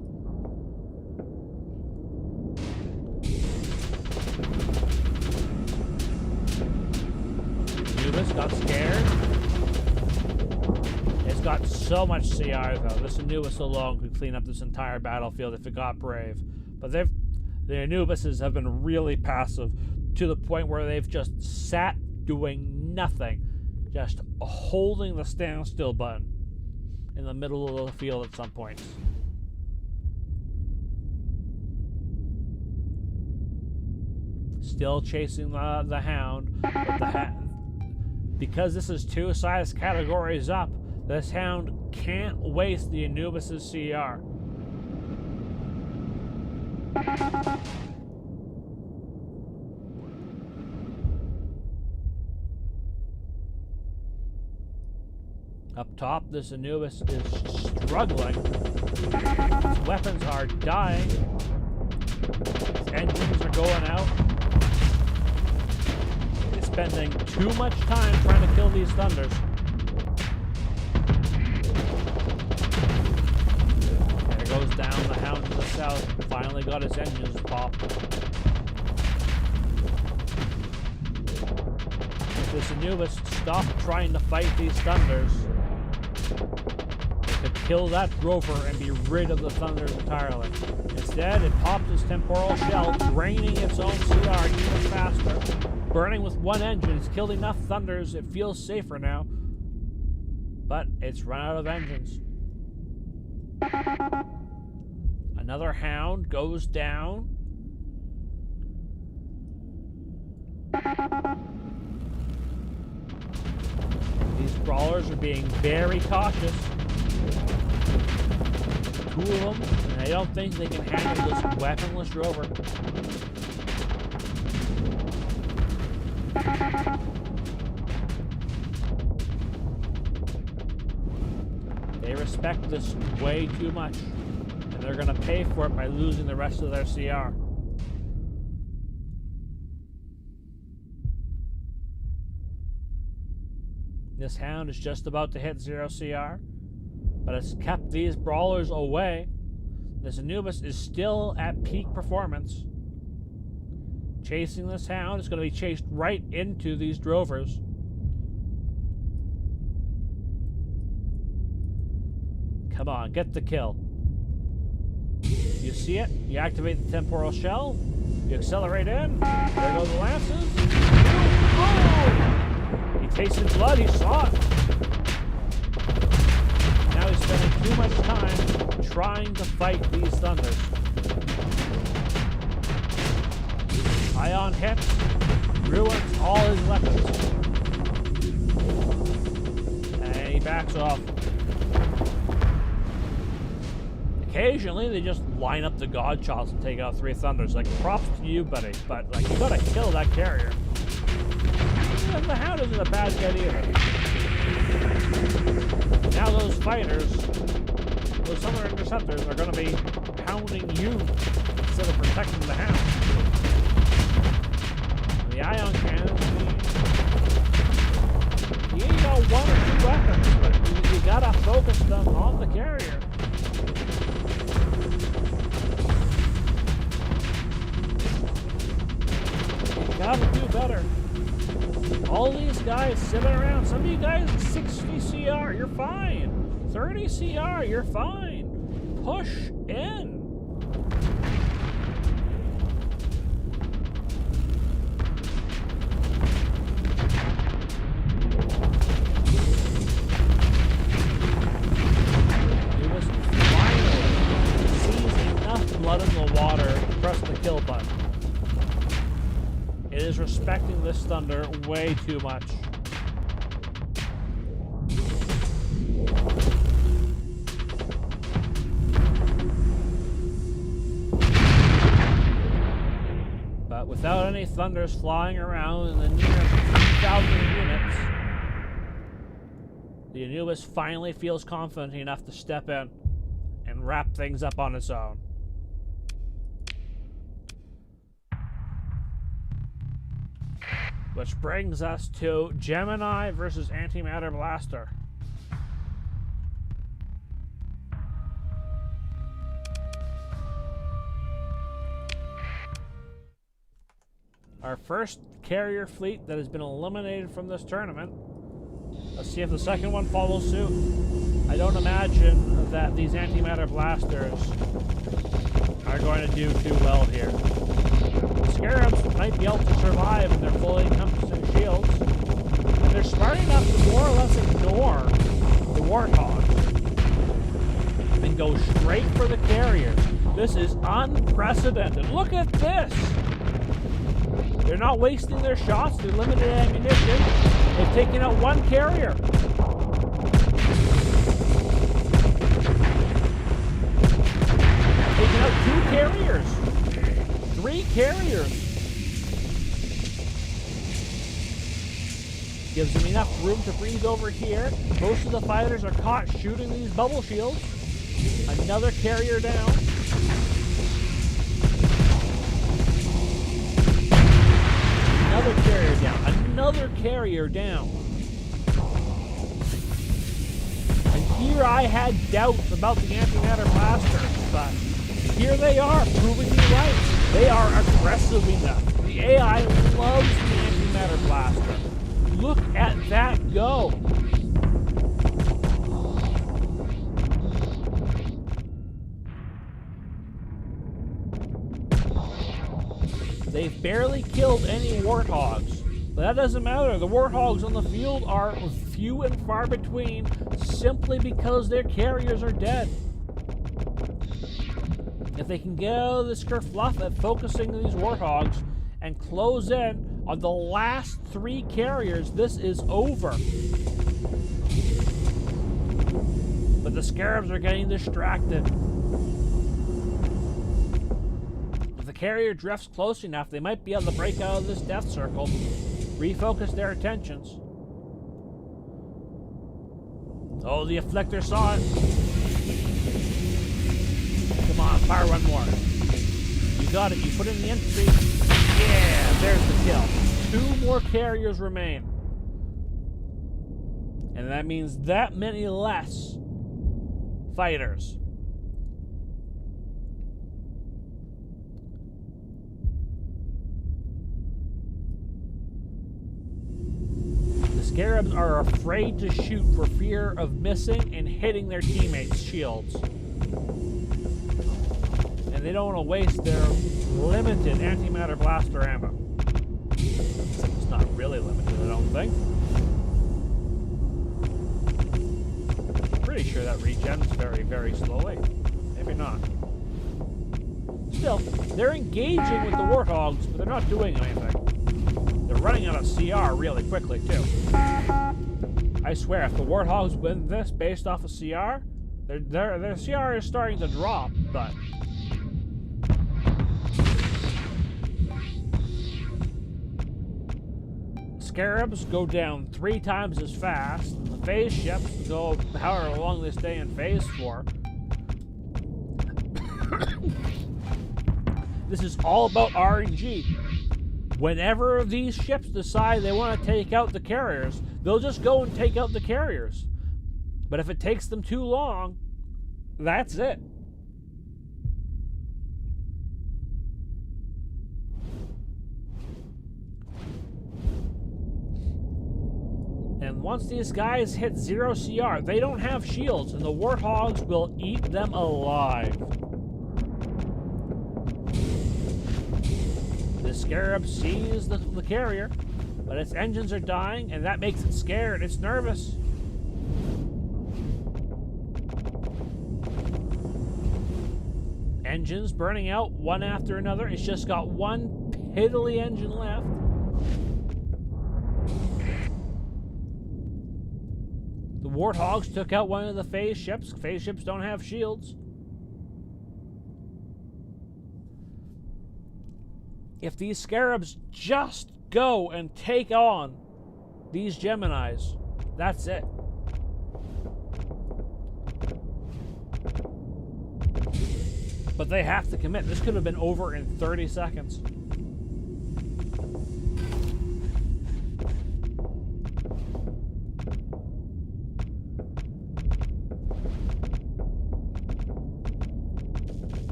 Anubis got scared. It's got so much CR though. This Anubis alone could clean up this entire battlefield if it got brave. But the Anubises have been really passive to the point where they've just sat doing nothing, just holding the standstill button in the middle of the field at some points. Still chasing the Hound, but because this is 2 size categories up, this Hound can't waste the Anubis' CR. Up top, this Anubis is struggling. His weapons are dying. His engines are going out. He's spending too much time trying to kill these Thunders. There goes down the Hound to the south. Finally got his engines popped. If this Anubis stopped trying to fight these Thunders, it could kill that Drover and be rid of the Thunders entirely. Instead, it popped its temporal shell, draining its own CR even faster. Burning with 1 engine, it's killed enough Thunders, it feels safer now. But it's run out of engines. Another Hound goes down. These brawlers are being very cautious. 2 of them, and I don't think they can handle this weaponless Drover. They respect this way too much, and they're going to pay for it by losing the rest of their CR. This hound is just about to hit 0 CR, but it's kept these brawlers away. This Anubis is still at peak performance. Chasing this hound is going to be chased right into these drovers. Come on, get the kill. You see it? You activate the temporal shell. You accelerate in. There go the lances. Oh! He tasted blood. He saw it. Now he's spending too much time trying to fight these thunders. Ion hits, ruins all his weapons. And he backs off. Occasionally, they just line up the god shots and take out 3 thunders. Like, props to you, buddy. But, like, you gotta kill that carrier. And the hound isn't a bad get either. Now those fighters, those thunder interceptors, are gonna be pounding you instead of protecting the hound. The ion cannon, you ain't got 1 or 2 weapons, but you gotta focus them on the carrier. Gotta do better. All these guys sitting around. Some of you guys 60 CR, you're fine. 30 CR, you're fine. Push in. He was finally sees enough blood in the water to press the kill button. It is respecting this thunder way too much. But without any thunders flying around in the near 3,000 units, the Anubis finally feels confident enough to step in and wrap things up on its own. Which brings us to Gemini versus Antimatter Blaster. Our first carrier fleet that has been eliminated from this tournament. Let's see if the second one follows suit. I don't imagine that these Antimatter Blasters are going to do too well here. The Scarabs might be able to survive in their fully encompassing shields, and they're smart enough to more or less ignore the Warthog and go straight for the carriers. This is unprecedented. Look at this! They're not wasting their shots, they're limited ammunition. They've taken out 1 carrier. Taking out 2 carriers. 3 carriers. Gives them enough room to breathe over here. Most of the fighters are caught shooting these bubble shields. Another carrier down. Another carrier down. Another carrier down. And here I had doubts about the Antimatter Blasters, but here they are, proving me right. They are aggressive enough. The AI loves the Antimatter Blaster. Look at that go. They've barely killed any Warthogs. But that doesn't matter. The Warthogs on the field are few and far between simply because their carriers are dead. If they can get out of this kerfluff at focusing these Warthogs and close in on the last 3 carriers, this is over. But the Scarabs are getting distracted. If the carrier drifts close enough, they might be able to break out of this death circle, refocus their attentions. Oh, the Afflictor saw it. Come on, fire 1 more. You got it. You put in the entry. Yeah, there's the kill. 2 more carriers remain. And that means that many less fighters. The Scarabs are afraid to shoot for fear of missing and hitting their teammates' shields. And they don't want to waste their limited antimatter blaster ammo. It's not really limited, I don't think. Pretty sure that regens very, very slowly. Maybe not. Still, they're engaging with the Warthogs, but they're not doing anything. They're running out of CR really quickly, too. I swear, if the Warthogs win this based off of CR, their CR is starting to drop, but... Scarabs go down 3 times as fast. The phase ships go however long they stay in phase for. This is all about RNG. Whenever these ships decide they want to take out the carriers, they'll just go and take out the carriers. But if it takes them too long, that's it. And once these guys hit 0 CR, they don't have shields, and the Warthogs will eat them alive. The Scarab sees the carrier, but its engines are dying, and that makes it scared. It's nervous. Engines burning out one after another. It's just got one piddly engine left. The Warthogs took out one of the phase ships. Phase ships don't have shields. If these Scarabs just go and take on these Geminis, that's it. But they have to commit. This could have been over in 30 seconds.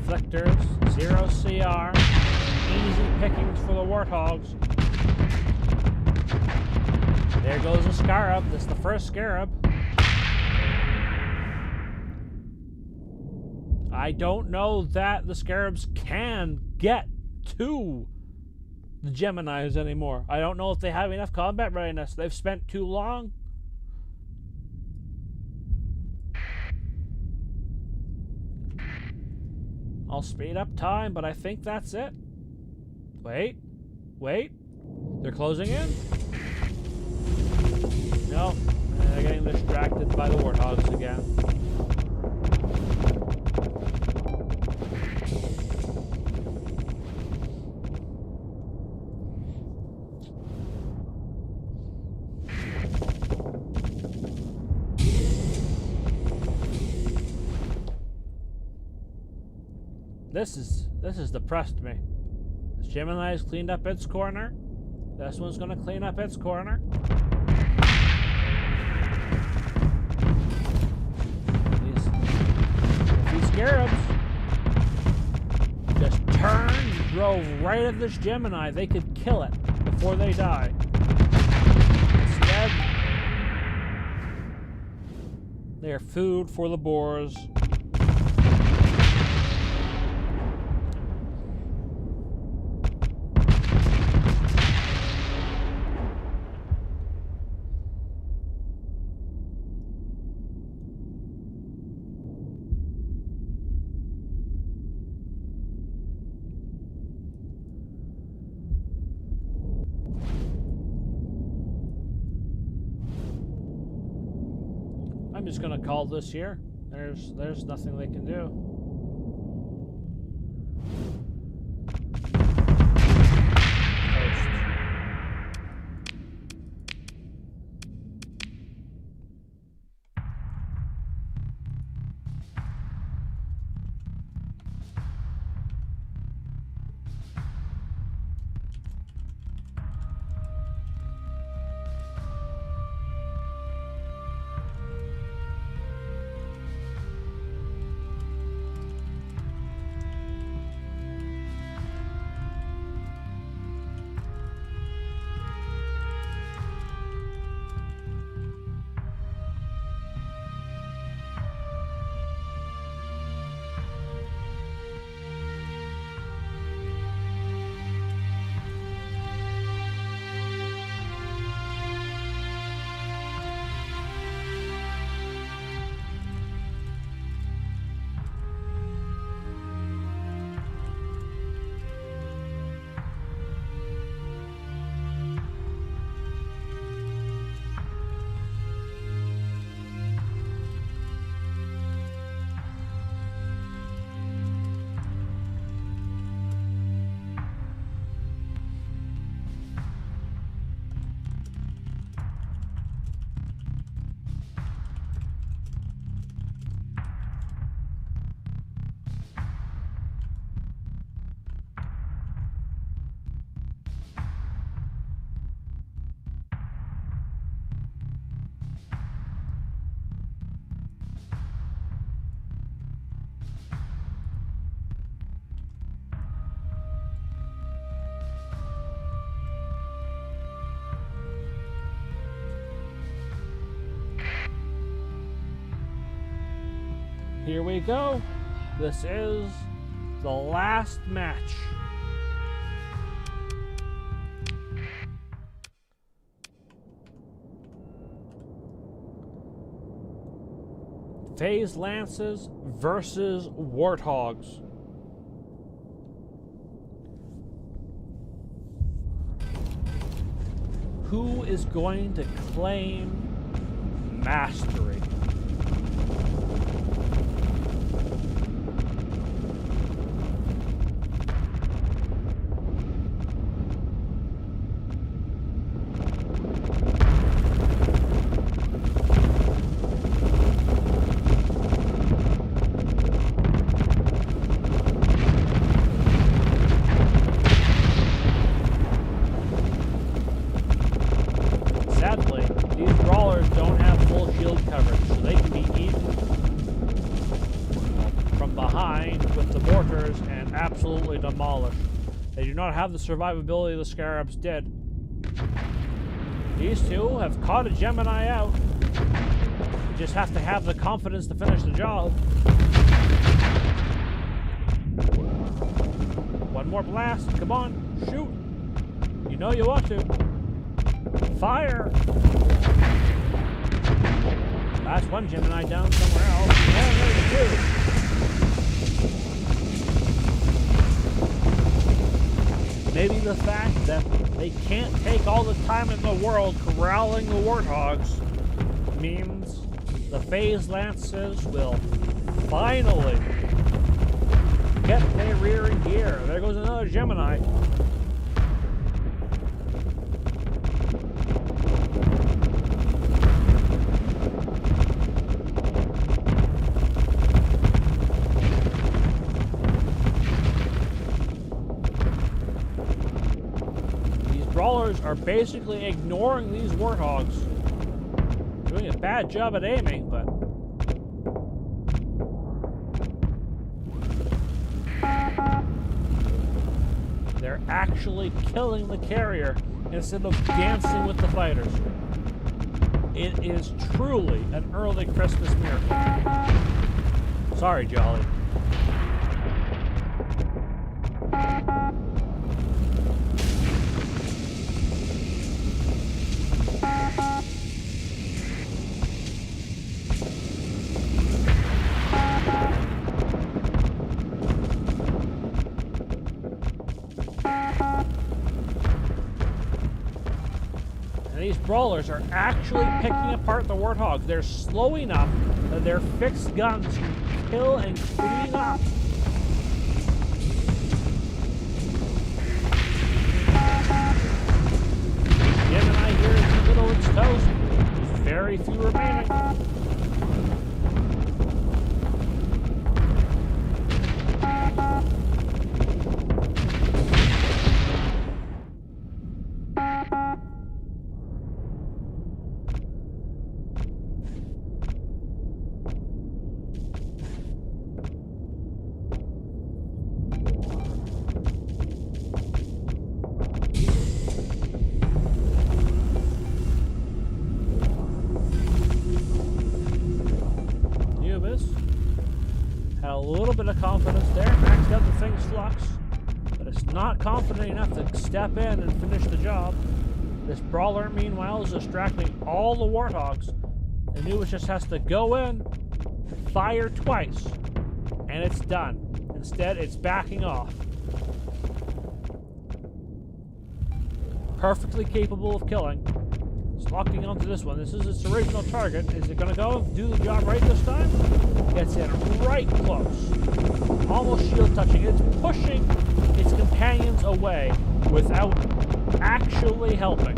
Afflictors, 0 CR, easy pickings for the Warthogs. There goes a Scarab. This is the first Scarab. I don't know that the Scarabs can get to the Geminis anymore. I don't know if they have enough combat readiness. They've spent too long. I'll speed up time, but I think that's it. Wait. They're closing in? No, they're getting distracted by the Warthogs again. This has depressed me. This Gemini's cleaned up its corner. This one's gonna clean up its corner. These Scarabs just turned and drove right at this Gemini, they could kill it before they die. Instead, they're food for the boars. I'm just gonna call this here. There's nothing they can do. Post. Here we go. This is the last match. Phase Lances versus Warthogs. Who is going to claim mastery? Sadly, these brawlers don't have full shield coverage, so they can be eaten from behind with the mortars and absolutely demolished. They do not have the survivability the Scarabs did. These two have caught a Gemini out. You just have to have the confidence to finish the job. One more blast. Come on, shoot. You know you want to. Fire! That's one Gemini down somewhere else. And there's two. Maybe the fact that they can't take all the time in the world corralling the Warthogs means the Phase Lances will finally get their rear in gear. There goes another Gemini. Brawlers are basically ignoring these Warthogs. Doing a bad job at aiming, but they're actually killing the carrier instead of dancing with the fighters. It is truly an early Christmas miracle. Sorry, Jolly. These brawlers are actually picking apart the Warthogs. They're slow enough that their fixed guns can kill and clean up. Gemini here in the middle of its toast. There's very few remaining. Had a little bit of confidence there, maxed out the thing's flux, but it's not confident enough to step in and finish the job. This brawler, meanwhile, is distracting all the Warthogs. The Anubis just has to go in, fire twice, and it's done. Instead, it's backing off. Perfectly capable of killing. It's locking onto this one. This is its original target. Is it going to go do the job right this time? Gets in right close. Almost shield touching. It's pushing its companions away without actually helping.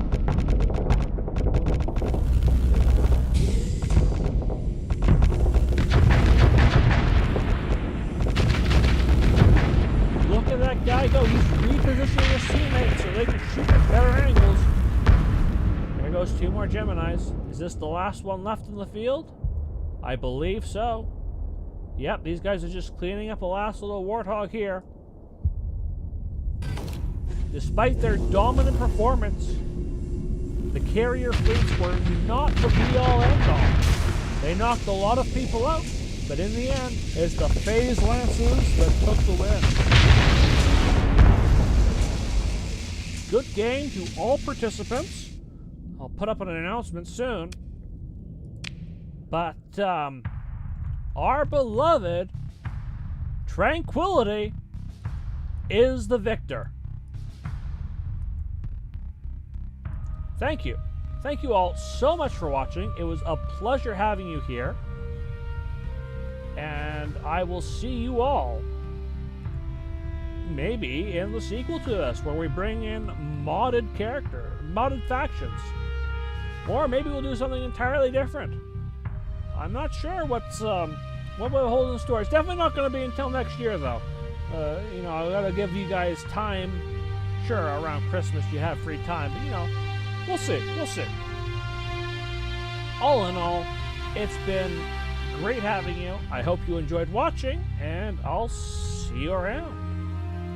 Look at that guy go. He's repositioning his teammates so they can shoot at better angles. There goes two more Geminis. Is this the last one left in the field? I believe so. Yep, these guys are just cleaning up a last little Warthog here. Despite their dominant performance, the carrier fleets were not the be-all end-all. They knocked a lot of people out, But in the end, it's the Phase Lances that took the win. Good game to all participants. I'll put up an announcement soon. But, our beloved Tranquility is the victor. Thank you. Thank you all so much for watching. It was a pleasure having you here. And I will see you all maybe in the sequel to this, where we bring in modded factions. Or maybe we'll do something entirely different. I'm not sure what will hold in store. It's definitely not going to be until next year, though. You know, I gotta give you guys time. Sure, around Christmas you have free time, but you know, we'll see. We'll see. All in all, it's been great having you. I hope you enjoyed watching, and I'll see you around.